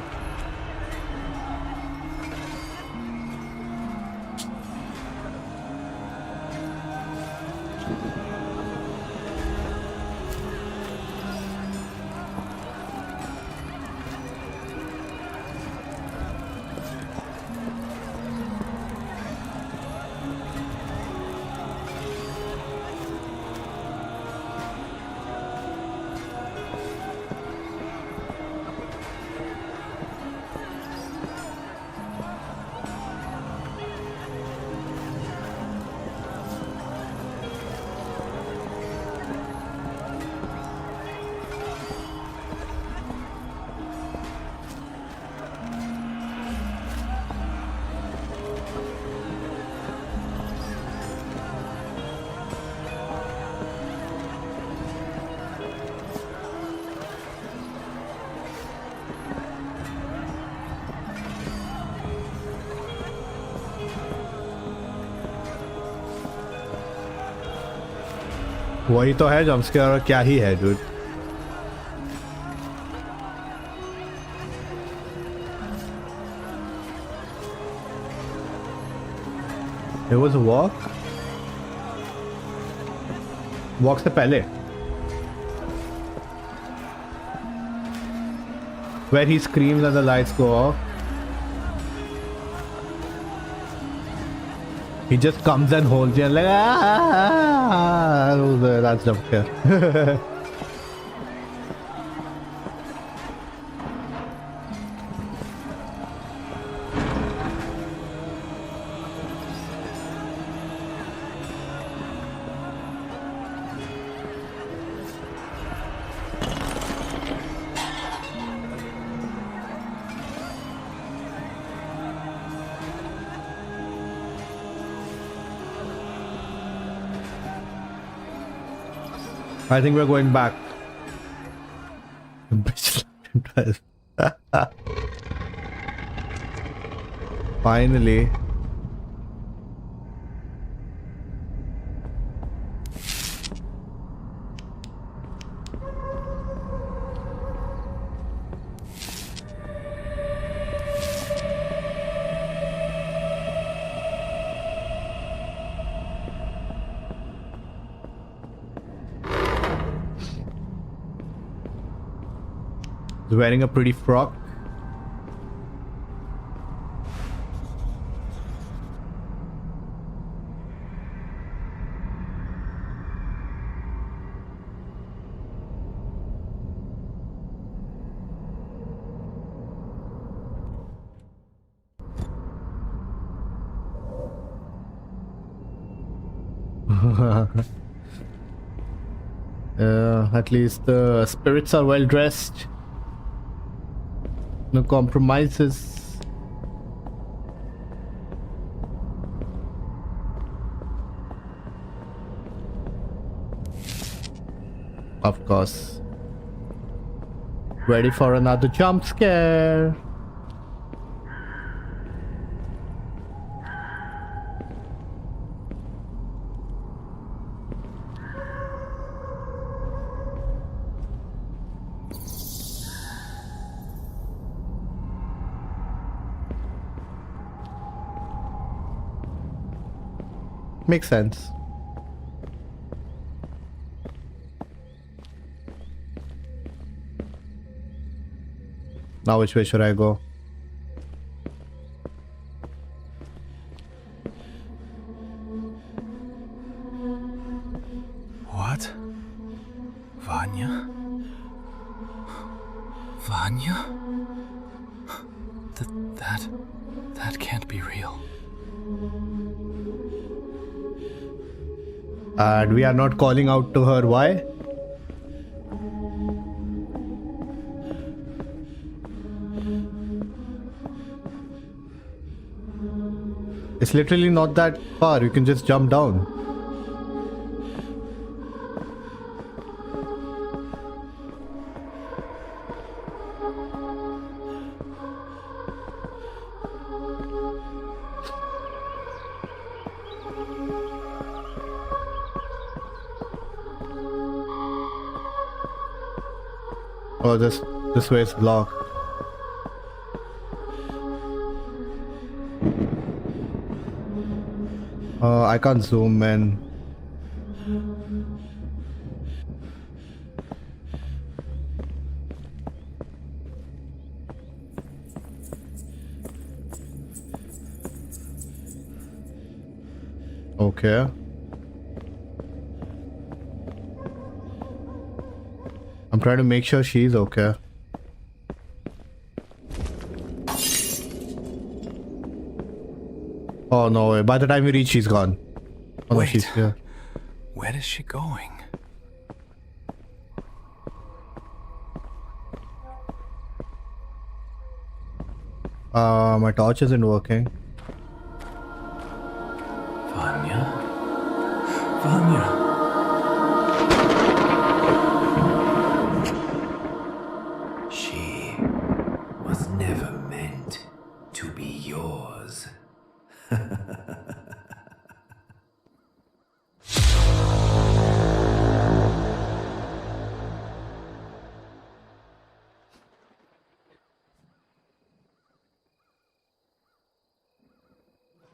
वही तो है jump scare और क्या ही है dude. There was a walk. Walk से पहले. Where he screams and the lights go off. He just comes and holds you and like that's jump scare. I think we're going back. Finally. He's wearing a pretty frock. At least the spirits are well dressed. No compromises. Of course. Ready for another jump scare. Makes sense. Now which way should I go? What? Vanya? Vanya? That can't be real. And we are not calling out to her. Why? It's literally not that far. You can just jump down. Oh, this way is blocked. I can't zoom in. Okay. I'm trying to make sure she's okay. Oh no way. By the time we reach, she's gone. Oh no, Wait. she's here. Where is she going? My torch isn't working. Vanya? Vanya? She was never meant to be yours.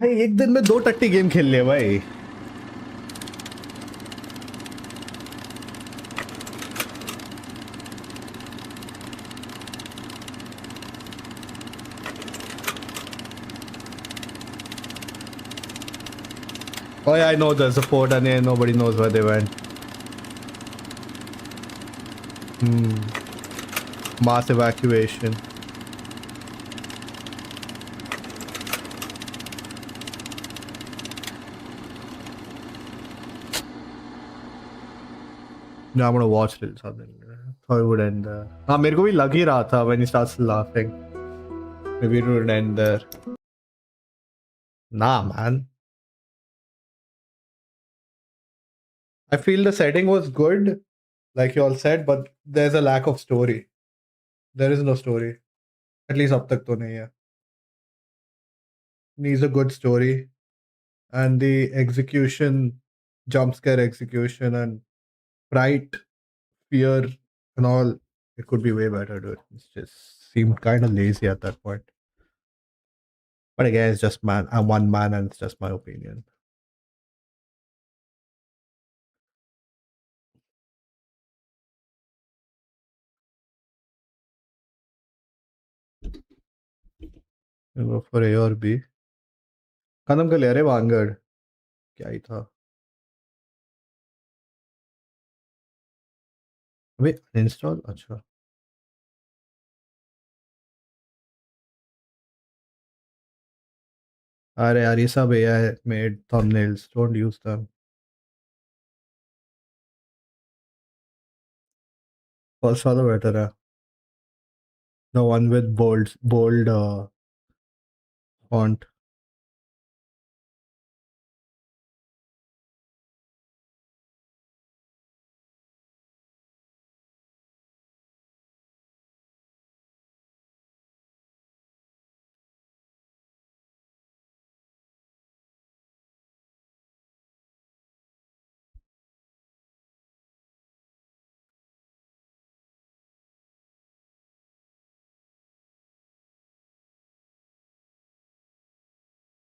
भाई एक दिन में 2 टट्टी game खेल लिए भाई. Oh yeah, I know there's a fort and nobody knows where they went. Mass evacuation. No, I'm gonna watch it something. Thought it would end there. हाँ मेरे को भी लग ही रहा था when he starts laughing. Maybe it would end there. Nah, man. I feel the setting was good, like you all said, but there's a lack of story. There is no story. At least अब तक तो नहीं है. Needs a good story, and the execution, jump scare execution, and fright, fear, and all. It could be way better, dude. It just seemed kind of lazy at that point. But again, it's just man. I'm one man, and it's just my opinion. You go for A or B. खत्म कर लिया रे वांगड़. क्या ही था. अबे install अच्छा. अरे यार ये सब AI made thumbnails. Don't use them. First वाला better है. The one with bold font.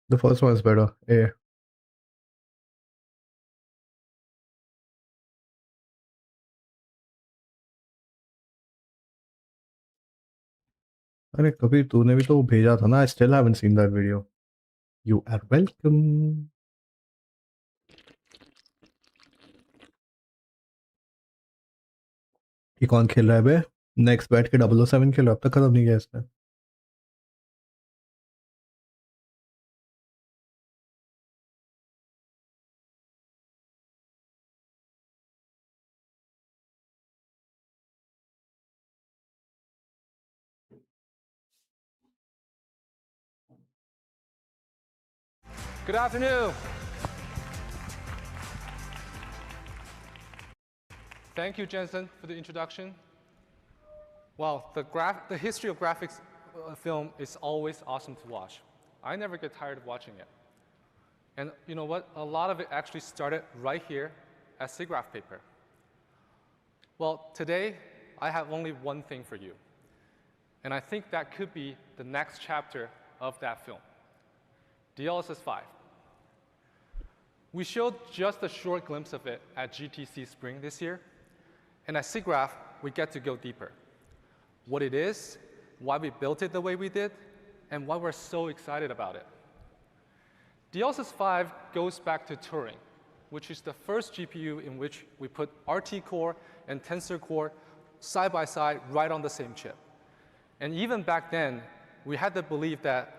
The first one is better. A. अरे कभी तूने भी तो भेजा था ना. I still haven't seen that video. You are welcome. ये कौन खेल रहा है बे? नेक्स्ट बैठ के 007 खेलो. अब तक खत्म नहीं किया इसने. Good afternoon. Thank you, Jensen, for the introduction. Well, the history of graphics film is always awesome to watch. I never get tired of watching it. And you know what? A lot of it actually started right here at SIGGRAPH paper. Well, today, I have only one thing for you. And I think that could be the next chapter of that film. DLSS 5. We showed just a short glimpse of it at GTC Spring this year, and at SIGGRAPH, we get to go deeper. What it is, why we built it the way we did, and why we're so excited about it. DLSS 5 goes back to Turing, which is the first GPU in which we put RT core and Tensor core side by side right on the same chip. And even back then, we had the belief that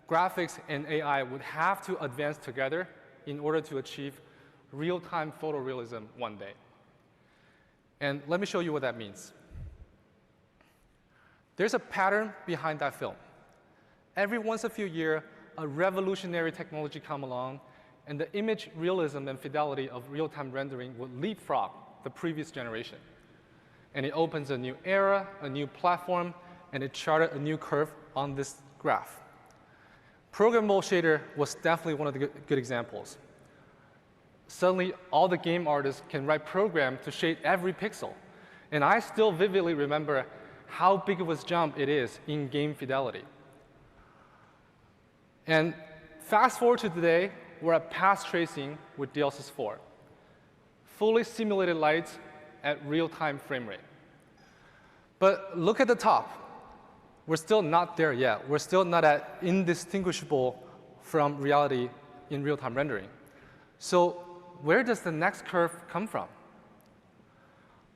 graphics and AI would have to advance together in order to achieve real-time photorealism one day. And let me show you what that means. There's a pattern behind that film. Every once a few years, a revolutionary technology come along, and the image realism and fidelity of real-time rendering will leapfrog the previous generation. And it opens a new era, a new platform, and it charted a new curve on this graph. Programmable shader was definitely one of the good examples. Suddenly, all the game artists can write programs to shade every pixel. And I still vividly remember how big of a jump it is in game fidelity. And fast forward to today, we're at path tracing with DLSS 4. Fully simulated lights at real-time frame rate. But look at the top. We're still not there yet. We're still not at indistinguishable from reality in real-time rendering. So where does the next curve come from?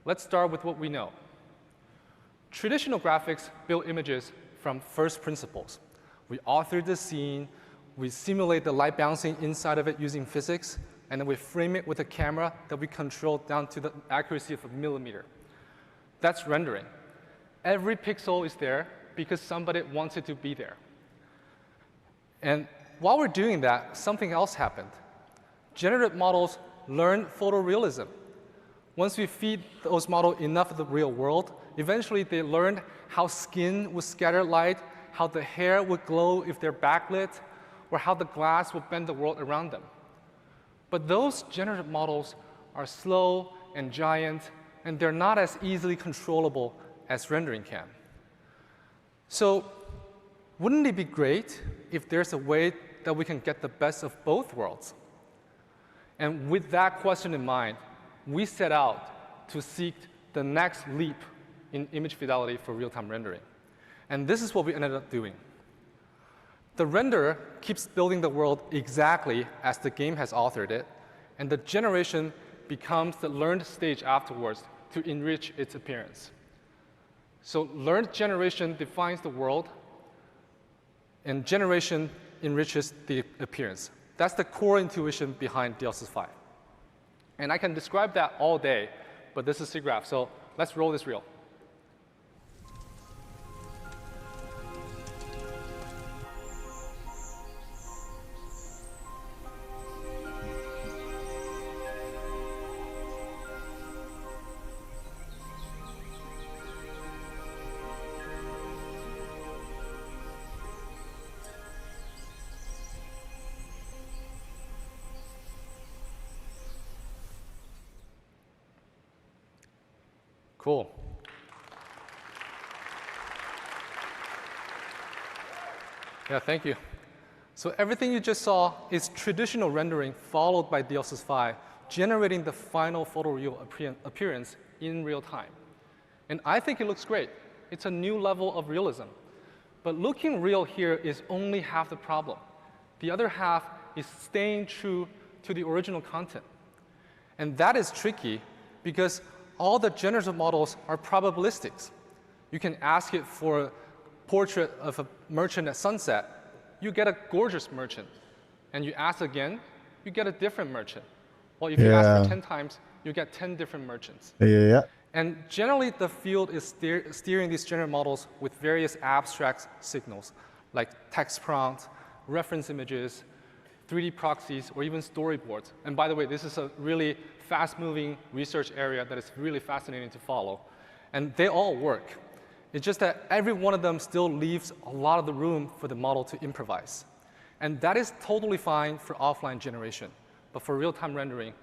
Let's start with what we know. Traditional graphics build images from first principles. We author the scene, we simulate the light bouncing inside of it using physics, and then we frame it with a camera that we control down to the accuracy of a millimeter. That's rendering. Every pixel is there because somebody wants it to be there. And while we're doing that, something else happened. Generative models learn photorealism. Once we feed those models enough of the real world, eventually they learned how skin would scatter light, how the hair would glow if they're backlit, or how the glass would bend the world around them. But those generative models are slow and giant, and they're not as easily controllable as rendering can. So wouldn't it be great if there's a way that we can get the best of both worlds? And with that question in mind, we set out to seek the next leap in image fidelity for real-time rendering. And this is what we ended up doing. The renderer keeps building the world exactly as the game has authored it, and the generation becomes the learned stage afterwards to enrich its appearance. So learned generation defines the world, and generation enriches the appearance. That's the core intuition behind DLSS 5. And I can describe that all day, but this is SIGGRAPH, so let's roll this reel. Cool. Yeah, thank you. So everything you just saw is traditional rendering followed by DLSS 5, generating the final photoreal appearance in real time. And I think it looks great. It's a new level of realism. But looking real here is only half the problem. The other half is staying true to the original content. And that is tricky because all the generative models are probabilistics. You can ask it for a portrait of a merchant at sunset, you get a gorgeous merchant. And you ask again, you get a different merchant. Well, if you ask for 10 times, you get 10 different merchants. Yeah. And generally, the field is steering these generative models with various abstract signals, like text prompts, reference images, 3D proxies, or even storyboards. And by the way, this is a really fast-moving research area that is really fascinating to follow. And they all work. It's just that every one of them still leaves a lot of the room for the model to improvise. And that is totally fine for offline generation. But for real-time rendering,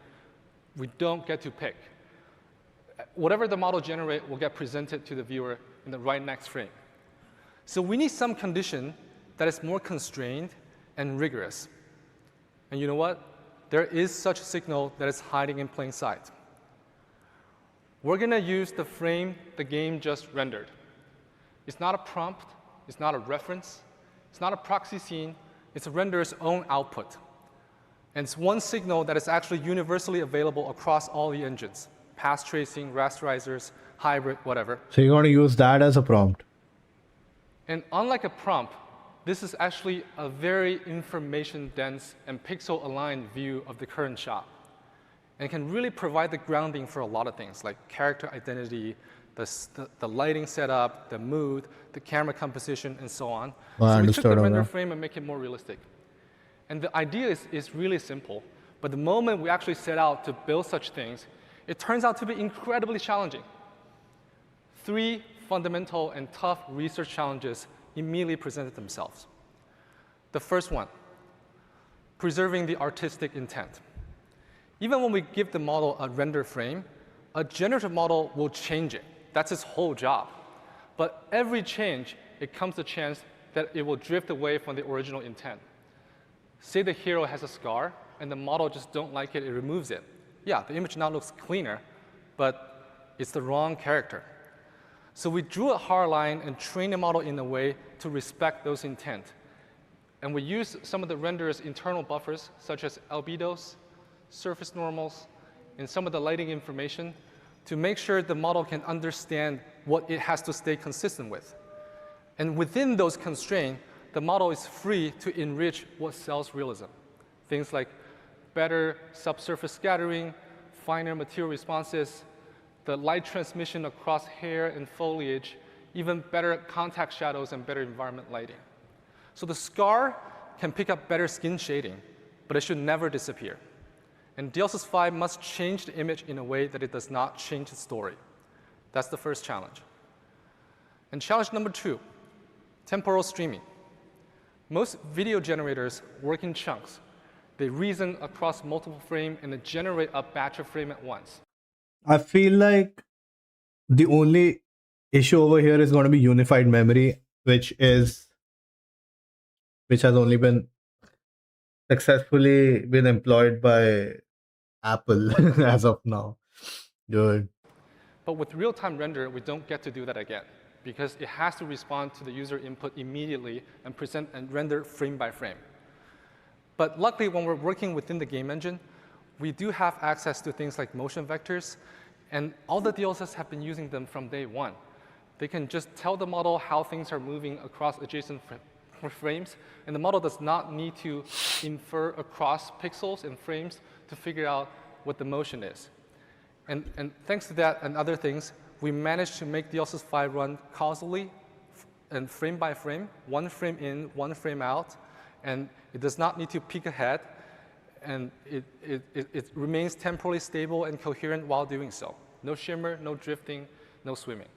we don't get to pick. Whatever the model generates will get presented to the viewer in the right next frame. So we need some condition that is more constrained and rigorous. And you know what? There is such a signal that is hiding in plain sight. We're going to use the frame the game just rendered. It's not a prompt. It's not a reference. It's not a proxy scene. It's a renderer's own output. And it's one signal that is actually universally available across all the engines. Path tracing, rasterizers, hybrid, whatever. So you're going to use that as a prompt. And unlike a prompt, this is actually a very information-dense and pixel-aligned view of the current shot. And it can really provide the grounding for a lot of things, like character identity, the lighting setup, the mood, the camera composition, and so on. So we took the render frame and make it more realistic. And the idea is really simple. But the moment we actually set out to build such things, it turns out to be incredibly challenging. 3 fundamental and tough research challenges immediately presented themselves. The first one, preserving the artistic intent. Even when we give the model a render frame, a generative model will change it. That's its whole job. But every change, it comes a chance that it will drift away from the original intent. Say the hero has a scar, and the model just don't like it, it removes it. Yeah, the image now looks cleaner, but it's the wrong character. So we drew a hard line and trained the model in a way to respect those intent. And we used some of the renderer's internal buffers, such as albedos, surface normals, and some of the lighting information to make sure the model can understand what it has to stay consistent with. And within those constraints, the model is free to enrich what sells realism. Things like better subsurface scattering, finer material responses, the light transmission across hair and foliage, even better contact shadows and better environment lighting. So the scar can pick up better skin shading, but it should never disappear. And DLSS 5 must change the image in a way that it does not change the story. That's the first challenge. And challenge number 2, temporal streaming. Most video generators work in chunks. They reason across multiple frames and they generate a batch of frames at once. I feel like the only issue over here is going to be unified memory, which has only been successfully been employed by Apple as of now. Good. But with real-time render, we don't get to do that again because it has to respond to the user input immediately and present and render frame by frame. But luckily, when we're working within the game engine, we do have access to things like motion vectors, and all the DLSS have been using them from day one. They can just tell the model how things are moving across adjacent frames, and the model does not need to infer across pixels and frames to figure out what the motion is. And thanks to that and other things, we managed to make DLSS 5 run causally and frame by frame, one frame in, one frame out, and it does not need to peek ahead, and it remains temporally stable and coherent while doing so. No shimmer, no drifting, no swimming.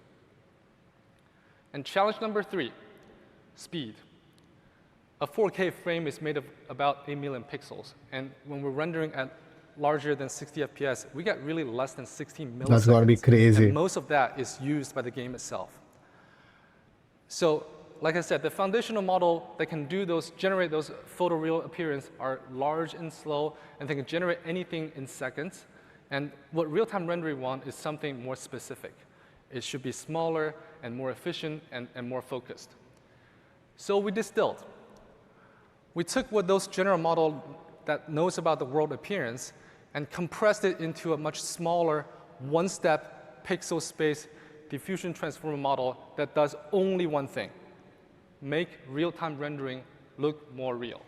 And challenge number 3, speed. A 4K frame is made of about 8 million pixels, and when we're rendering at larger than 60 FPS, we get really less than 16 milliseconds. That's going to be crazy. And most of that is used by the game itself. So, like I said, the foundational model that can do those, generate those photoreal appearance are large and slow, and they can generate anything in seconds. And what real-time rendering wants is something more specific. It should be smaller and more efficient and more focused. So we distilled. We took what those general model that knows about the world appearance and compressed it into a much smaller, one-step pixel space diffusion transformer model that does only one thing: make real-time rendering look more real.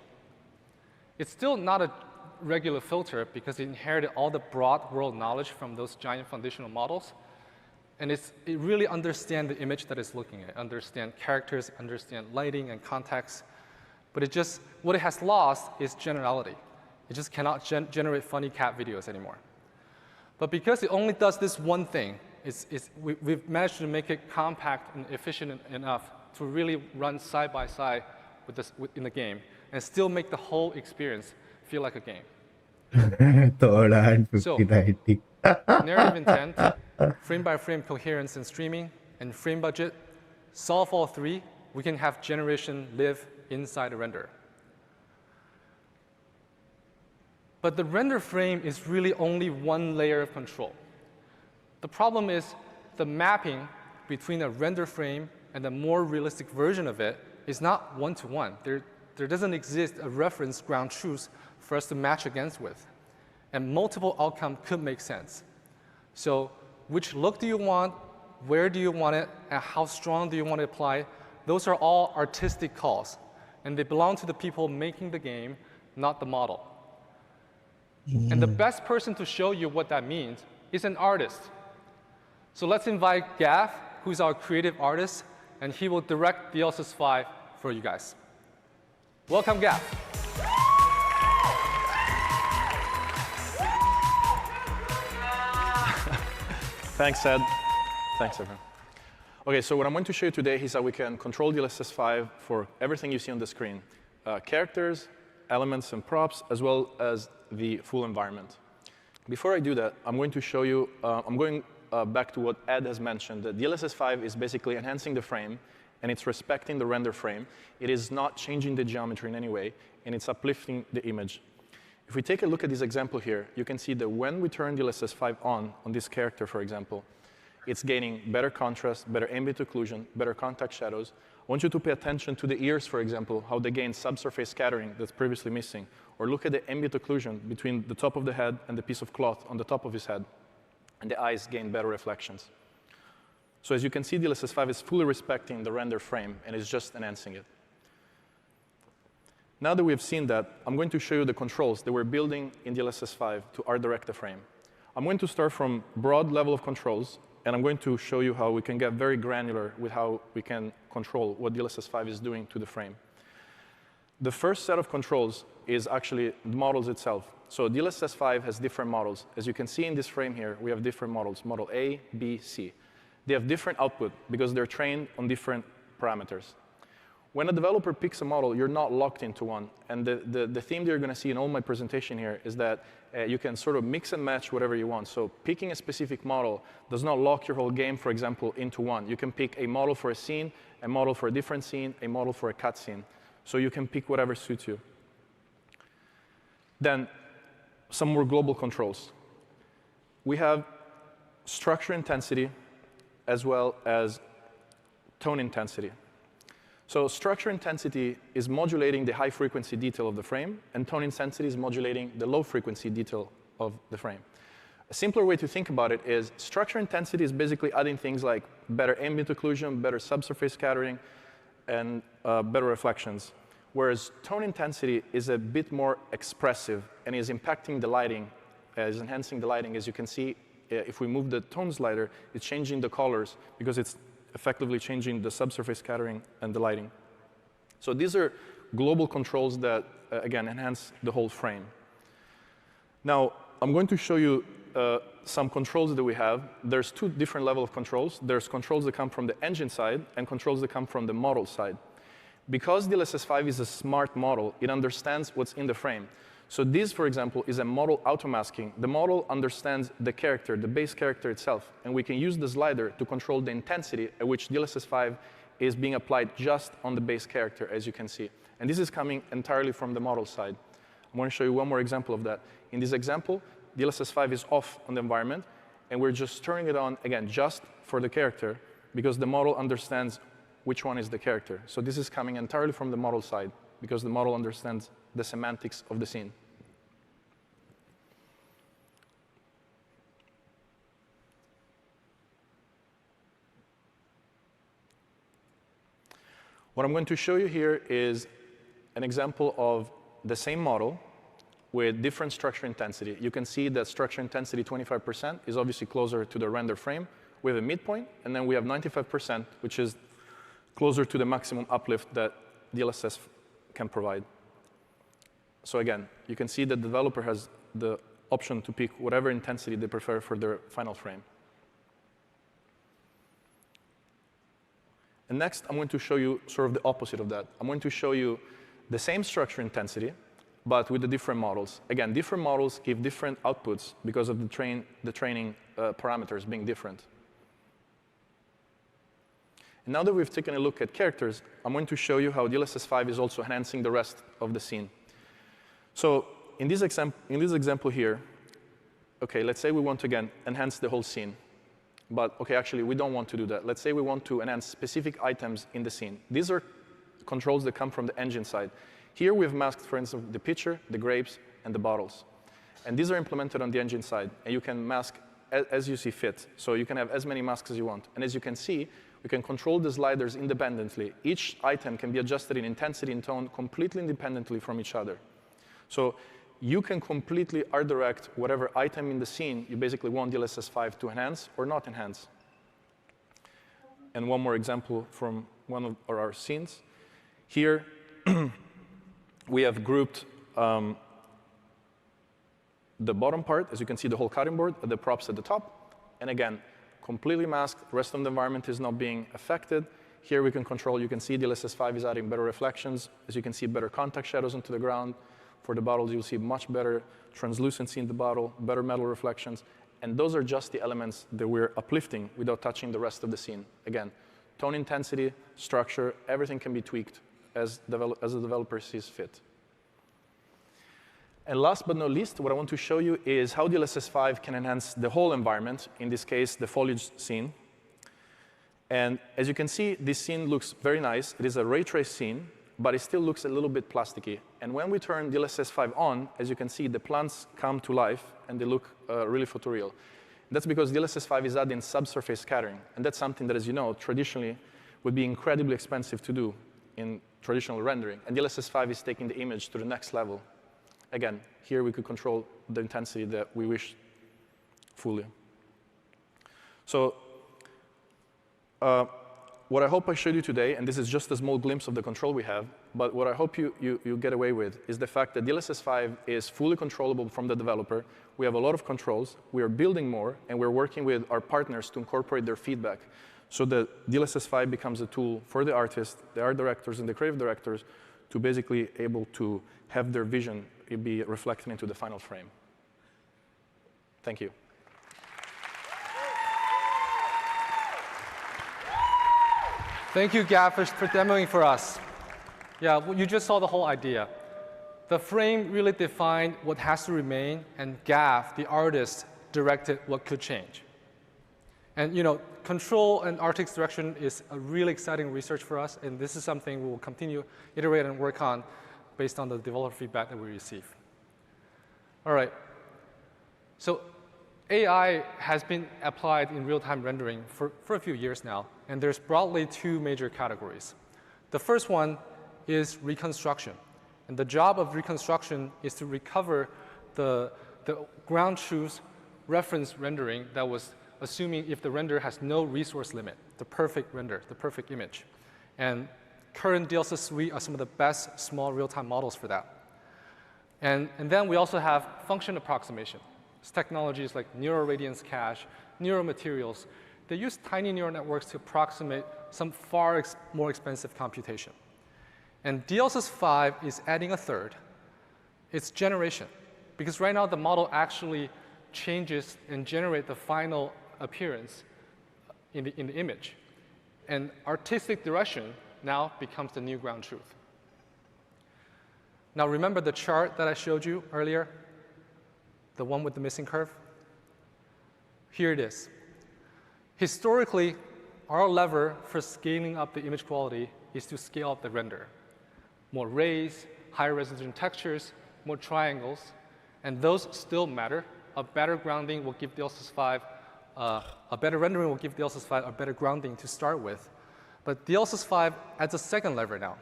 It's still not a regular filter because it inherited all the broad world knowledge from those giant foundational models. And it really understands the image that it's looking at, understand characters, understand lighting and context. But what it has lost is generality. It just cannot generate funny cat videos anymore. But because it only does this one thing, we've managed to make it compact and efficient enough to really run side by side in the game and still make the whole experience feel like a game. So, narrative intent, frame by frame coherence and streaming, and frame budget, solve all three, we can have generation live inside a render. But the render frame is really only one layer of control. The problem is the mapping between a render frame and a more realistic version of it is not one-to-one. There doesn't exist a reference ground truth for us to match against with. And multiple outcomes could make sense. So which look do you want, where do you want it, and how strong do you want to apply? Those are all artistic calls. And they belong to the people making the game, not the model. And the best person to show you what that means is an artist. So let's invite Gav, who's our creative artist, and he will direct DLSS 5 for you guys. Welcome, Gav. Thanks, Ed. Thanks, everyone. OK, so what I'm going to show you today is how we can control DLSS 5 for everything you see on the screen. Characters, elements, and props, as well as the full environment. Before I do that, I'm going to show you, I'm going back to what Ed has mentioned, that DLSS 5 is basically enhancing the frame and it's respecting the render frame. It is not changing the geometry in any way, and it's uplifting the image. If we take a look at this example here, you can see that when we turn DLSS 5 on this character, for example, it's gaining better contrast, better ambient occlusion, better contact shadows. I want you to pay attention to the ears, for example, how they gain subsurface scattering that's previously missing. Or look at the ambient occlusion between the top of the head and the piece of cloth on the top of his head. And the eyes gain better reflections. So as you can see, DLSS 5 is fully respecting the render frame and is just enhancing it. Now that we've seen that, I'm going to show you the controls that we're building in DLSS 5 to art direct the frame. I'm going to start from broad level of controls, and I'm going to show you how we can get very granular with how we can control what DLSS 5 is doing to the frame. The first set of controls is actually the models itself. So DLSS 5 has different models. As you can see in this frame here, we have different models, model A, B, C. They have different output because they're trained on different parameters. When a developer picks a model, you're not locked into one. And the theme that you're going to see in all my presentation here is that you can sort of mix and match whatever you want. So picking a specific model does not lock your whole game, for example, into one. You can pick a model for a scene, a model for a different scene, a model for a cutscene. So you can pick whatever suits you. Then some more global controls. We have structure intensity as well as tone intensity. So structure intensity is modulating the high frequency detail of the frame, and tone intensity is modulating the low frequency detail of the frame. A simpler way to think about it is structure intensity is basically adding things like better ambient occlusion, better subsurface scattering, and better reflections. Whereas tone intensity is a bit more expressive and is impacting the lighting, is enhancing the lighting. As you can see, if we move the tone slider, it's changing the colors because it's effectively changing the subsurface scattering and the lighting. So these are global controls that, again, enhance the whole frame. Now, I'm going to show you some controls that we have. There's two different levels of controls. There's controls that come from the engine side and controls that come from the model side. Because DLSS 5 is a smart model, it understands what's in the frame. So this, for example, is a model automasking. The model understands the character, the base character itself, and we can use the slider to control the intensity at which DLSS 5 is being applied just on the base character, as you can see. And this is coming entirely from the model side. I'm going to show you one more example of that. In this example, DLSS 5 is off on the environment, and we're just turning it on, again, just for the character, because the model understands which one is the character. So this is coming entirely from the model side, because the model understands the semantics of the scene. What I'm going to show you here is an example of the same model with different structure intensity. You can see that structure intensity 25% is obviously closer to the render frame. We have a midpoint, and then we have 95%, which is closer to the maximum uplift that DLSS can provide. So again, you can see that the developer has the option to pick whatever intensity they prefer for their final frame. And next, I'm going to show you sort of the opposite of that. I'm going to show you the same structure intensity, but with the different models. Again, different models give different outputs because of the training parameters being different. And now that we've taken a look at characters, I'm going to show you how DLSS 5 is also enhancing the rest of the scene. So in this example here, okay, let's say we want to, again, enhance the whole scene. But okay, actually, we don't want to do that. Let's say we want to enhance specific items in the scene. These are controls that come from the engine side. Here we've masked, for instance, the pitcher, the grapes, and the bottles. And these are implemented on the engine side. And you can mask as you see fit. So you can have as many masks as you want. And as you can see, we can control the sliders independently. Each item can be adjusted in intensity and tone completely independently from each other. So you can completely art direct whatever item in the scene you basically want DLSS 5 to enhance or not enhance. And one more example from one of our scenes. Here, we have grouped the bottom part, as you can see, the whole cutting board, the props at the top. And again, completely masked. The rest of the environment is not being affected. Here we can control, you can see DLSS 5 is adding better reflections. As you can see, better contact shadows onto the ground. For the bottles, you'll see much better translucency in the bottle, better metal reflections. And those are just the elements that we're uplifting without touching the rest of the scene. Again, Tone intensity, structure, everything can be tweaked as the developer sees fit. And last but not least, what I want to show you is how DLSS 5 can enhance the whole environment, in this case, the foliage scene. And as you can see, this scene looks very nice. It is a ray trace scene, but it still looks a little bit plasticky. And when we turn DLSS 5 on, as you can see, the plants come to life, and they look really photoreal. That's because DLSS 5 is adding subsurface scattering. And that's something that, as you know, traditionally would be incredibly expensive to do in traditional rendering. And DLSS 5 is taking the image to the next level. Again, here we could control the intensity that we wish fully. So what I hope I showed you today, and this is just a small glimpse of the control we have, but what I hope you get away with is the fact that DLSS 5 is fully controllable from the developer. We have a lot of controls. We are building more, and we're working with our partners to incorporate their feedback so that DLSS 5 becomes a tool for the artists, the art directors, and the creative directors to basically able to have their vision be reflected into the final frame. Thank you. Thank you, Gav, for demoing for us. Yeah, well, you just saw the whole idea. The frame really defined what has to remain, and Gav, the artist, directed what could change. And control and artistic direction is a really exciting research for us, and this is something we will continue iterate and work on based on the developer feedback that we receive. All right. So AI has been applied in real-time rendering for a few years now, and there's broadly two major categories. The first one is reconstruction. And the job of reconstruction is to recover the ground truth reference rendering that was assuming if the render has no resource limit, the perfect render, the perfect image. And current DLSS suite are some of the best small real-time models for that. And then we also have function approximation. It's technologies like neural radiance cache, neural materials. They use tiny neural networks to approximate some far more expensive computation. And DLSS 5 is adding a third. It's generation. Because right now the model actually changes and generates the final appearance in the image. And artistic direction now becomes the new ground truth. Now remember the chart that I showed you earlier? The one with the missing curve? Here it is. Historically, our lever for scaling up the image quality is to scale up the render. More rays, higher resolution textures, more triangles, and those still matter. A better grounding will give DLSS 5, a better rendering will give DLSS 5 a better grounding to start with. But DLSS 5 adds a second lever now,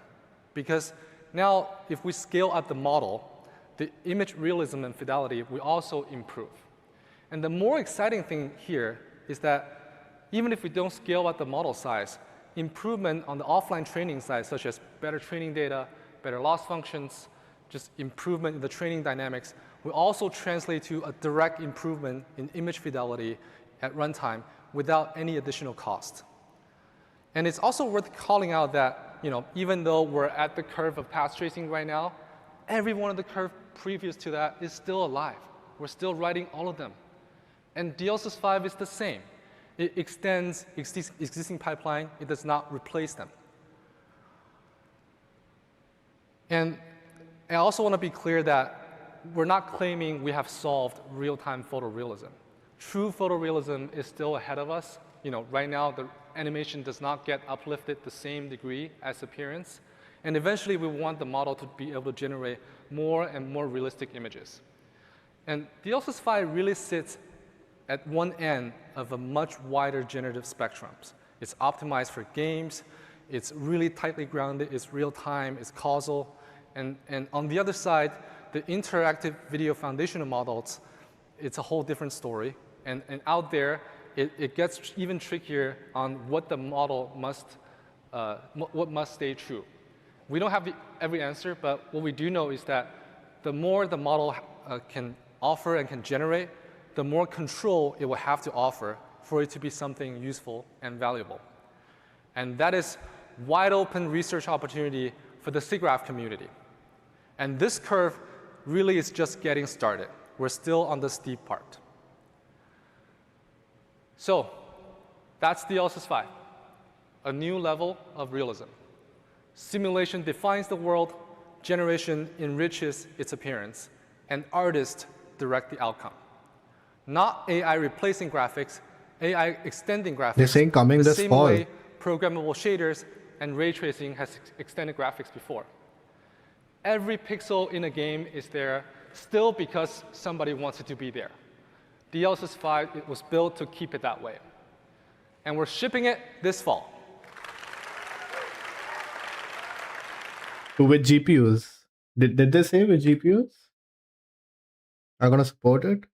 because now if we scale up the model, the image realism and fidelity will also improve. And the more exciting thing here is that even if we don't scale up the model size, improvement on the offline training side, such as better training data, better loss functions, just improvement in the training dynamics, will also translate to a direct improvement in image fidelity at runtime without any additional cost. And it's also worth calling out that even though we're at the curve of path tracing right now, every one of the curve previous to that is still alive. We're still writing all of them. And DLSS 5 is the same. It extends existing pipeline. It does not replace them. And I also want to be clear that we're not claiming we have solved real-time photorealism. True photorealism is still ahead of us. Right now, the animation does not get uplifted the same degree as appearance. And eventually, we want the model to be able to generate more and more realistic images. And DLSS 5 really sits at one end of a much wider generative spectrum. It's optimized for games. It's really tightly grounded. It's real-time. It's causal. And on the other side, the interactive video foundational models, it's a whole different story. And out there, it gets even trickier on what the model what must stay true. We don't have every answer, but what we do know is that the more the model can offer and can generate, the more control it will have to offer for it to be something useful and valuable. And that is wide open research opportunity for the SIGGRAPH community. And this curve really is just getting started. We're still on the steep part. So that's DLSS 5. a new level of realism. Simulation defines the world, generation enriches its appearance, and artists direct the outcome. Not AI replacing graphics, AI extending graphics. They're saying coming the this same fall. way programmable shaders and ray tracing has extended graphics before. Every pixel in a game is there still because somebody wants it to be there. DLSS 5 it was built to keep it that way. And we're shipping it this fall. With GPUs. Did they say with GPUs? Are gonna support it?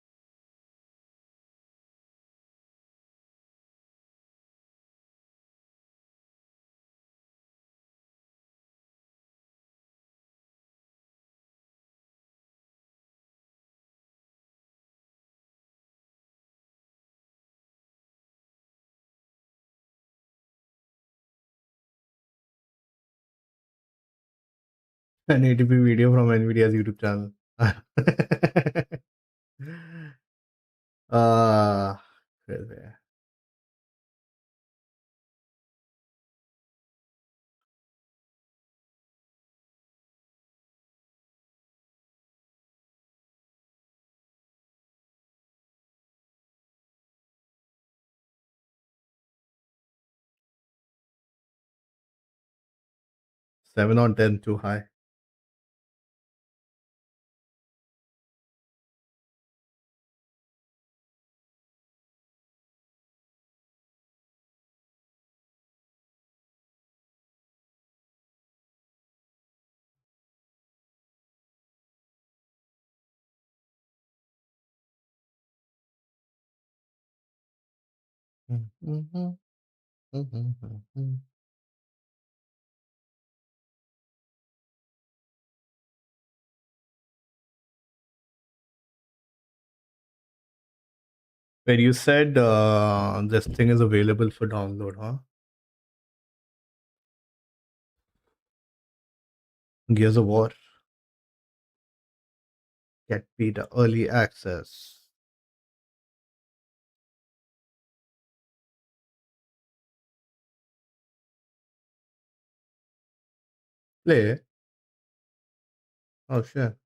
An ATP video from NVIDIA's YouTube channel. Crazy. 7 on 10 too high. Wait, you said this thing is available for download, huh? Gears of War. Get beta early access. Play. Oh shit.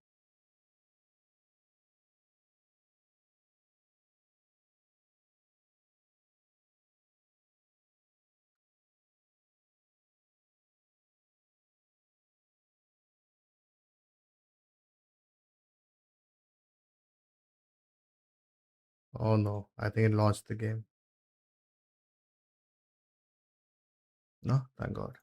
Oh no, I think it launched the game. No, thank God.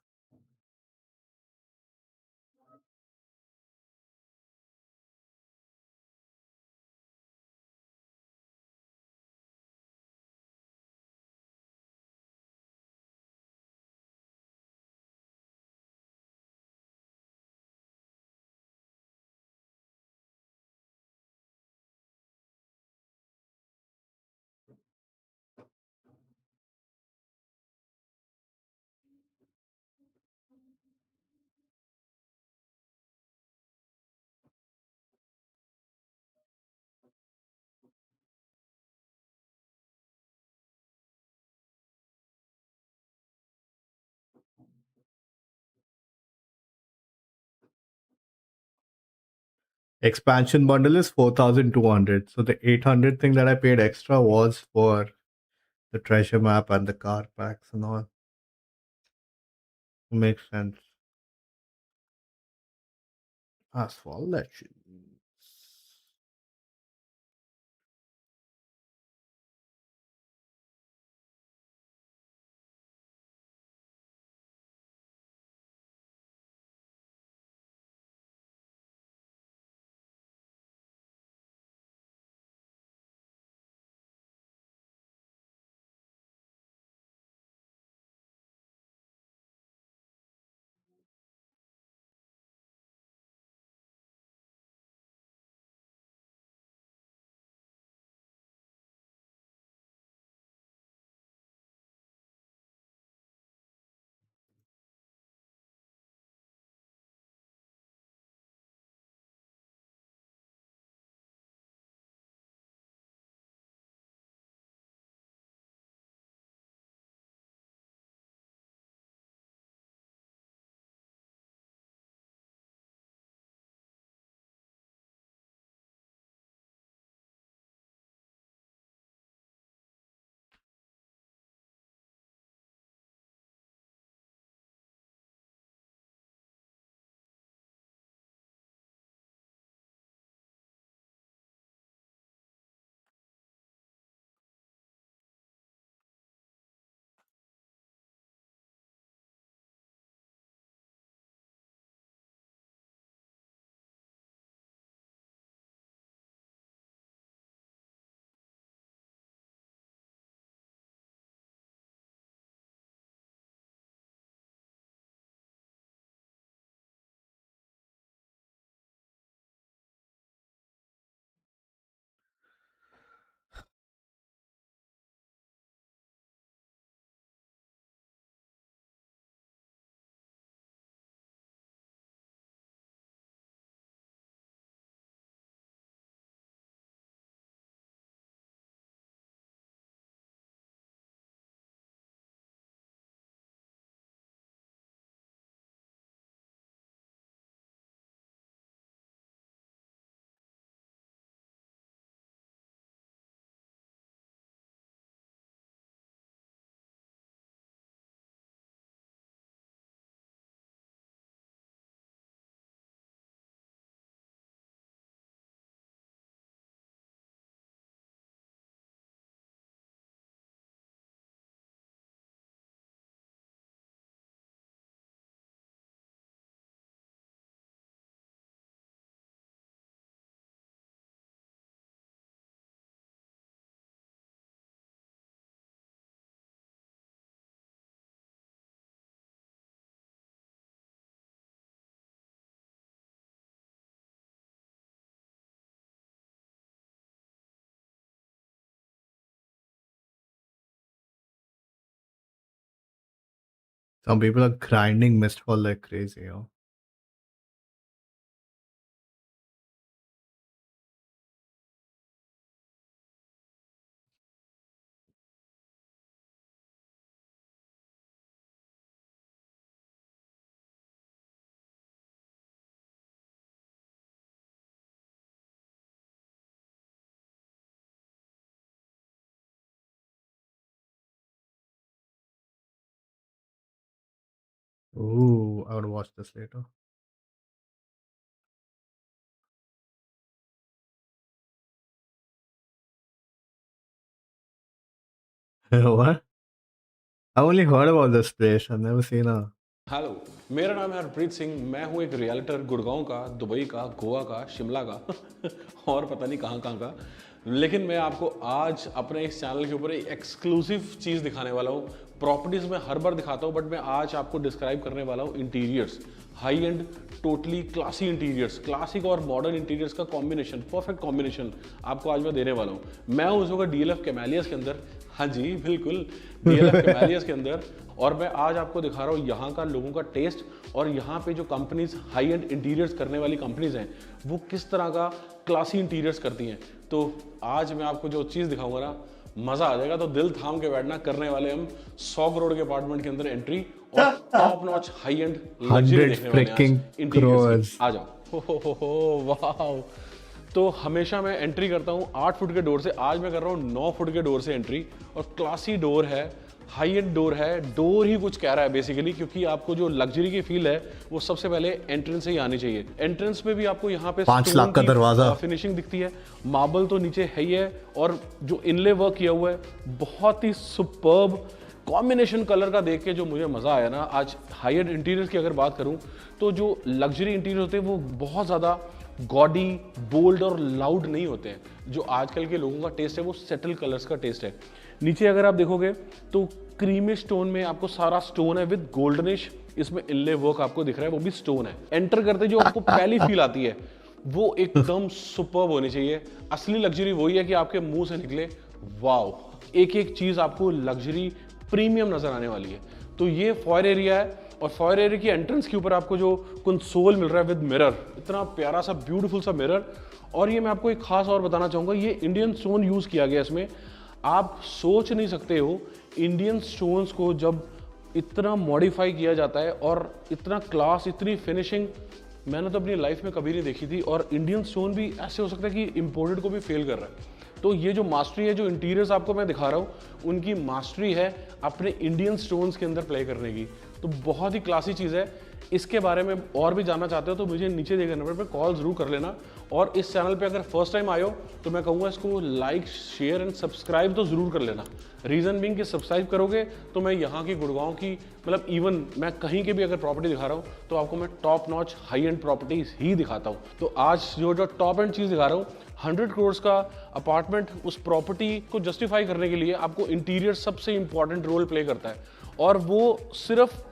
Expansion bundle is 4,200. So the 800 thing that I paid extra was for the treasure map and the car packs and all. Makes sense. Asphalt Legends. Some people are grinding Mistfall like crazy, yo. Ooh, I would watch this later. What? I only heard about this place. I've never seen a. Hello, मेरा नाम है हरप्रीत सिंह। मैं हूँ एक realtor, Gurgaon का, Dubai का, गोवा का, शिमला का और पता नहीं कहाँ कहाँ का। लेकिन मैं आपको आज अपने इस चैनल के ऊपर एक एक्सक्लूसिव चीज़ दिखाने वाला हूँ। प्रॉपर्टीज़ मैं हर बार दिखाता हूँ, बट मैं आज आपको डिस्क्राइब करने वाला हूँ interiors, high and totally classy interiors, classic और मॉडर्न इंटीरियर्स का कॉम्बिनेशन, परफेक्ट कॉम्बिनेशन आपको आज मैं देने वाला हूँ। मैं हूँ उस वक्त DLF कैमेलियस के अंदर, हाँ जी बिल्कुल DLF कैमेलियस के अंदर, और मैं आज आपको दिखा रहा हूँ यहाँ का लोगों का टेस्ट, और यहाँ पे जो कंपनीज हाई एंड इंटीरियर्स करने वाली कंपनीज हैं वो किस तरह का क्लासी इंटीरियर्स करती हैं। तो आज मैं आपको जो चीज़ दिखाऊंगा ना, मज़ा आ जाएगा। तो दिल थाम के बैठना, करने वाले हम 100 करोड़ के अपार्टमेंट के अंदर एंट्री और top notch high and luxury देखने वाले हैं इंटीरियर्स। आ जाओ। हो वाह। तो हमेशा मैं एंट्री करता हूँ 8 फुट के डोर से, आज मैं कर रहा हूँ 9 फुट के डोर से एंट्री, और क्लासी डोर है, हाई एंड डोर है। डोर ही कुछ कह रहा है बेसिकली, क्योंकि आपको जो लग्जरी की फील है वो सबसे पहले एंट्रेंस से ही आनी चाहिए। एंट्रेंस में भी आपको यहाँ पे 5 लाख का दरवाजा, फिनिशिंग दिखती है, मार्बल तो नीचे है ही है, और जो इनले वर्क किया हुआ है बहुत ही सुपर्ब कॉम्बिनेशन कलर का देख के जो मुझे मज़ा आया ना। आज हाई एंड इंटीरियर की अगर बात करूँ तो जो लग्जरी इंटीरियर होते हैं वो बहुत ज़्यादा गॉडी, बोल्ड और लाउड नहीं होते हैं। जो आजकल के लोगों का टेस्ट है वो सेटल कलर्स का टेस्ट है। नीचे अगर आप देखोगे तो क्रीमी स्टोन में आपको सारा स्टोन है विद गोल्डनिश, इसमें इनले वर्क आपको दिख रहा है, वो भी स्टोन है। एंटर करते जो आपको पहली फील आती है वो एकदम सुपर्ब होनी चाहिए। असली लग्जरी वही है कि आपके मुंह से निकले वाओ, एक एक चीज आपको लग्जरी प्रीमियम नजर आने वाली है। तो ये फॉयर एरिया है, और फॉयर एरिया की एंट्रेंस के ऊपर आपको जो कंसोल मिल रहा है विद मिरर, इतना प्यारा सा ब्यूटीफुल सा मिरर। और ये मैं आपको एक खास और बताना चाहूँगा, ये इंडियन स्टोन यूज़ किया गया इसमें। आप सोच नहीं सकते हो इंडियन स्टोन्स को जब इतना मॉडिफाई किया जाता है और इतना क्लास, इतनी फिनिशिंग मैंने तो अपनी लाइफ में कभी नहीं देखी थी। और इंडियन स्टोन भी ऐसे हो सकता है कि इम्पोर्टेड को भी फेल कर रहा है। तो ये जो मास्टरी है, जो इंटीरियर्स आपको मैं दिखा रहा हूँ, उनकी मास्टरी है अपने इंडियन स्टोन्स के अंदर प्ले करने की। तो बहुत ही क्लासी चीज़ है। इसके बारे में और भी जानना चाहते हो तो मुझे नीचे दिए गए नंबर पर कॉल ज़रूर कर लेना। और इस चैनल पे अगर फर्स्ट टाइम आए हो तो मैं कहूँगा इसको लाइक, शेयर एंड सब्सक्राइब तो ज़रूर कर लेना। रीज़न बीइंग कि सब्सक्राइब करोगे तो मैं यहाँ की गुड़गांव की, मतलब इवन मैं कहीं के भी अगर प्रॉपर्टी दिखा रहा हूँ तो आपको मैं top notch high end properties ही दिखाता हूँ। तो आज जो टॉप एंड चीज़ दिखा रहा हूँ, 100 करोड़ का अपार्टमेंट, उस प्रॉपर्टी को जस्टिफाई करने के लिए आपको इंटीरियर सबसे इंपॉर्टेंट रोल प्ले करता है। और वो सिर्फ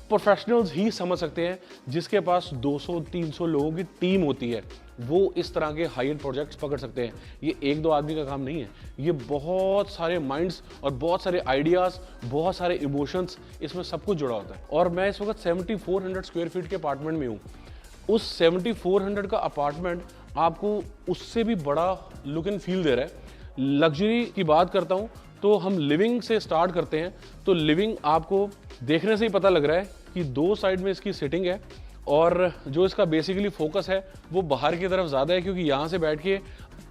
प्रोफेशनल्स ही समझ सकते हैं, जिसके पास 200-300 लोगों की टीम होती है, वो इस तरह के हाई एंड प्रोजेक्ट्स पकड़ सकते हैं। ये एक दो आदमी का काम नहीं है, ये बहुत सारे माइंड्स और बहुत सारे आइडियाज़, बहुत सारे इमोशंस, इसमें सब कुछ जुड़ा होता है। और मैं इस वक्त 7400 स्क्वायर फीट के अपार्टमेंट में हूँ। उस 7400 का अपार्टमेंट आपको उससे भी बड़ा लुक एंड फील दे रहा है। लग्जरी की बात करता हूँ तो हम लिविंग से स्टार्ट करते हैं। तो लिविंग आपको देखने से ही पता लग रहा है कि 2 साइड में इसकी सिटिंग है, और जो इसका बेसिकली फोकस है वो बाहर की तरफ ज़्यादा है, क्योंकि यहाँ से बैठ के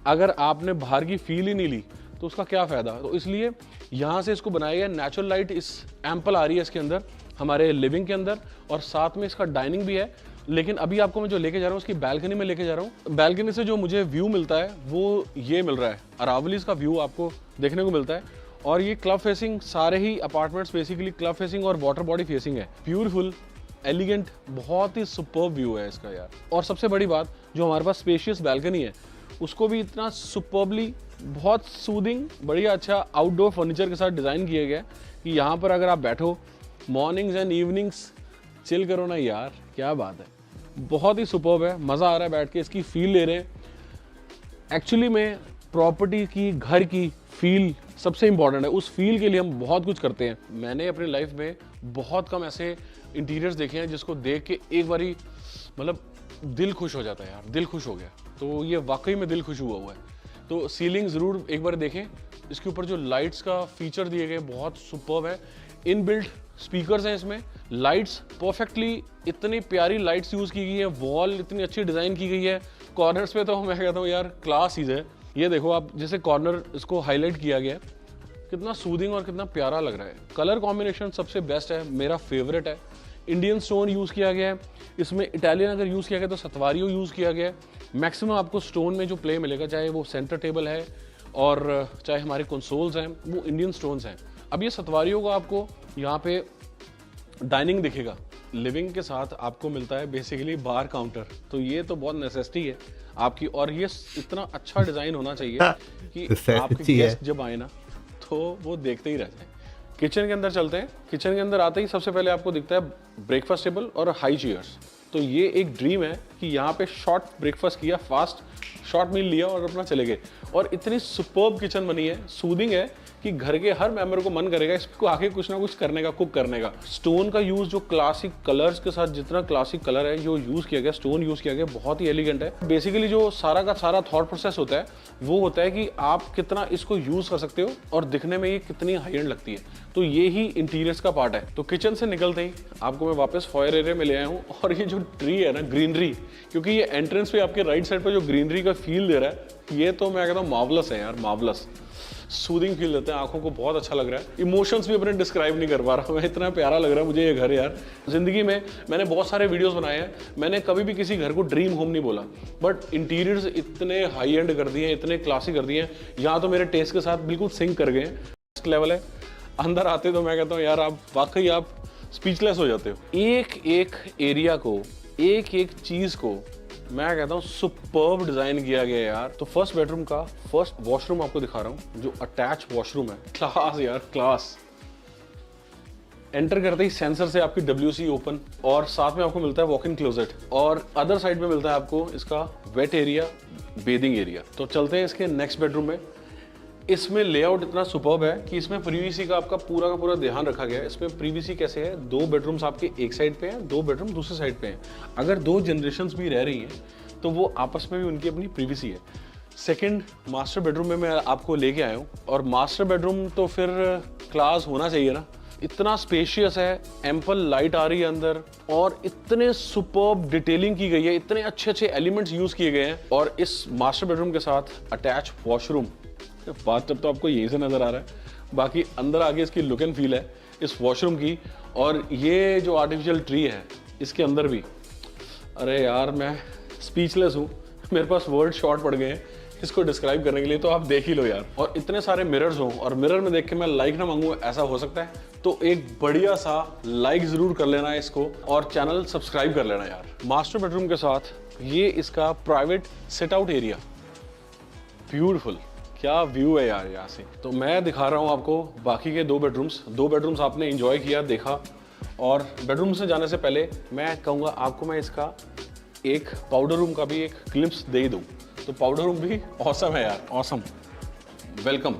अगर आपने बाहर की फील ही नहीं ली तो उसका क्या फ़ायदा। तो इसलिए यहाँ से इसको बनाया गया, नेचुरल लाइट इस एम्पल आ रही है इसके अंदर, हमारे लिविंग के अंदर, और साथ में इसका डाइनिंग भी है। लेकिन अभी आपको मैं जो लेके जा रहा हूँ उसकी बैल्कनी में लेके जा रहा हूँ। बैल्कनी से जो मुझे व्यू मिलता है वो ये मिल रहा है, अरावलीज का व्यू आपको देखने को मिलता है। और ये क्लब फेसिंग, सारे ही अपार्टमेंट्स बेसिकली क्लब फेसिंग और वाटर बॉडी फेसिंग है। ब्यूटीफुल, एलिगेंट, बहुत ही सुपर्ब व्यू है इसका यार। और सबसे बड़ी बात, जो हमारे पास स्पेशियस बैल्कनी है उसको भी इतना सुपर्बली, बहुत सूदिंग, बढ़िया अच्छा आउटडोर फर्नीचर के साथ डिज़ाइन किया गया है कि यहाँ पर अगर आप बैठो, मॉर्निंग्स एंड इवनिंग्स चिल करो ना यार, क्या बात है। बहुत ही सुपर्ब है, मज़ा आ रहा है बैठ के, इसकी फील ले रहे हैं। एक्चुअली में प्रॉपर्टी की, घर की फील सबसे इंपॉर्टेंट है। उस फील के लिए हम बहुत कुछ करते हैं। मैंने अपनी लाइफ में बहुत कम ऐसे इंटीरियर्स देखे हैं जिसको देख के एक बारी मतलब दिल खुश हो जाता है यार, दिल खुश हो गया। तो ये वाकई में दिल खुश हुआ है। तो सीलिंग ज़रूर एक बार देखें। इसके ऊपर जो लाइट्स का फीचर दिए गए बहुत सुपर्ब है। इनबिल्ट स्पीकर्स हैं इसमें, लाइट्स परफेक्टली, इतनी प्यारी लाइट्स यूज़ की गई है, वॉल इतनी अच्छी डिज़ाइन की गई है। कॉर्नर्स पे तो मैं कहता हूँ यार क्लास चीज़ है। ये देखो आप, जैसे कॉर्नर इसको हाईलाइट किया गया है, कितना सूदिंग और कितना प्यारा लग रहा है। कलर कॉम्बिनेशन सबसे बेस्ट है, मेरा फेवरेट है। इंडियन स्टोन यूज़ किया गया है इसमें। इटालियन अगर यूज़ किया गया तो सतवारियो यूज़ किया गया है। मैक्सिमम आपको स्टोन में जो प्ले मिलेगा, चाहे वो सेंटर टेबल है और चाहे हमारे कंसोल्स हैं, वो इंडियन स्टोन्स हैं। अब ये सतवारियों का आपको यहाँ पे डाइनिंग दिखेगा। लिविंग के साथ आपको मिलता है बेसिकली बार काउंटर, तो ये तो बहुत नेसेसिटी है आपकी। और ये इतना अच्छा डिज़ाइन होना चाहिए कि आपके गेस्ट जब आए ना तो वो देखते ही रह जाए। किचन के अंदर चलते हैं। किचन के अंदर आते ही सबसे पहले आपको दिखता है ब्रेकफास्ट टेबल और हाई चेयर्स। तो ये एक ड्रीम है कि यहाँ पे शॉर्ट ब्रेकफास्ट किया, फास्ट शॉर्ट मील लिया और अपना चले गए। और इतनी सुपर्ब किचन बनी है, सूदिंग है कि घर के हर मेंबर को मन करेगा इसको आके कुछ ना कुछ करने का, कुक करने का। स्टोन का यूज जो क्लासिक कलर्स के साथ, जितना क्लासिक कलर है जो यूज किया गया, स्टोन यूज किया गया, बहुत ही एलिगेंट है। बेसिकली जो सारा का सारा थॉट प्रोसेस होता है वो होता है कि आप कितना इसको यूज कर सकते हो और दिखने में ये कितनी हाई एंड लगती है। तो ये ही इंटीरियर्स का पार्ट है। तो किचन से निकलते ही आपको मैं वापस फॉयर एरिया में ले आया हूँ। और ये जो ट्री है ना, ग्रीनरी, क्योंकि ये एंट्रेंस पे आपके राइट साइड पे जो ग्रीनरी का फील दे रहा है, ये तो मैं कहता हूँ मार्वलस है यार, मार्वलस। सूदिंग फील देते हैं, आंखों को बहुत अच्छा लग रहा है। इमोशंस भी अपने डिस्क्राइब नहीं कर पा रहा मैं, इतना प्यारा लग रहा है मुझे ये घर यार। जिंदगी में मैंने बहुत सारे वीडियोस बनाए हैं, मैंने कभी भी किसी घर को ड्रीम होम नहीं बोला, बट इंटीरियर्स इतने हाई एंड कर दिए हैं, इतने क्लासिक कर दिए हैं, यहाँ तो मेरे टेस्ट के साथ बिल्कुल सिंक कर गए हैं। नेक्स्ट लेवल है। अंदर आते तो मैं कहता हूँ यार आप वाकई आप स्पीचलेस हो जाते हो। एक एक एरिया को, एक एक चीज को मैं कहता हूँ सुपर्ब डिजाइन किया गया यार। तो फर्स्ट बेडरूम का फर्स्ट वॉशरूम आपको दिखा रहा हूँ, जो अटैच वॉशरूम है। क्लास यार, क्लास। एंटर करते ही सेंसर से आपकी WC ओपन, और साथ में आपको मिलता है वॉक इन क्लोजेट, और अदर साइड में मिलता है आपको इसका वेट एरिया, बेदिंग एरिया। तो चलते हैं इसके नेक्स्ट बेडरूम में। इसमें लेआउट इतना सुपर्ब है कि इसमें प्रीवीसी का आपका पूरा ध्यान रखा गया है। इसमें प्रीवीसी कैसे है, 2 बेडरूम्स आपके एक साइड पे हैं, 2 बेडरूम दूसरे साइड पे हैं। अगर 2 जनरेशन्स भी रह रही हैं तो वो आपस में भी उनकी अपनी प्रीवीसी है। सेकंड मास्टर बेडरूम में मैं आपको लेके आया हूँ, और मास्टर बेडरूम तो फिर क्लास होना चाहिए ना। इतना स्पेशियस है, एम्पल लाइट आ रही है अंदर, और इतने सुपर्ब डिटेलिंग की गई है, इतने अच्छे एलिमेंट्स यूज किए गए हैं। और इस मास्टर बेडरूम के साथ अटैच वॉशरूम, बाथटब तो आपको यहीं से नजर आ रहा है, बाकी अंदर आगे इसकी लुक एंड फील है इस वॉशरूम की। और ये जो आर्टिफिशियल ट्री है इसके अंदर भी, अरे यार मैं स्पीचलेस हूँ, मेरे पास वर्ड शॉर्ट पड़ गए हैं इसको डिस्क्राइब करने के लिए, तो आप देख ही लो यार। और इतने सारे मिरर्स हों और मिरर में देख के मैं लाइक ना मांगूँ, ऐसा हो सकता है? तो एक बढ़िया सा लाइक जरूर कर लेना है इसको, और चैनल सब्सक्राइब कर लेना यार। मास्टर बेडरूम के साथ ये इसका private sit out area, beautiful, क्या व्यू है यार यहाँ से। तो मैं दिखा रहा हूँ आपको बाकी के 2 बेडरूम्स। 2 बेडरूम्स आपने एंजॉय किया, देखा। और बेडरूम से जाने से पहले मैं कहूँगा आपको मैं इसका एक पाउडर रूम का भी एक ग्लिम्स दे ही दूँ। तो पाउडर रूम भी ऑसम है यार, ऑसम। वेलकम।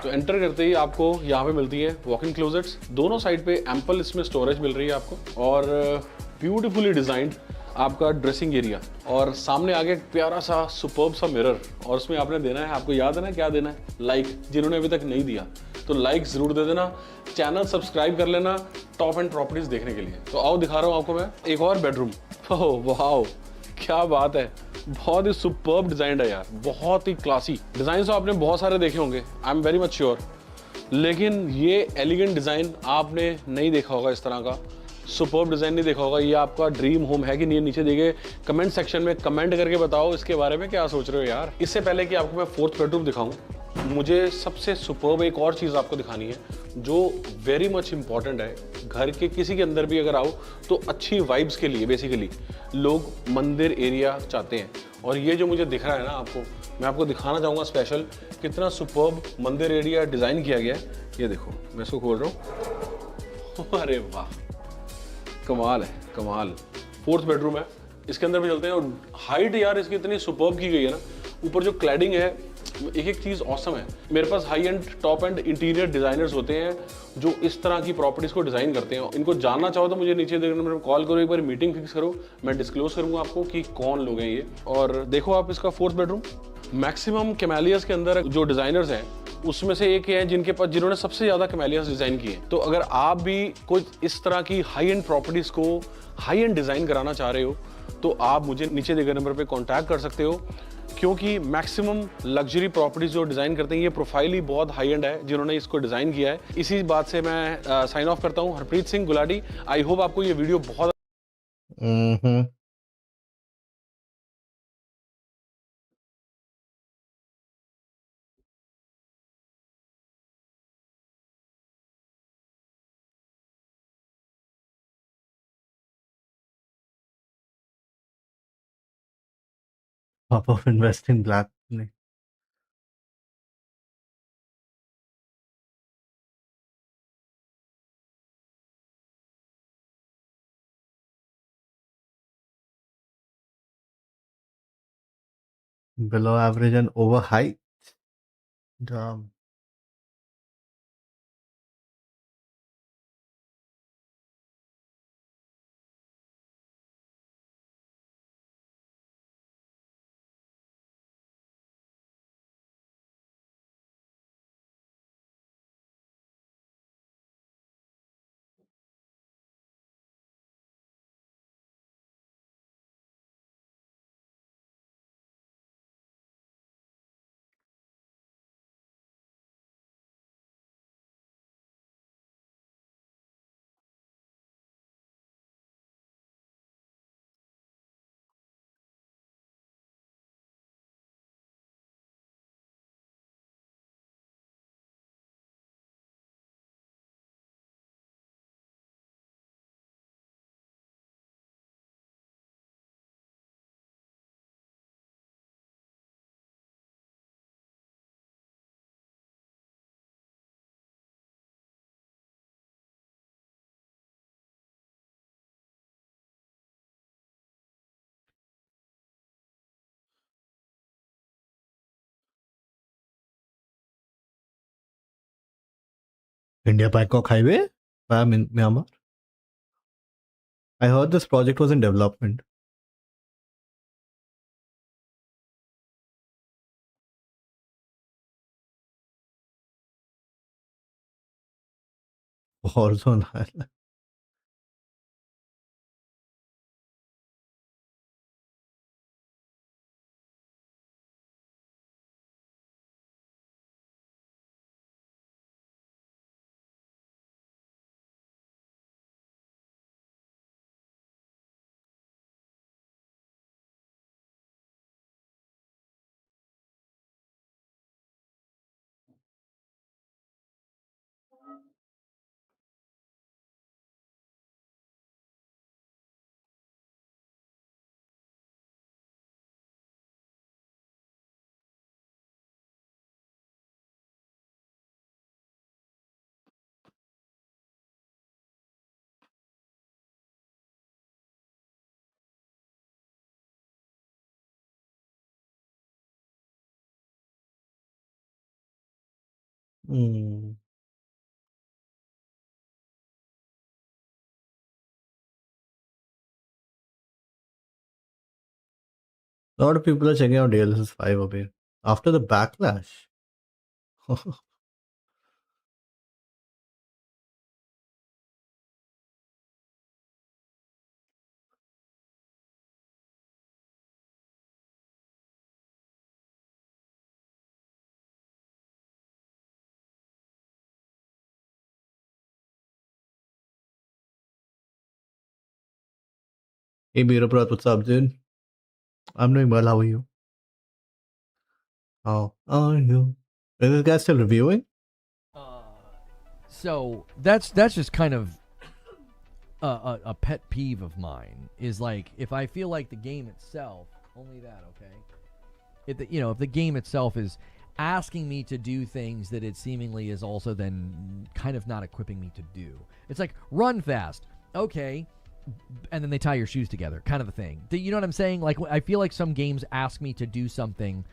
तो एंटर करते ही आपको यहाँ पे मिलती है वॉक इन क्लोजेट्स, दोनों साइड पे एम्पल इसमें स्टोरेज मिल रही है आपको, और ब्यूटीफुली डिजाइंड आपका ड्रेसिंग एरिया, और सामने आगे एक प्यारा सा सुपर्ब सा मिरर, और उसमें आपने देना है, आपको याद है ना क्या देना है, लाइक। जिन्होंने अभी तक नहीं दिया तो लाइक जरूर दे देना, चैनल सब्सक्राइब कर लेना टॉप एंड प्रॉपर्टीज देखने के लिए। तो आओ दिखा रहा हूँ आपको मैं एक और बेडरूम। ओह वाओ, क्या बात है, बहुत ही सुपर्ब डिजाइन है यार, बहुत ही क्लासी डिजाइन। तो आपने बहुत सारे देखे होंगे, I am very much sure, लेकिन ये एलिगेंट डिजाइन आपने नहीं देखा होगा, इस तरह का सुपर्ब डिजाइन नहीं देखा होगा। ये आपका ड्रीम होम है कि नहीं, नीचे दिए कमेंट सेक्शन में कमेंट करके बताओ इसके बारे में क्या सोच रहे हो यार। इससे पहले कि आपको मैं 4th बेडरूम दिखाऊं, मुझे सबसे सुपर्ब एक और चीज़ आपको दिखानी है जो वेरी मच इंपॉर्टेंट है। घर के किसी के अंदर भी अगर आओ तो अच्छी वाइब्स के लिए बेसिकली लोग मंदिर एरिया चाहते हैं, और ये जो मुझे दिख रहा है ना आपको, मैं आपको दिखाना चाहूँगा स्पेशल कितना सुपर्ब मंदिर एरिया डिज़ाइन किया गया है। ये देखो मैं इसको खोल रहा हूँ, अरे वाह, कमाल है, कमाल। 4th बेडरूम है, इसके अंदर भी चलते हैं। और हाइट यार इसकी इतनी सुपर्ब की गई है ना, ऊपर जो क्लैडिंग है एक एक चीज़ ऑसम है। मेरे पास high end top end interior designers होते हैं जो इस तरह की प्रॉपर्टीज़ को डिज़ाइन करते हैं। इनको जानना चाहो तो मुझे नीचे देने में कॉल करो, एक बार मीटिंग फिक्स करो, मैं डिस्क्लोज करूँगा आपको कि कौन लोग हैं ये। और देखो आप इसका 4th बेडरूम, मैक्सिमम कैमेलियर्स के अंदर जो डिज़ाइनर्स हैं उसमें से एक है जिन्होंने सबसे ज़्यादा कैमेलियर्स डिज़ाइन किए। तो अगर आप भी कोई इस तरह की हाई एंड प्रॉपर्टीज़ को हाई एंड डिज़ाइन कराना चाह रहे हो तो आप मुझे नीचे दिए गए नंबर पे कांटेक्ट कर सकते हो, क्योंकि मैक्सिमम लग्जरी प्रॉपर्टीज जो डिज़ाइन करते हैं ये प्रोफाइल ही बहुत हाई एंड है जिन्होंने इसको डिज़ाइन किया है। इसी बात से मैं साइन ऑफ करता हूँ। हरप्रीत सिंह गुलाटी, आई होप आपको ये वीडियो बहुत Top of investing black. Below average and over height. Damn. India Bangkok Highway via Myanmar. I heard this project was in development. Warzone Island. A lot of people are checking out DLSS 5 away after the backlash. Hey Biraprat, what's up, dude? I'm doing well. How are you? How are you? Is this guy still reviewing? So that's just kind of a pet peeve of mine. Is like if I feel like the game itself, only that, okay? If the game itself is asking me to do things that it seemingly is also then kind of not equipping me to do. It's like run fast, okay, and then they tie your shoes together, kind of a thing. Do you know what I'm saying? Like I feel like some games ask me to do something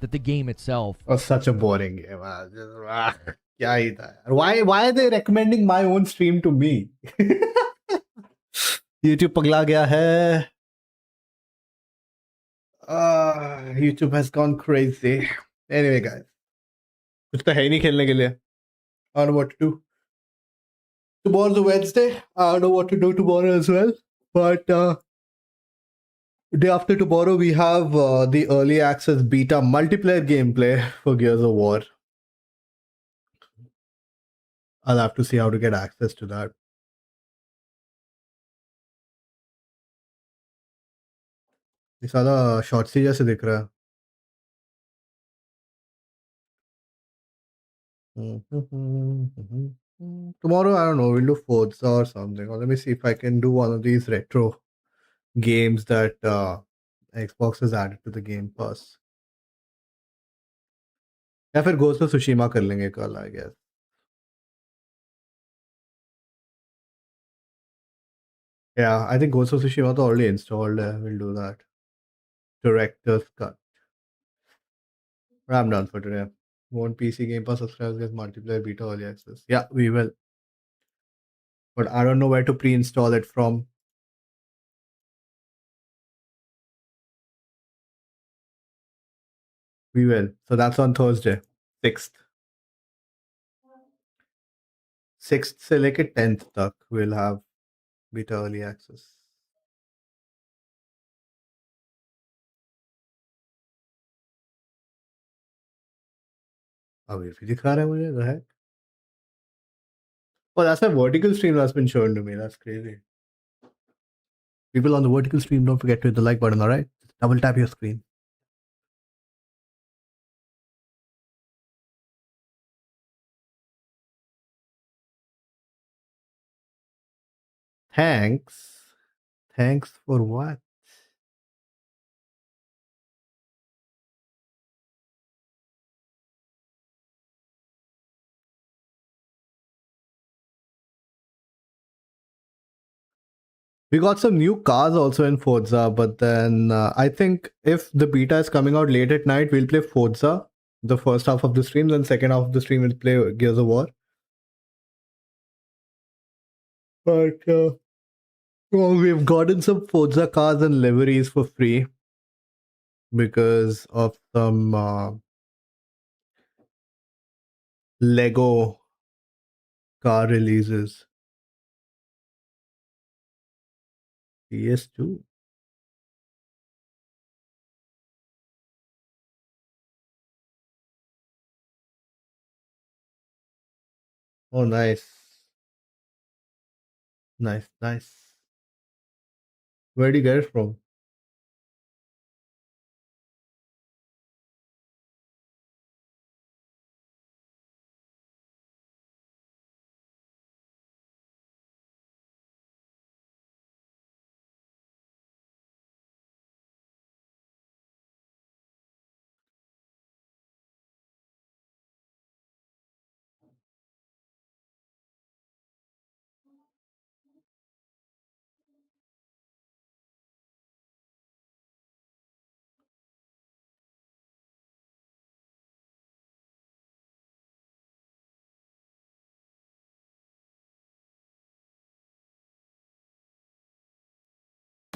that the game itself. Oh, such a boring game. क्या ही था. Why are they recommending my own stream to me? YouTube पगला गया है. YouTube has gone crazy. Anyway, guys, कुछ तो है ही नहीं खेलने के लिए. I don't know what to do. Tomorrow's a Wednesday. I don't know what to do tomorrow as well. But day after tomorrow, we have the early access beta multiplayer gameplay for Gears of War. I'll have to see how to get access to that. ये साला short सी जैसे दिख रहा है. Tomorrow, I don't know, we'll do Forza or something. Or let me see if I can do one of these retro games that Xbox has added to the Game Pass. या फिर Ghost of Tsushima कर लेंगे कल, I guess. Yeah, I think Ghost of Tsushima is already installed. We'll do that. Director's Cut. I'm done for today. Want PC Game Pass subscribers get multiplayer beta early access? Yeah, we will. But I don't know where to pre-install it from. We will. So that's on Thursday, 6th. 6th से लेके 10th तक we'll have beta early access. अब ये फिर दिखा रहा है मुझे, the heck? Oh, that's my vertical stream that's been shown to me. That's crazy. People on the vertical stream, don't forget to hit the like button, alright? Double tap your screen. Thanks. Thanks for what? We got some new cars also in Forza, but then I think if the beta is coming out late at night, we'll play Forza, the first half of the stream, then second half of the stream we'll play Gears of War. But we've gotten some Forza cars and liveries for free because of some Lego car releases. PS2. Oh, nice. Nice, nice. Where do you get it from?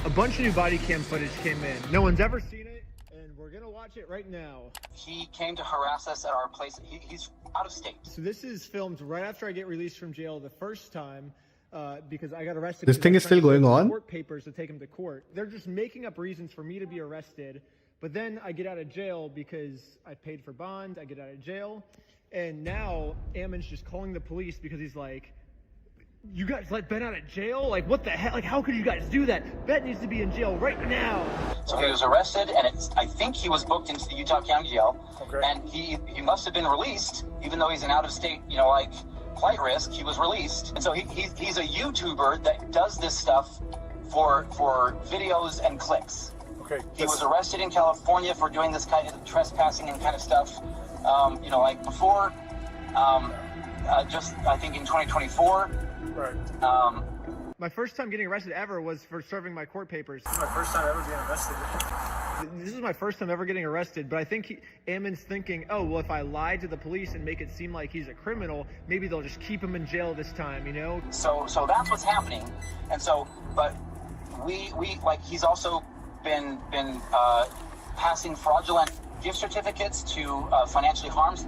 A bunch of new body cam footage came in. No one's ever seen it, and we're gonna watch it right now. He came to harass us at our place. He's out of state. So this is filmed right after I get released from jail the first time because I got arrested. This thing is still going on? Court papers to take him to court. They're just making up reasons for me to be arrested. But then I get out of jail because I paid for bond. I get out of jail, and now Ammon's just calling the police because he's like, "You guys let Ben out of jail? Like, what the hell? Like, how could you guys do that? Ben needs to be in jail right now." So he was arrested, and I think he was booked into the Utah County Jail. Okay. And he must have been released, even though he's an out-of-state, like flight risk. He was released, and so he's a YouTuber that does this stuff for videos and clicks. Okay. He was arrested in California for doing this kind of trespassing and kind of stuff. Like before, just I think in 2024. Right. My first time getting arrested ever was for serving my court papers. My first time ever being arrested. this is my first time ever getting arrested, but I think Ammon's thinking, oh, well, if I lie to the police and make it seem like he's a criminal, maybe they'll just keep him in jail this time, you know? So that's what's happening. And so, but we like, he's also been passing fraudulent gift certificates to financially harmed.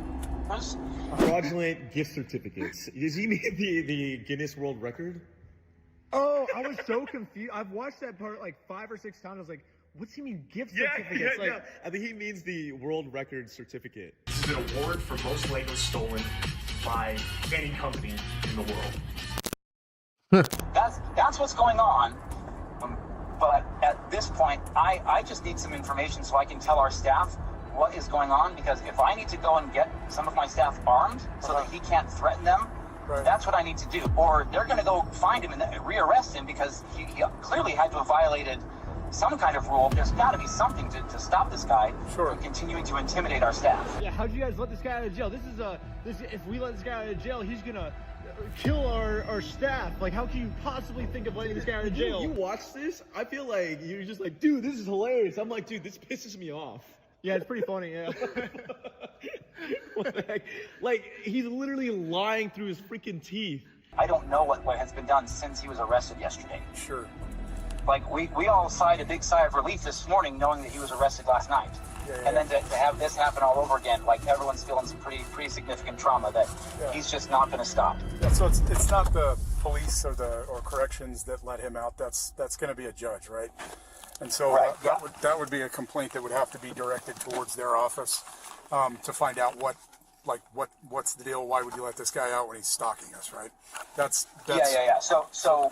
Fraudulent gift certificates. Does he mean the Guinness World Record? Oh, I was so confused. I've watched that part like 5 or 6 times. I was like, what's he mean gift certificates? Yeah, like, I think he means the World Record certificate. This is an award for most Legos stolen by any company in the world. That's what's going on. But at this point, I just need some information so I can tell our staff what is going on, because if I need to go and get some of my staff armed so that he can't threaten them, that's what I need to do. Or they're going to go find him and rearrest him because he clearly had to have violated some kind of rule. There's got to be something to stop this guy from continuing to intimidate our staff. Yeah, how'd you guys let this guy out of jail? If we let this guy out of jail, he's going to kill our staff. Like, how can you possibly think of letting this guy out of jail? You watch this, I feel like you're just like, dude, this is hilarious. I'm like, dude, this pisses me off. Yeah, it's pretty funny, yeah. What the heck? Like, he's literally lying through his freaking teeth. I don't know what has been done since he was arrested yesterday. Sure. Like, we all sighed a big sigh of relief this morning knowing that he was arrested last night. And then to have this happen all over again, like, everyone's feeling some pretty significant trauma that he's just not going to stop. Yeah, so it's not the police or corrections that let him out. That's going to be a judge, right? And so that would be a complaint that would have to be directed towards their office to find out what's the deal. Why would you let this guy out when he's stalking us, right? That's yeah. So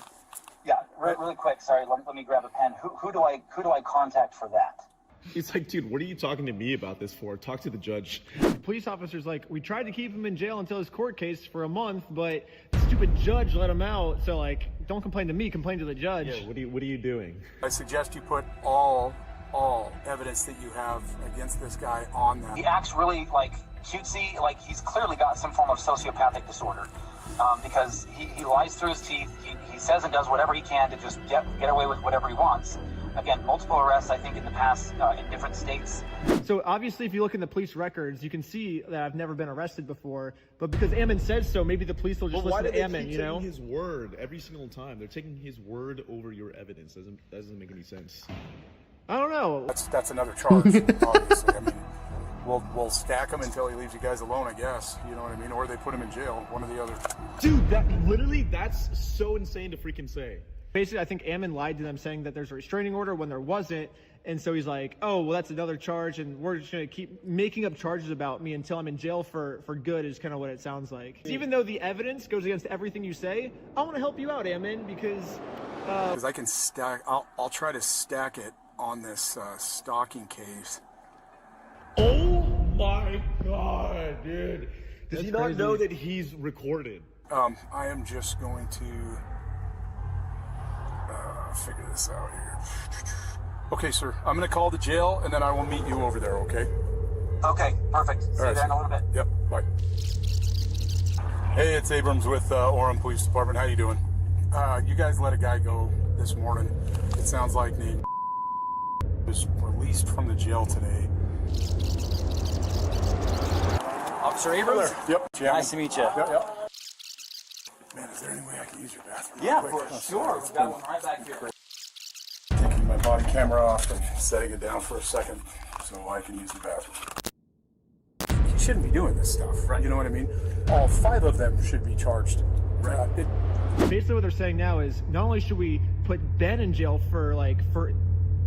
really quick. Sorry, let me grab a pen. Who do I contact for that? He's like, dude, what are you talking to me about this for? Talk to the judge. The police officer's like, we tried to keep him in jail until his court case for a month, but the stupid judge let him out. So, like, don't complain to me, complain to the judge. Yeah, what are you doing? I suggest you put all evidence that you have against this guy on that. He acts really, like, cutesy, like he's clearly got some form of sociopathic disorder, because he lies through his teeth. He says and does whatever he can to just get away with whatever he wants. Again, multiple arrests, I think, in the past in different states. So obviously, if you look in the police records, you can see that I've never been arrested before. But because Ammon says so, maybe the police will just listen to Ammon, you know? Why do they keep taking his word every single time? They're taking his word over your evidence. Doesn't make any sense. I don't know. That's another charge, obviously. I mean, we'll stack him until he leaves you guys alone, I guess. You know what I mean? Or they put him in jail, one or the other. Dude, that's so insane to freaking say. Basically, I think Ammon lied to them saying that there's a restraining order when there wasn't. And so he's like, oh, well, that's another charge, and we're just going to keep making up charges about me until I'm in jail for good is kind of what it sounds like. Even though the evidence goes against everything you say, I want to help you out, Ammon, because I can stack, I'll try to stack it on this stalking case. Oh my God, dude. Does he not know that he's recorded? I am just going to figure this out here. Okay, sir. I'm going to call the jail, and then I will meet you over there, okay? Okay, perfect. See you there in a little bit. Yep, bye. Hey, it's Abrams with Orem Police Department. How you doing? You guys let a guy go this morning. It sounds like named was released from the jail today. Officer Abrams? Yep. Nice to meet you. Yep. Man, is there any way I can use your bathroom? Yeah, real quick? for sure. We've got one right back here. Taking my body camera off and setting it down for a second so I can use the bathroom. You shouldn't be doing this stuff, right? You know what I mean? All 5 of them should be charged. Right. Basically what they're saying now is not only should we put Ben in jail for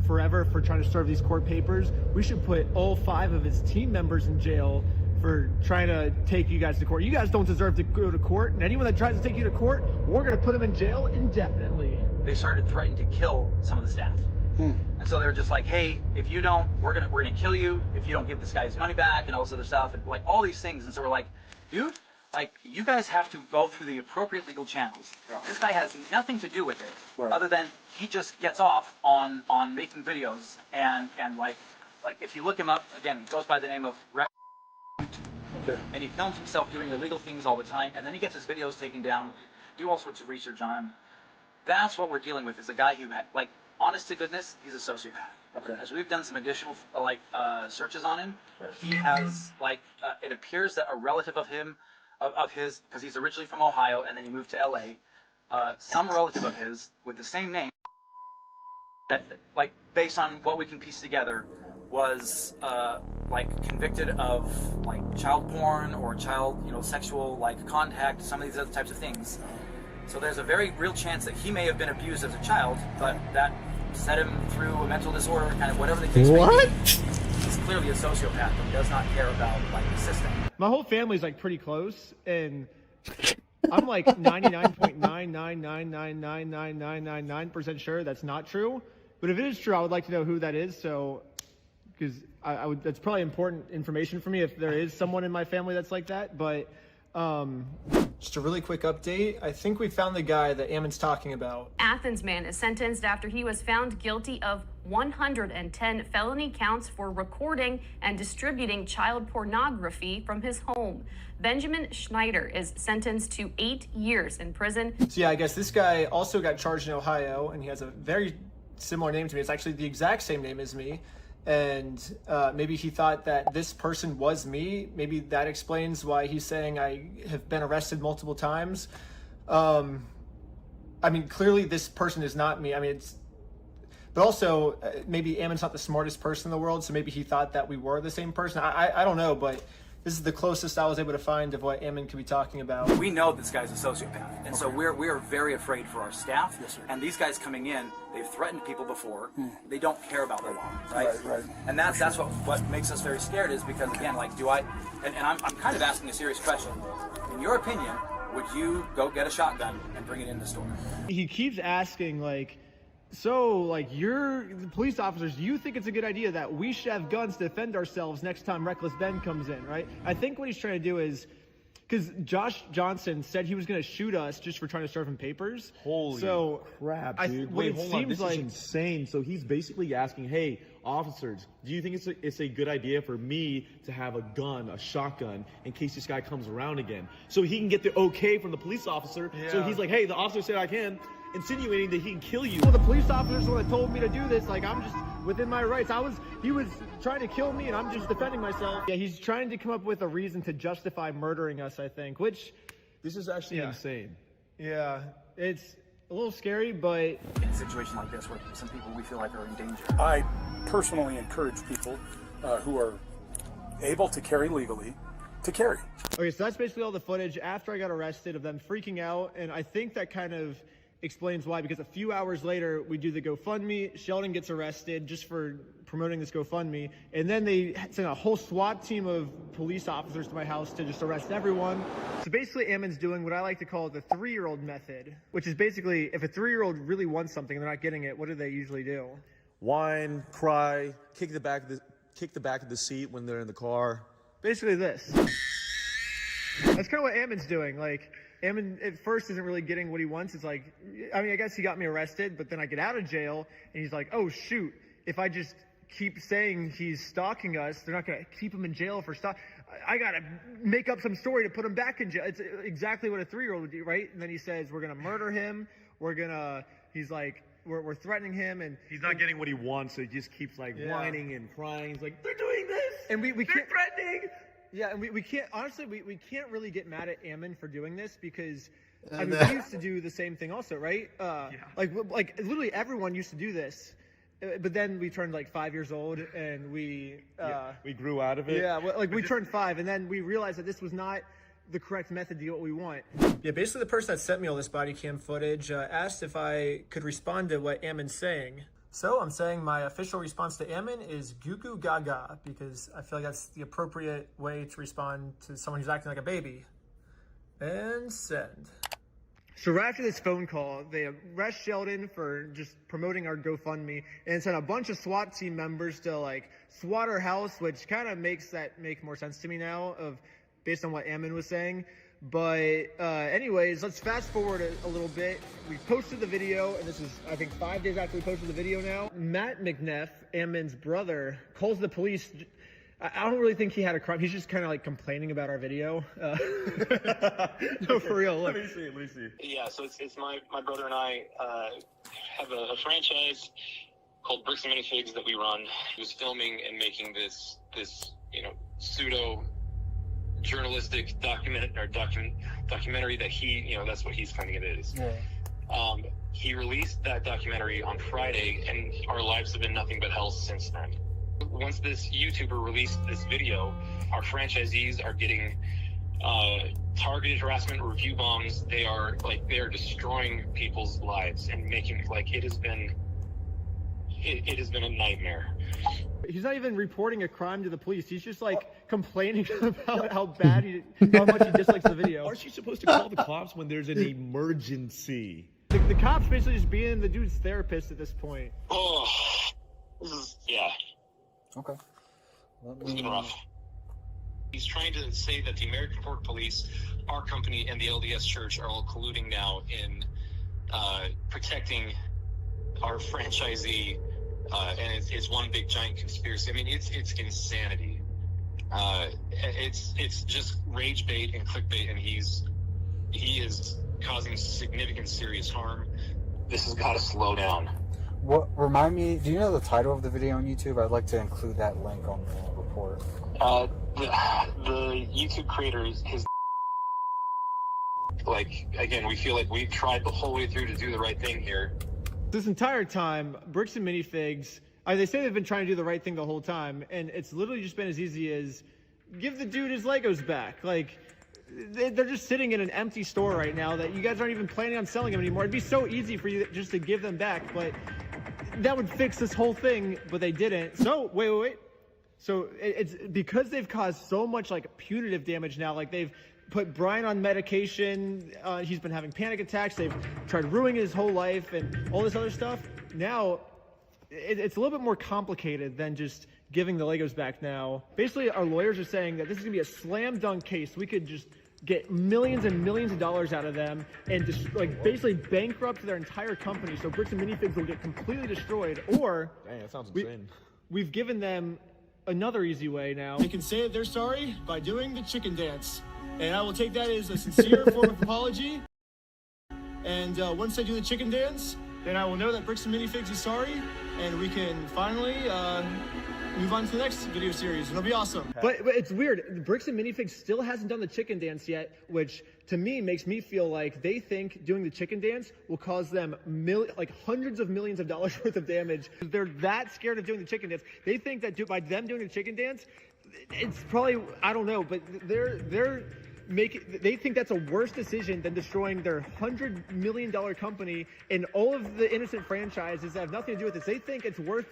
forever for trying to serve these court papers, we should put all 5 of his team members in jail for trying to take you guys to court. You guys don't deserve to go to court, and anyone that tries to take you to court, we're going to put them in jail indefinitely. They started threatening to kill some of the staff. And so they were just like, hey, if you don't, we're gonna kill you if you don't give this guy his money back and all this other stuff, and like all these things. And so we're like, dude, like, you guys have to go through the appropriate legal channels. This guy has nothing to do with it, other than he just gets off on making videos, and like if you look him up, again, he goes by the name of and he films himself doing illegal things all the time, and then he gets his videos taken down, do all sorts of research on him. That's what we're dealing with, is a guy who had, like, honest to goodness, he's a sociopath. Okay. So we've done some additional searches on him. He has it appears that a relative of his, because he's originally from Ohio and then he moved to LA. Some relative of his with the same name, that based on what we can piece together, was convicted of child porn or child sexual contact, some of these other types of things. So there's a very real chance that he may have been abused as a child, but that set him through a mental disorder, kind of whatever the case may be. He's clearly a sociopath and does not care about the system. My whole family's pretty close, and I'm 99.999999999% sure that's not true. But if it is true, I would like to know who that is. So, because I would, that's probably important information for me if there is someone in my family that's like that. But just a really quick update. I think we found the guy that Ammon's talking about. Athens man is sentenced after he was found guilty of 110 felony counts for recording and distributing child pornography from his home. Benjamin Schneider is sentenced to 8 years in prison. So yeah, I guess this guy also got charged in Ohio, and he has a very similar name to me. It's actually the exact same name as me. And maybe he thought that this person was me. Maybe that explains why he's saying I have been arrested multiple times. I mean, clearly this person is not me. I mean, but also maybe Ammon's not the smartest person in the world, so maybe he thought that we were the same person. I don't know, but this is the closest I was able to find of what Ammon could be talking about. We know this guy's a sociopath, and so we're very afraid for our staff. Yes, sir. And these guys coming in, they've threatened people before. They don't care about the law, right? Right. And that's what makes us very scared, is because again, do I? And I'm kind of asking a serious question. In your opinion, would you go get a shotgun and bring it in the store? He keeps asking so, you're the police officers, do you think it's a good idea that we should have guns to defend ourselves next time Reckless Ben comes in, right? I think what he's trying to do is, because Josh Johnson said he was going to shoot us just for trying to serve him papers. Holy crap, dude. Wait, hold on. This is insane. So he's basically asking, hey, officers, do you think it's a good idea for me to have a gun, a shotgun, in case this guy comes around again? So he can get the okay from the police officer. Yeah. So he's like, hey, the officer said I can, insinuating that he can kill you. Well, the police officers the one that told me to do this. I'm just within my rights. He was trying to kill me, and I'm just defending myself. Yeah, he's trying to come up with a reason to justify murdering us, I think, which... This is actually insane. Yeah, it's a little scary, but... In a situation like this, where some people we feel like are in danger. I personally encourage people who are able to carry legally to carry. Okay, so that's basically all the footage after I got arrested of them freaking out, and I think that kind of explains why, because a few hours later we do the GoFundMe. Sheldon gets arrested just for promoting this GoFundMe, and then they send a whole SWAT team of police officers to my house to just arrest everyone. So basically Ammon's doing what I like to call the 3-year-old method, which is basically if a 3-year-old really wants something and they're not getting it, what do they usually do? Whine, cry, kick the back of the seat when they're in the car. Basically this. That's kind of what Ammon's doing. Ammon at first isn't really getting what he wants. It's I guess he got me arrested, but then I get out of jail and he's like, oh shoot, if I just keep saying he's stalking us, they're not going to keep him in jail for I got to make up some story to put him back in jail. It's exactly what a 3-year-old would do, right? And then he says, we're going to murder him. He's like, we're threatening him, and he's not getting what he wants, so he just keeps whining and crying. He's like, they're doing this, and we they're threatening. Yeah, and we can't, honestly, we can't really get mad at Ammon for doing this, because we used to do the same thing also, right? Literally everyone used to do this, but then we turned 5 years old, and we grew out of it. Yeah, we turned 5, and then we realized that this was not the correct method to get what we want. Yeah, basically the person that sent me all this body cam footage asked if I could respond to what Ammon's saying. So I'm saying my official response to Ammon is goo goo gaga, because I feel like that's the appropriate way to respond to someone who's acting like a baby. And send. So right after this phone call, they arrest Sheldon for just promoting our GoFundMe and sent a bunch of SWAT team members to SWAT our house, which kind of makes make more sense to me now based on what Ammon was saying. But anyways, let's fast forward a little bit. We posted the video, and this is, I think, 5 days after we posted the video now. Matt McNeff, Ammon's brother, calls the police. I don't really think he had a crime. He's just kind of complaining about our video. No, for real. Look. Let me see. Yeah, so it's my brother and I have a franchise. called Bricks and Minifigs that we run. He was filming and making this pseudo journalistic documentary that he, that's what he's claiming it is. Yeah. He released that documentary on Friday, and our lives have been nothing but hell since then. Once this YouTuber released this video, our franchisees are getting targeted harassment, review bombs. They are destroying people's lives and making it has been a nightmare. He's not even reporting a crime to the police. He's just complaining about how much he dislikes the video. Aren't you supposed to call the cops when there's an emergency? The cops basically just being the dude's therapist at this point. Oh, yeah. Okay. It's been rough. He's trying to say that the American Port Police, our company, and the LDS Church are all colluding now in protecting our franchisee, and it's one big giant conspiracy. I mean, it's insanity. It's just rage bait and clickbait, and he is causing significant serious harm. This has got to slow down. What? Remind me, do you know the title of the video on YouTube? I'd like to include that link on the report. The YouTube creator is again, we feel like we've tried the whole way through to do the right thing here. This entire time, Bricks and Minifigs, they say they've been trying to do the right thing the whole time, and it's literally just been as easy as give the dude his Legos back. They're just sitting in an empty store right now that you guys aren't even planning on selling them anymore. It'd be so easy for you just to give them back, but that would fix this whole thing, but they didn't. So, wait. So it's because they've caused so much punitive damage now. They've put Brian on medication. He's been having panic attacks. They've tried ruining his whole life and all this other stuff. Now it's a little bit more complicated than just giving the Legos back now. Basically, our lawyers are saying that this is going to be a slam dunk case. We could just get millions and millions of dollars out of them and just basically bankrupt their entire company. So Bricks and Minifigs will get completely destroyed. Or dang, that sounds insane. We've given them another easy way now. They can say that they're sorry by doing the chicken dance. And I will take that as a sincere form of apology. And once they do the chicken dance, then I will know that Bricks and Minifigs is sorry, and we can finally move on to the next video series. It'll be awesome. But it's weird. Bricks and Minifigs still hasn't done the chicken dance yet, which to me makes me feel like they think doing the chicken dance will cause them hundreds of millions of dollars worth of damage. They're that scared of doing the chicken dance. They think that by them doing the chicken dance, it's probably, I don't know, but they think that's a worse decision than destroying their $100 million company and all of the innocent franchises that have nothing to do with this. They think it's worth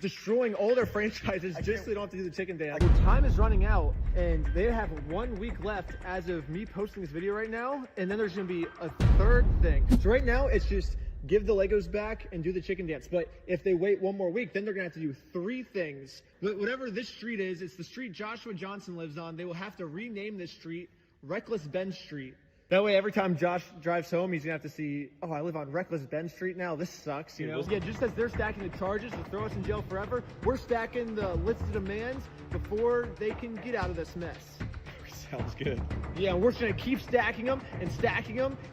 destroying all their franchises just so they don't have to do the chicken dance. Their time is running out, and they have 1 week left as of me posting this video right now, and then there's going to be a third thing. So right now, it's just give the Legos back and do the chicken dance. But if they wait 1 more week, then they're going to have to do 3 things. But whatever this street is, it's the street Joshua Johnson lives on. They will have to rename this street Reckless Ben Street. That way, every time Josh drives home, he's gonna have to see, oh, I live on Reckless Ben Street now. This sucks, you know? Yeah, just as they're stacking the charges to throw us in jail forever, we're stacking the list of demands before they can get out of this mess. Sounds good. Yeah, we're just gonna keep stacking them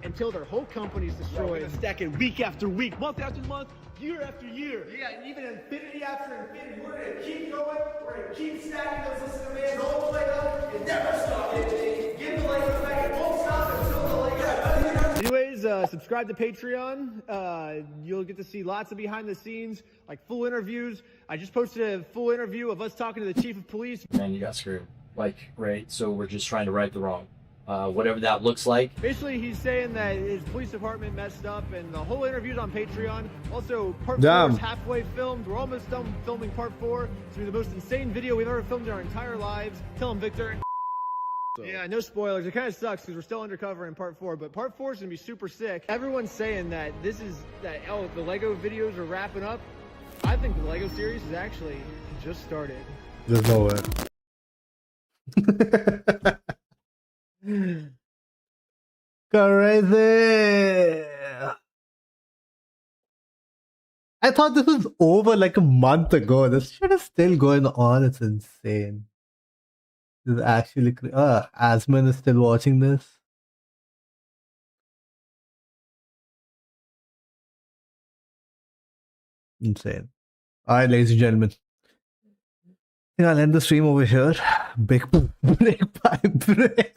until their whole company's destroyed. Yeah, we're gonna stack it week after week, month after month, year after year. Yeah, even infinity after infinity. We're gonna keep going. We're gonna keep stacking those lists of demands all the way up and never stop it. Give the Legos back. It won't stop until the Legos. Anyways, subscribe to Patreon. You'll get to see lots of behind the scenes, full interviews. I just posted a full interview of us talking to the chief of police. Man, you got screwed. Right? So we're just trying to right the wrong. Whatever that looks like. Basically, he's saying that his police department messed up, and the whole interview's on Patreon. Also, part 4 is halfway filmed. We're almost done filming part 4. It's gonna be the most insane video we've ever filmed in our entire lives. Tell him, Victor. Yeah, no spoilers. It kind of sucks because we're still undercover in part 4, but part 4 is gonna be super sick. Everyone's saying that the Lego videos are wrapping up. I think the Lego series is actually just started. There's no way. Crazy. I thought this was over a month ago. This shit is still going on. It's insane. This is actually Asman is still watching this. Insane. Alright, ladies and gentlemen. I think I'll end the stream over here. Big break by break.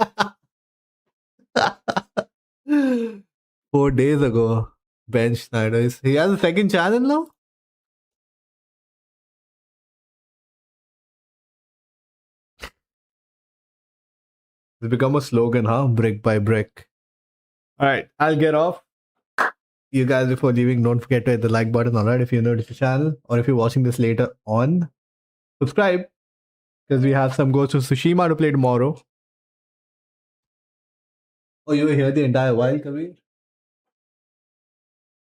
4 days ago, Ben Schneider he has a second channel now? It's become a slogan, huh? Brick by brick. Alright, I'll get off. You guys, before leaving, don't forget to hit the like button, alright? If you're new to the channel, or if you're watching this later on, subscribe. Because we have some Ghost of Tsushima to play tomorrow. Oh, you were here the entire while, Kabir?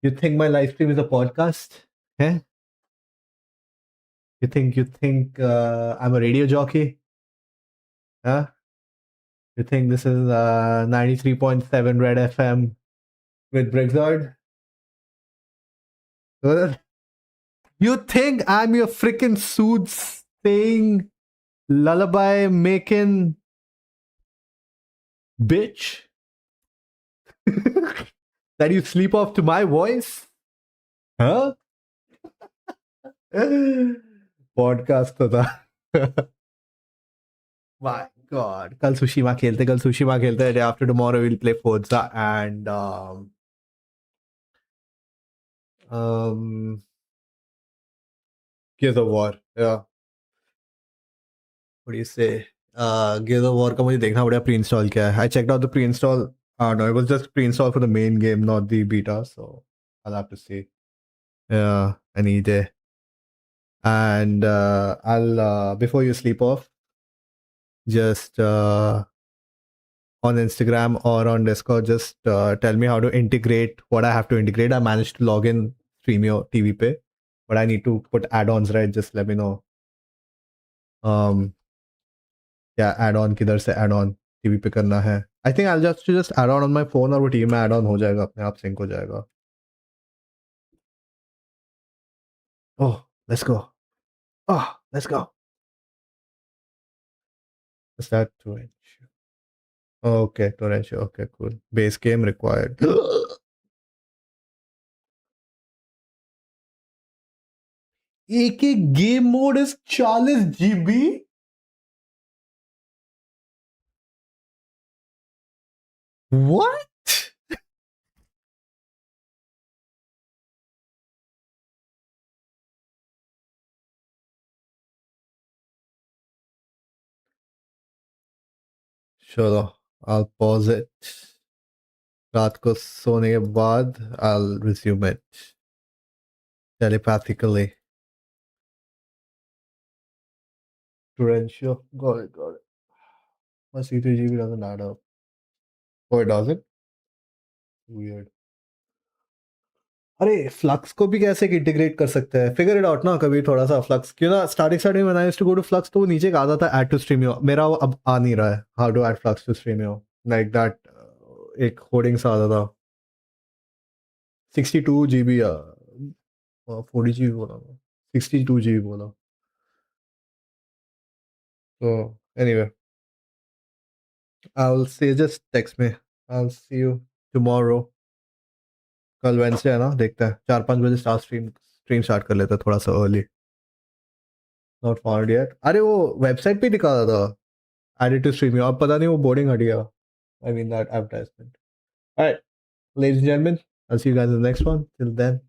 You think my live stream is a podcast? Eh? You think I'm a radio jockey? Huh? You think this is 93.7 Red FM with Brixard? You think I'm your freaking soothsaying, lullaby making bitch? That you sleep off to my voice? Huh? Podcast to tha. My God. Kal Tsushima khelte. Day after tomorrow we'll play Forza and Gears of War. Yeah. What do you say? Gears of War का मुझे देखना पड़ेगा pre-install क्या है. I checked out the pre-install. No, it was just pre-install for the main game, not the beta. So I'll have to see. Yeah, I need it. And I'll before you sleep off, just on Instagram or on Discord, just tell me how to integrate what I have to integrate. I managed to log in Streamio TV पे, but I need to put add-ons, right? Just let me know. Yeah, add-on किधर से add-on TV पे करना है. I think I'll just add on my phone और वो TV में add-on हो जाएगा, अपने आप sync हो जाएगा. Oh, let's go. Oh, let's go. Is that torrential? Okay, torrential. Okay, cool. Base game required. एक game mode is 40 GB. What? चलो, I'll pause it. रात को सोने के बाद I'll resume it telepathically. Torrential. Got it. My C3GB doesn't add up. Oh, it doesn't? Weird. अरे flux को भी कैसे इंटीग्रेट कर सकते हैं? फिगर इट आउट ना कभी थोड़ा सा फ्लक्स. क्यों ना स्टार्टिंग में I used to go to flux तो वो नीचे आता था ऐड टू स्ट्रीमियो. मेरा वो अब आ नहीं रहा है. How to add flux to Stremio like that. एक होर्डिंग सा आता था 62 GB 40 GB बोला, 62 GB बोला. So anyway, I'll say just text me. I'll see you tomorrow. कल वेंसडे है ना, देखते हैं 4-5 बजे स्ट्रीम स्टार्ट कर लेते हैं थोड़ा सा अर्ली. Not found yet. अरे वो वेबसाइट पे दिखा रहा था एडिट टू स्ट्रीम. अब पता नहीं वो बोर्डिंग हट गया. I mean that advertisement. All right, ladies and gentlemen, I'll see you guys in the next one. Till then,